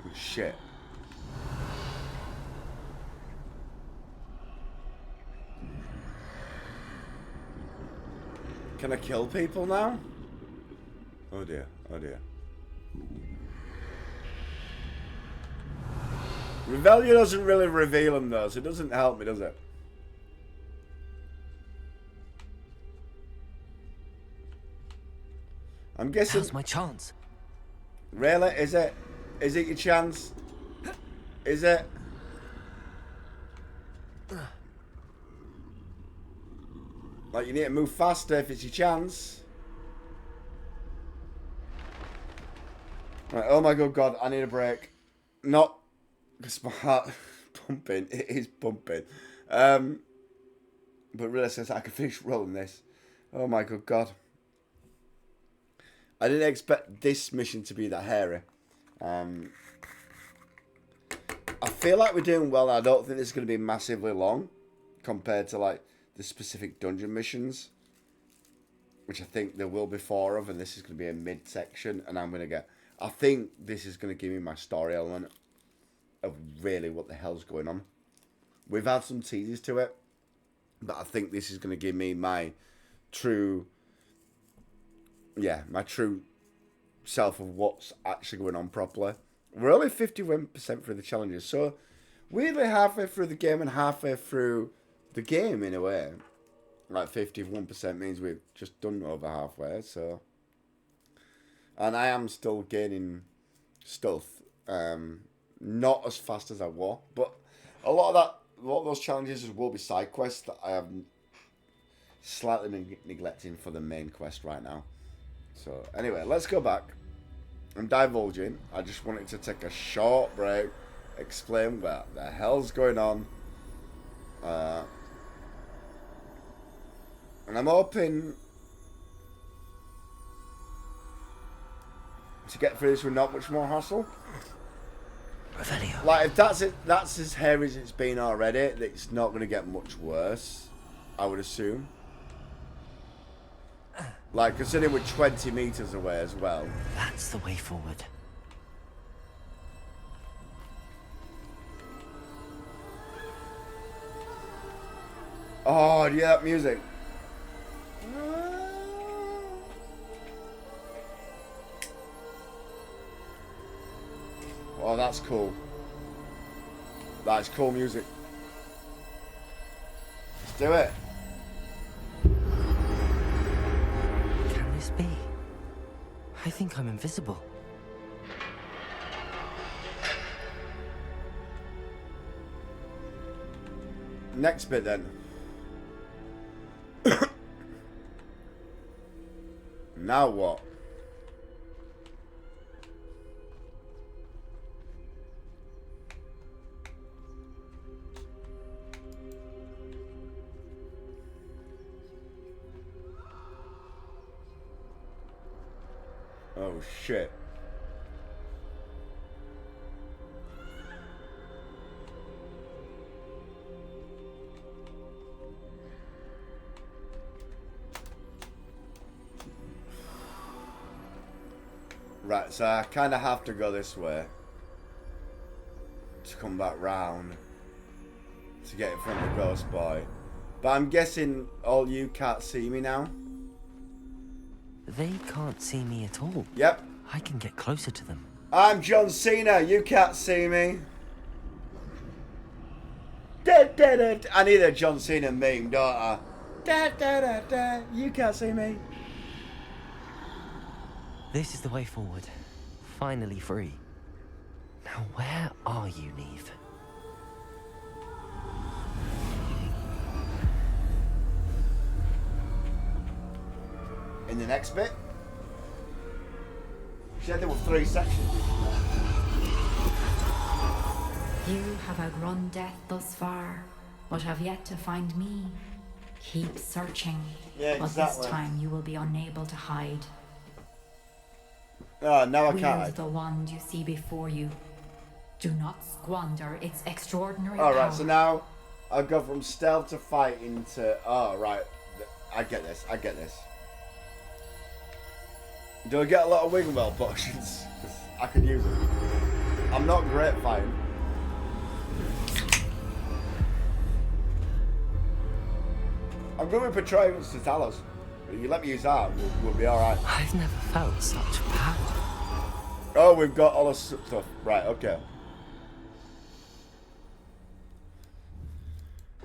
Oh, shit. Can I kill people now? Oh dear, oh dear. Revelio doesn't really reveal them though, so it doesn't help me, does it? I'm guessing... Now's my chance. Really? Is it? Is it your chance? Is it? Like, you need to move faster if it's your chance. Right, oh my good god, I need a break. Not because my heart pumping. It is pumping. But really says I can finish rolling this. Oh my good god. I didn't expect this mission to be that hairy. I feel like we're doing well. I don't think this is going to be massively long compared to like the specific dungeon missions, which I think there will be 4 of, and this is going to be a mid-section, and I'm going to get... I think this is going to give me my story element of really what the hell's going on. We've had some teases to it, but I think this is going to give me my true... Yeah, my true self of what's actually going on properly. We're only 51% through the challenges, so weirdly halfway through the game and halfway through the game in a way. Like 51% means we've just done over halfway, so... And I am still gaining stuff. Not as fast as I was, but a lot of those challenges will be side quests that I have slightly been neglecting for the main quest right now. So anyway, let's go back. I'm divulging. I just wanted to take a short break, explain what the hell's going on. And I'm hoping to get through this with not much more hassle. Revelio. Like, if that's as hairy as it's been already, it's not going to get much worse, I would assume. Like, considering we're 20 meters away as well. That's the way forward. Oh, do you hear that music? Oh, that's cool. That's cool music. Let's do it. Can this be? I think I'm invisible. Next bit then. Now what? Oh shit. Right, so I kind of have to go this way to come back round to get in front of the ghost boy. But I'm guessing all you can't see me now. They can't see me at all. Yep. I can get closer to them. I'm John Cena. You can't see me. Da, da, da. I need a John Cena meme, don't I? Da, da, da, da. You can't see me. This is the way forward. Finally free. Now where are you, Neve? In the next bit. She said there were 3 sections. You have outrun death thus far, but have yet to find me. Keep searching, Yeah, but exactly. this time you will be unable to hide. Oh, now I Wield can't. the wand you see before you. Do not squander its extraordinary Alright, power. so now I go from stealth to fighting to... Oh, right. I get this. I get this. Do I get a lot of Wiggle potions? Because I could use them. I'm not great at fighting. I'm going with Petroleum to Talos. You let me use that, we'll be alright. I've never felt such power. Oh, we've got all this stuff. Right, okay.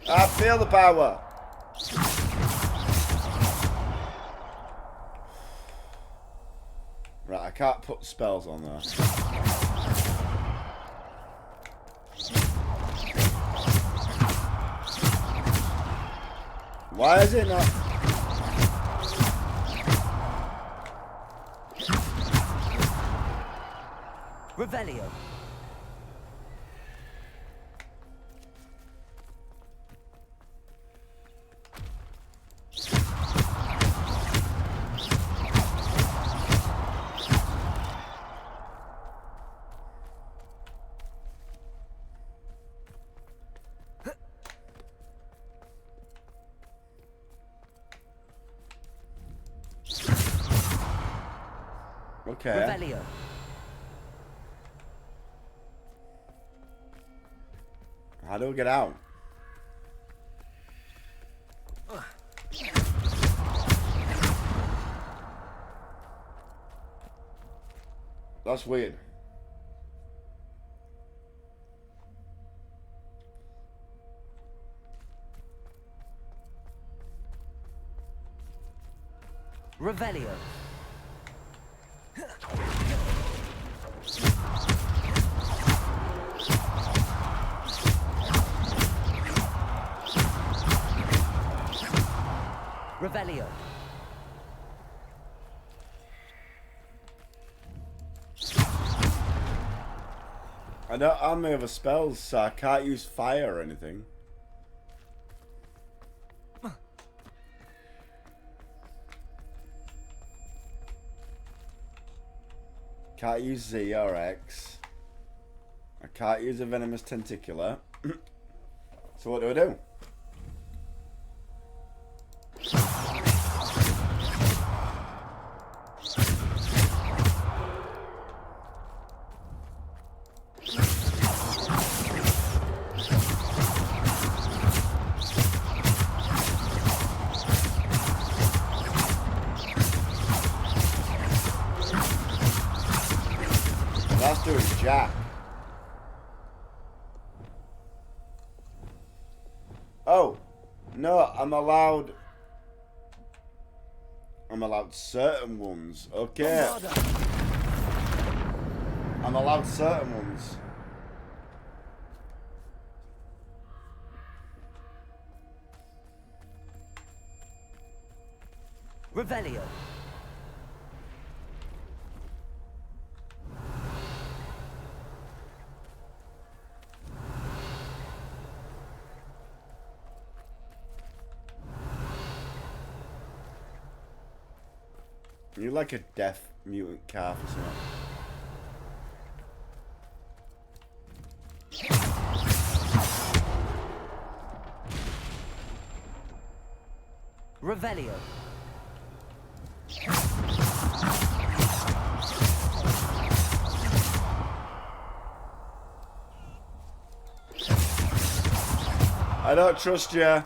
I feel the power. Right, I can't put spells on there. Why is it not? Revelio. Okay. Revelio. How do we get out? That's weird. Revelio. Revelio. I don't have any other spells, so I can't use fire or anything. Can't use Z or X. I can't use a venomous tentacular. So what do I do? That's doing jack. Oh, no, I'm allowed certain ones. Okay. I'm allowed certain ones. Revelio. You're like a deaf mutant calf or something. Revelio. I don't trust you.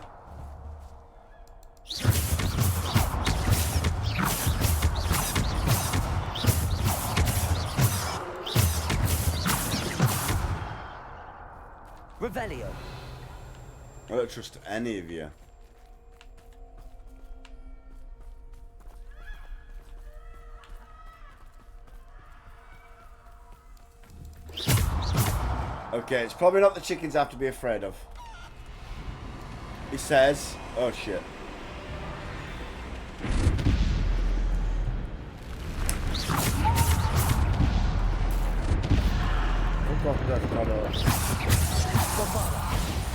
Revelio. I don't trust any of you. Okay, it's probably not the chickens I have to be afraid of. He says, oh shit. Bombarda.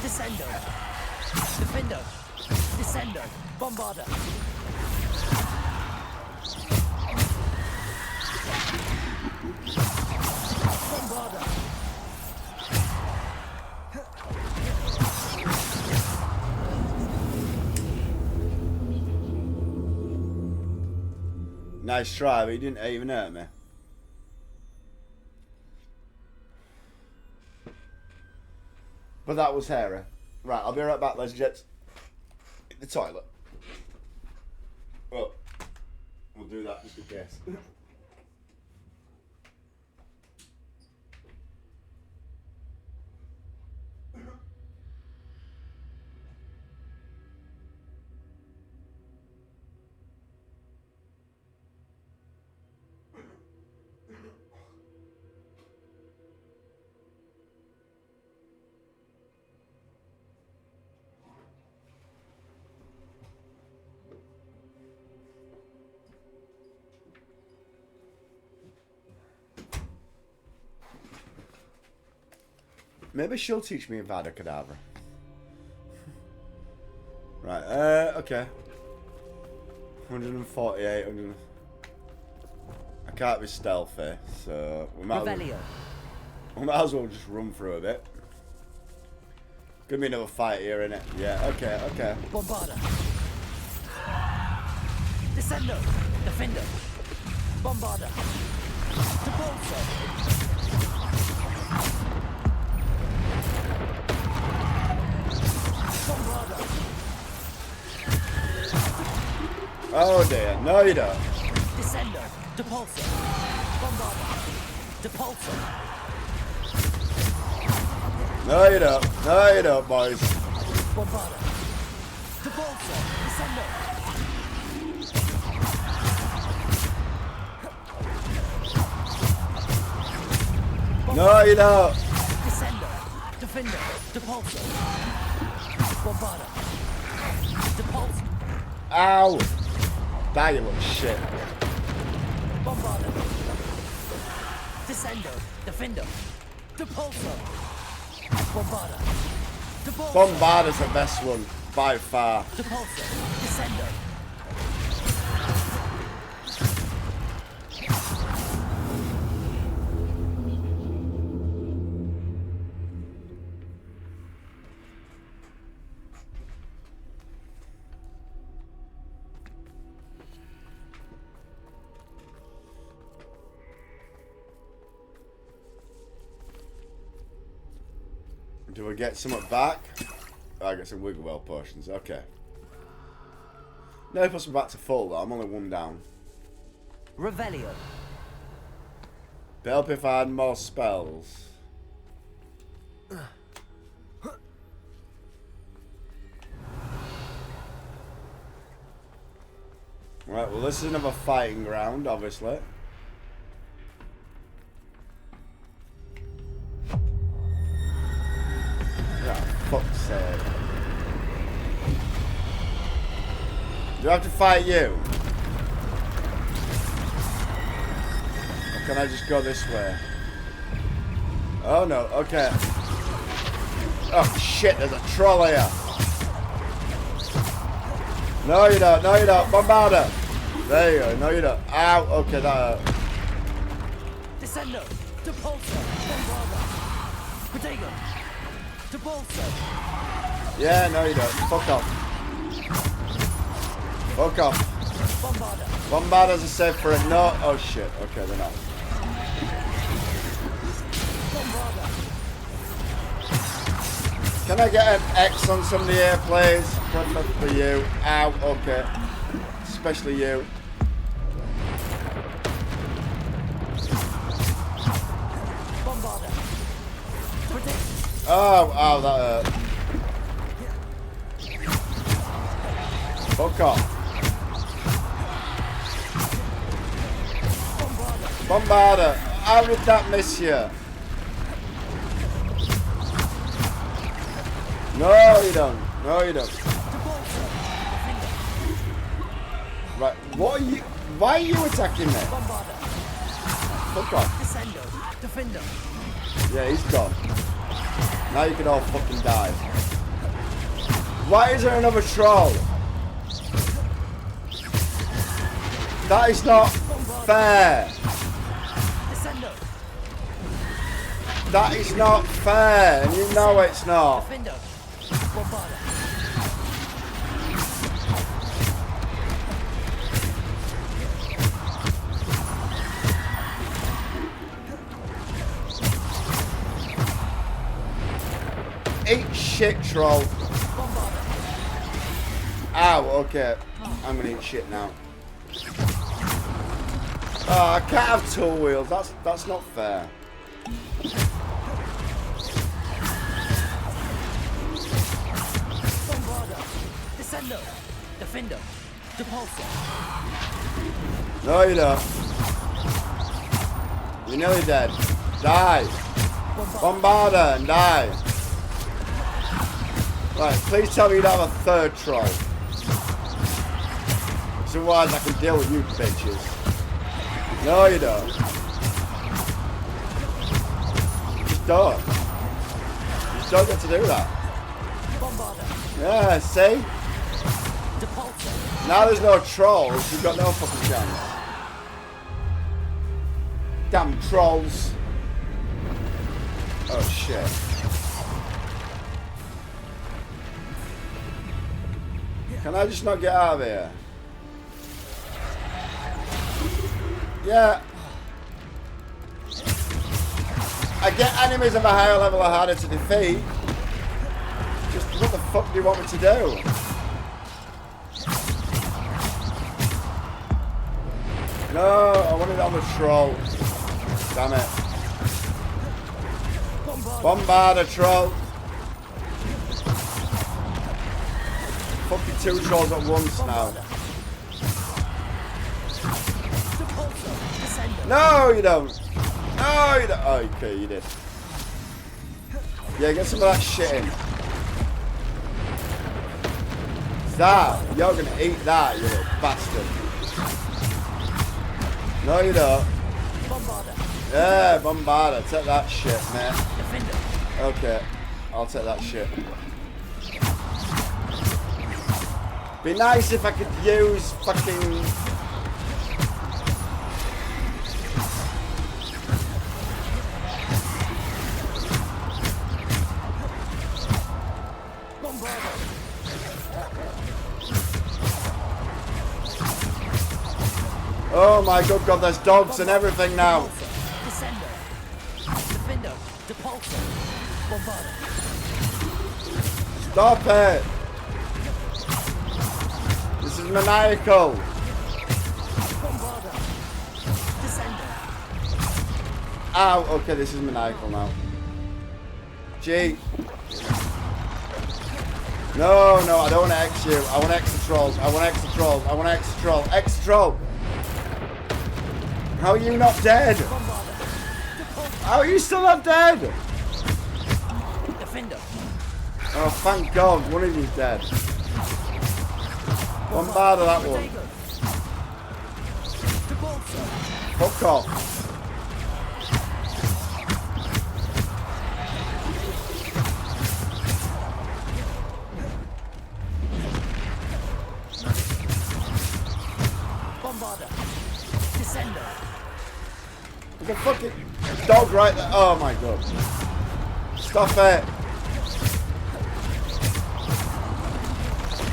Descendo. Defendo. Descendo. Bombarda. Bombarda. Nice try, but he didn't even hurt me. But that was hairy. Right, I'll be right back, ladies and gents. In the toilet. Well, we'll do that just in case. Maybe she'll teach me Avada Kedavra. Right, okay. 148, 100. I can't be stealthy, so we might as well just run through a bit. Give me another fight here, innit? Yeah, okay, okay. Bombarda. Descendo. Defendo. Bombarda. Depulso. Oh dear, no you don't. Descendo. Depulso. Bombarda. Depulso. No you don't. No you don't, boys. Bombarda. Depulso. Descendo. No you don't. Descendo. Defendo. Depulso. Bombarda. Depulso. Ow! Die, you little shit. Bombarda. Descendo. Defendo. Depulso. Bombarda. Depulso. Bombarda's the best one, by far. Depulso. Descendo. Do we get some back? Oh, I get some wiggle well potions. Okay. No, put some back to full though. I'm only one down. Revelio. But help if I had more spells. Right, well this is another fighting ground, obviously. Yeah, fuck's sake. Do I have to fight you? Or can I just go this way? Oh no, okay. Oh shit, there's a troll here. No you don't, no you don't, Bombarda! There you go, no you don't. Ow, okay, that hurt. Descendo. Depulso. Bombarda. Protego. Depulso. Yeah, no you don't. Fuck off. Fuck off. Bombarda. Bombarda's a save for it. No. Oh shit. Okay, they're not. Bombarda. Can I get an X on somebody here, please? Perfect for you. Ow. Okay. Especially you. Bombarda. Protego. Oh, ow, that hurt. Fuck off. Bombarda, how did that miss you? No, you don't. No, you don't. Right, what are you... Why are you attacking me? Fuck off. Descendo. Defendo. Yeah, he's gone. Now you can all fucking die. Why is there another troll? That is not fair. Descendo. That is not fair, and you know it's not. Defendo. Bombarda. Eat shit, troll. Ow, okay. I'm gonna eat shit now. Oh, I can't have tool wheels. That's not fair. Bombarda. Descendo. Defendo. Depulso. No, you don't. You're nearly dead. Die. Bombarda and die. Right, please tell me you don't have a third troll. Otherwise I can deal with you bitches. No, you don't. Just don't. You don't get to do that. Yeah, see? Now there's no trolls, you've got no fucking chance. Damn trolls. Oh shit. Can I just not get out of here? Yeah. I get enemies of a higher level are harder to defeat. Just what the fuck do you want me to do? No, I want it on the troll. Damn it. Bombard a troll. Fucking two trolls at once now. No, you don't. No, you don't. Oh, okay, you did. Yeah, get some of that shit in. That, you're gonna eat that, you little bastard. No, you don't. Yeah, Bombarda. Take that shit, man. Defender. Okay, I'll take that shit. Be nice if I could use fucking... Oh my good god, there's dogs and everything now. Descendo. Defender. Depulso. Bombarda. Stop it. This is maniacal. Bombarda. Descendo. Ow, okay, this is maniacal now. Gee. No, I don't want to X you. I want extra trolls. I want extra trolls. I want extra troll. Extra troll. How are you not dead? How are you still not dead? Defender. Oh, thank God, one of you's dead. Bombarda that one. Fuck off. Bombarda. Descendo. There's a fucking dog right there. Oh my God. Stop it.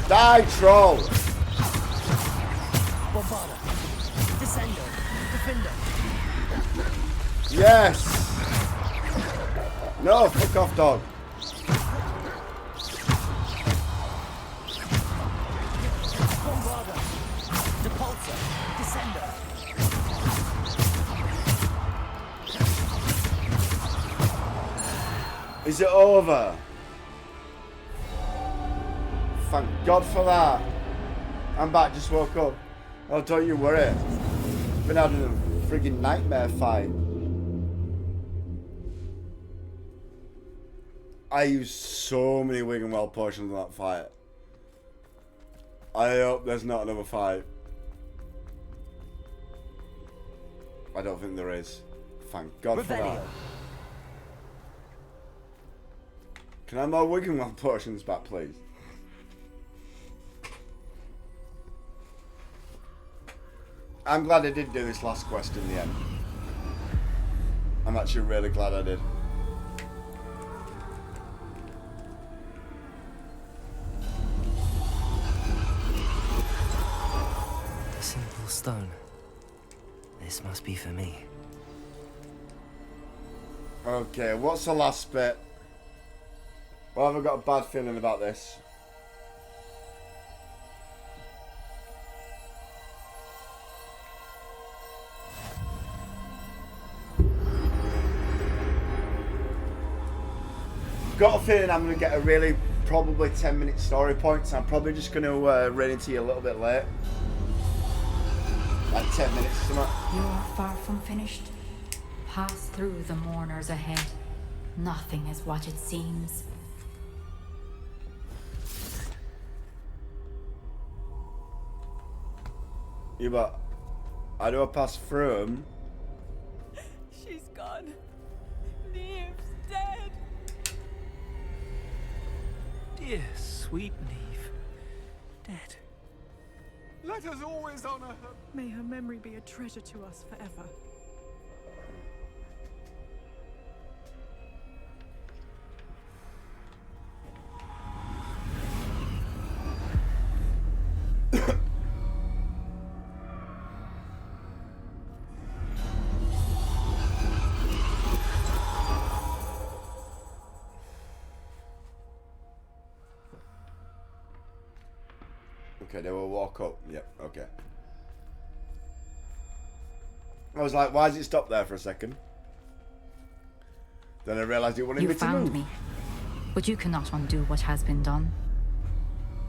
Die, troll. Bombarda. Descendo. Defender. Yes. No, fuck off, dog. Bombarda. Depulso. Descendo. Is it over? Thank God for that. I'm back, just woke up. Oh, don't you worry. Been having a friggin' nightmare fight. I used so many Wiggenwell potions in that fight. I hope there's not another fight. I don't think there is. Thank God for that. Can I have more Wiggenwell potions back, please? I'm glad I did do this last quest in the end. I'm actually really glad I did. A simple stone. This must be for me. Okay, what's the last bit? Well, I've got a bad feeling about this. Got a feeling I'm going to get a really probably 10-minute story point, so I'm probably just going to run into you a little bit late. Like 10 minutes or something. You're far from finished. Pass through the mourners ahead. Nothing is what it seems. Yeah, but I do a pass through them. She's gone. Neve's dead. Dear sweet Neve. Dead. Let us always honor her. May her memory be a treasure to us forever. Okay, they will walk up. Yep, okay. I was like, why does it stop there for a second? Then I realised it wanted You me to found move. me, but you cannot undo what has been done.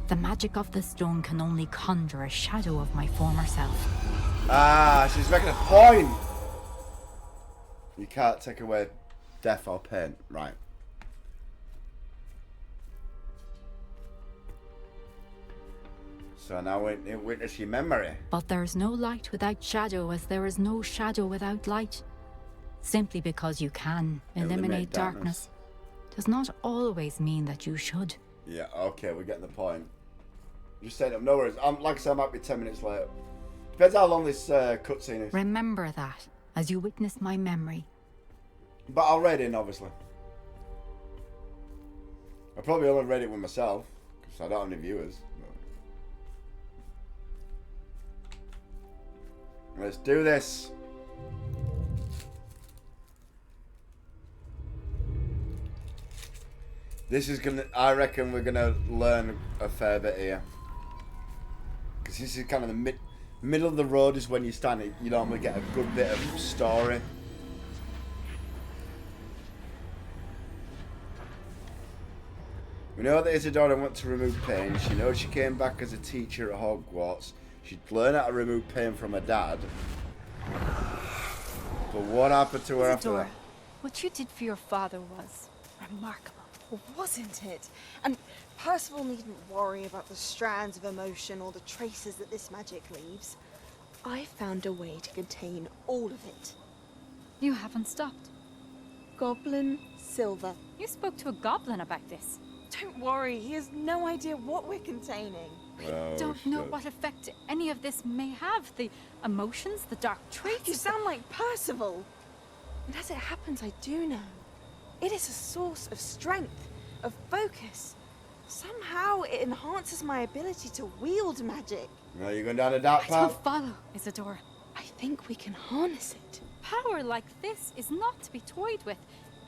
The magic of the stone can only conjure a shadow of my former self. Ah, she's making a point. You can't take away death or pain, right? So now we witness your memory. But there is no light without shadow, as there is no shadow without light. Simply because you can eliminate darkness does not always mean that you should. Yeah, okay, we're getting the point. Just saying up, no worries. Like I said, I might be 10 minutes late. Depends how long this cutscene is. Remember that as you witness my memory. But I'll read in, obviously. I probably only read it with myself, because I don't have any viewers. But... Let's do this. This is gonna, I reckon we're gonna learn a fair bit here. Because this is kind of the middle of the road is when you stand it, you normally get a good bit of story. We know that Isadora wants to remove pain. She knows she came back as a teacher at Hogwarts. She'd learn how to remove pain from her dad. But what happened to her after that? What you did for your father was remarkable. Well, wasn't it? And Percival needn't worry about the strands of emotion or the traces that this magic leaves. I found a way to contain all of it. You haven't stopped. Goblin Silver. You spoke to a goblin about this. Don't worry, he has no idea what we're containing. Don't know what effect any of this may have. The emotions, the dark traits. You sound like Percival. And as it happens, I do know. It is a source of strength, of focus. Somehow it enhances my ability to wield magic. No, you're going down a dark I path. don't follow, Isadora. I think we can harness it. Power like this is not to be toyed with.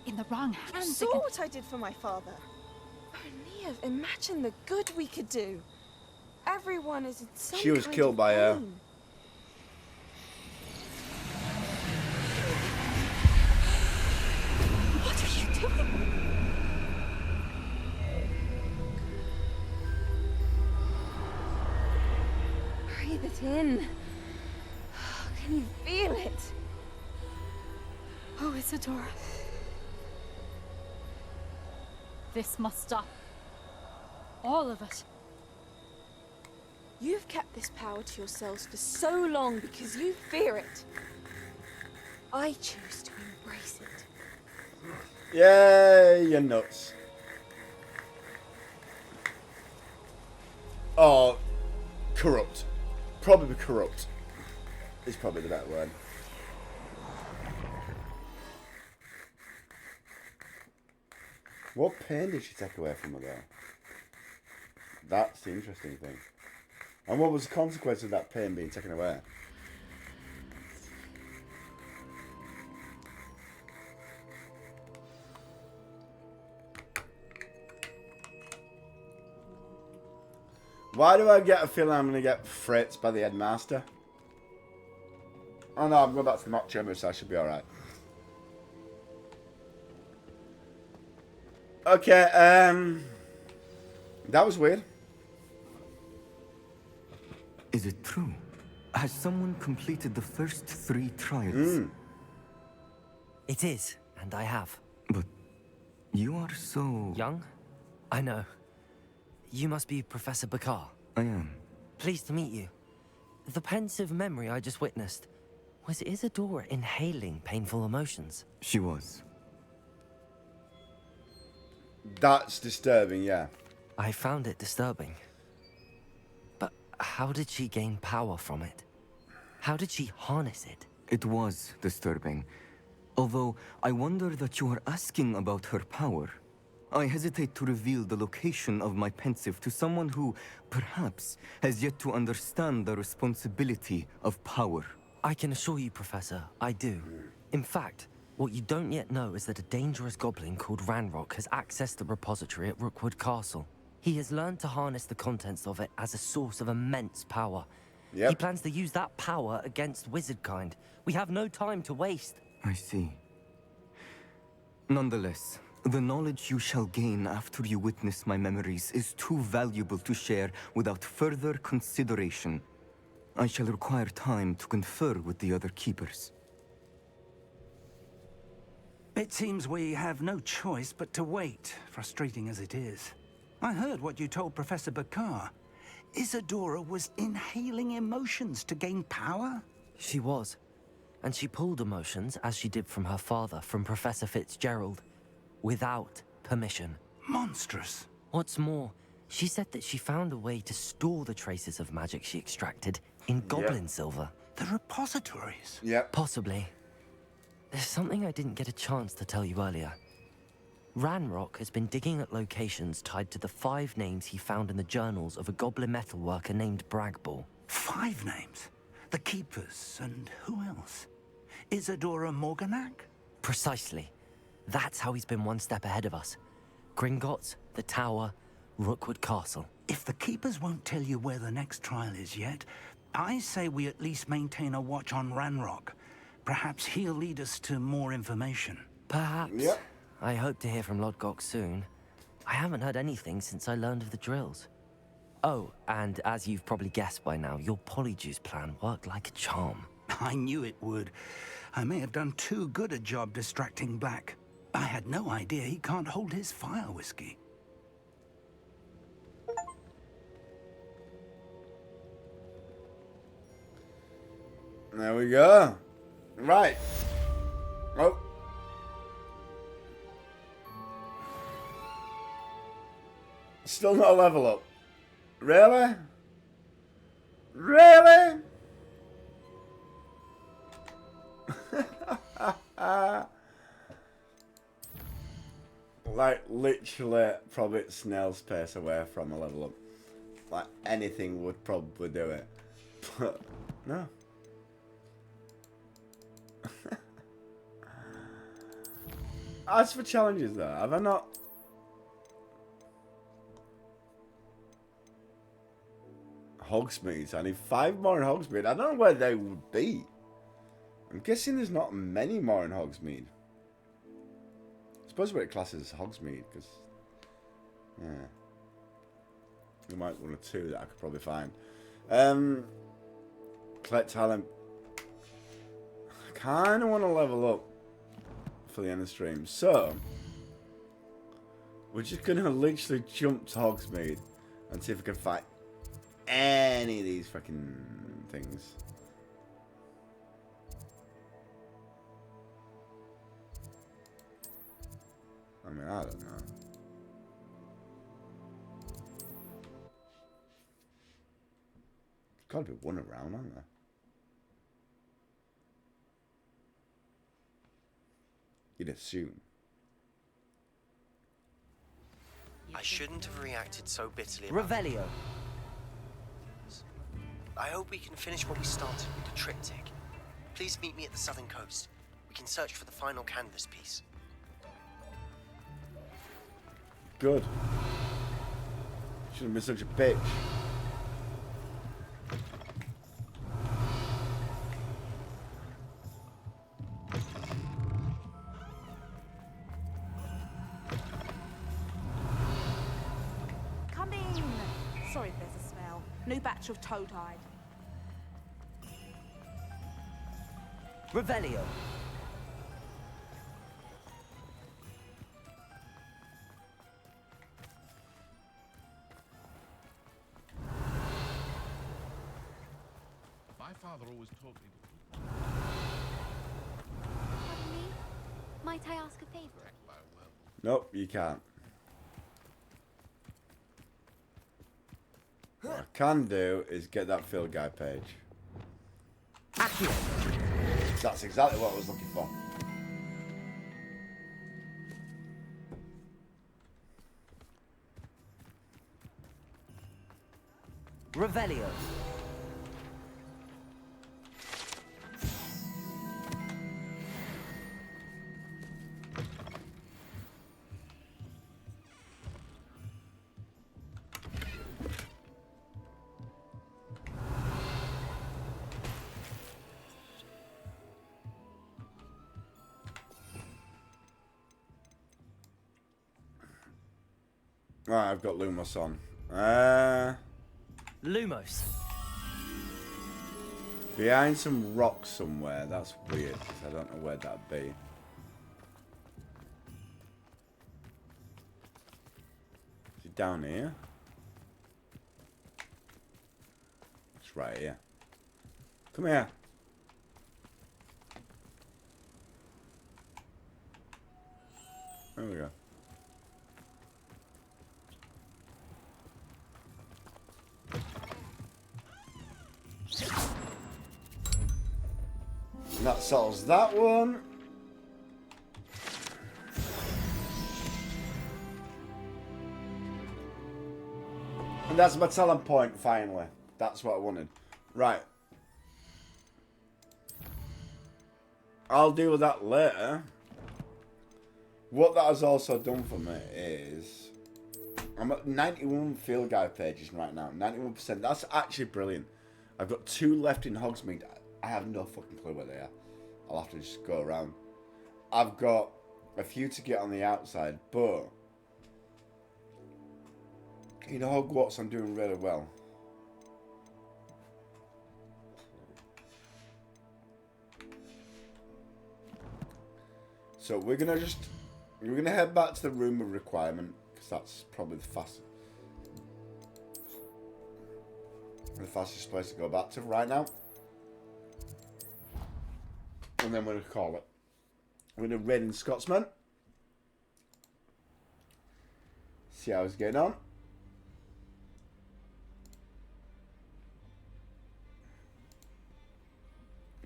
In the wrong hands. You saw what I did for my father. Oh, Neve, imagine the good we could do. Everyone is in some She was kind killed of by her. pain. What are you doing? Breathe it in. Can you feel it? Oh, Isadora. This must stop. All of it. You've kept this power to yourselves for so long because you fear it. I choose to embrace it. Yay, you're nuts. Oh, corrupt. Probably corrupt. Is probably the better word. What pain did she take away from her there? That's the interesting thing. And what was the consequence of that pain being taken away? Why do I get a feeling I'm going to get fritzed by the headmaster? Oh no, I'm going back to the mock chamber, so I should be alright. Okay, that was weird. Is it true? Has someone completed the first 3 trials? It is, and I have. But you are so... Young? I know. You must be Professor Bakar. I am. Pleased to meet you. The pensive memory I just witnessed, was Isadora inhaling painful emotions? She was. That's disturbing, yeah. I found it disturbing. But how did she gain power from it? How did she harness it? It was disturbing. Although, I wonder that you are asking about her power. I hesitate to reveal the location of my pensive to someone who, perhaps, has yet to understand the responsibility of power. I can assure you, Professor, I do. In fact, what you don't yet know is that a dangerous goblin called Ranrock has accessed the repository at Rookwood Castle. He has learned to harness the contents of it as a source of immense power. He plans to use that power against wizardkind. We have no time to waste. I see. Nonetheless, the knowledge you shall gain after you witness my memories is too valuable to share without further consideration. I shall require time to confer with the other keepers. It seems we have no choice but to wait, frustrating as it is. I heard what you told Professor Bakar. Isadora was inhaling emotions to gain power? She was. And she pulled emotions, as she did from her father, from Professor Fitzgerald, without permission. Monstrous. What's more, she said that she found a way to store the traces of magic she extracted in goblin silver. The repositories? Yep. Possibly. There's something I didn't get a chance to tell you earlier. Ranrock has been digging at locations tied to the 5 names he found in the journals of a goblin metalworker named Bragball. 5 names? The Keepers, and who else? Isadora Morganac? Precisely. That's how he's been one step ahead of us. Gringotts, the Tower, Rookwood Castle. If the Keepers won't tell you where the next trial is yet, I say we at least maintain a watch on Ranrock. Perhaps he'll lead us to more information. Perhaps. Yep. I hope to hear from Lodgok soon. I haven't heard anything since I learned of the drills. Oh, and as you've probably guessed by now, your Polyjuice plan worked like a charm. I knew it would. I may have done too good a job distracting Black. I had no idea he can't hold his fire whiskey. There we go. Right. Oh. Still not a level up. Really? Really? Like, literally, probably at snail's pace away from a level up. Like, anything would probably do it. But, no. As for challenges, though, have I not... Hogsmeade. I need 5 more in Hogsmeade. I don't know where they would be. I'm guessing there's not many more in Hogsmeade. I suppose we're at classes Hogsmeade, because... Yeah. We might one or 2 that I could probably find. Collect talent. I kind of want to level up for the end of the stream. So, we're just going to literally jump to Hogsmeade and see if we can find any of these fucking things. I mean, I don't know. There's got to be one around, aren't there? You'd assume. I shouldn't have reacted so bitterly about Revelio. I hope we can finish what we started with the triptych. Please meet me at the southern coast. We can search for the final canvas piece. Good. Shouldn't be such a bitch. Come in. Sorry if there's a smell. New batch of toad-hide. Revelio. My father always taught me to... Pardon me? Might I ask a favor? Nope, you can't. What I can do is get that field guide page. That's exactly what I was looking for. Revelio. Right, I've got Lumos on. Lumos. Behind some rocks somewhere. That's weird, because I don't know where that'd be. Is it down here? It's right here. Come here. There we go. And that solves that one. And that's my talent point, finally. That's what I wanted. Right. I'll deal with that later. What that has also done for me is... I'm at 91 field guide pages right now. 91%. That's actually brilliant. I've got 2 left in Hogsmeade. I have no fucking clue where they are. I'll have to just go around. I've got a few to get on the outside, but... in Hogwarts, I'm doing really well. So we're gonna head back to the room of requirement, because that's probably the fastest place to go back to right now. And then we're gonna call it. We're gonna raid in Scotsman. See how it's getting on.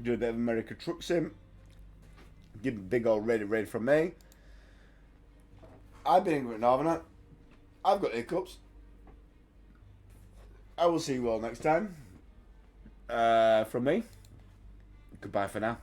Do a bit of America Truck Sim. Give a big old raid from me. I've been Ingrid Northerner. I've got hiccups. I will see you all next time. From me. Goodbye for now.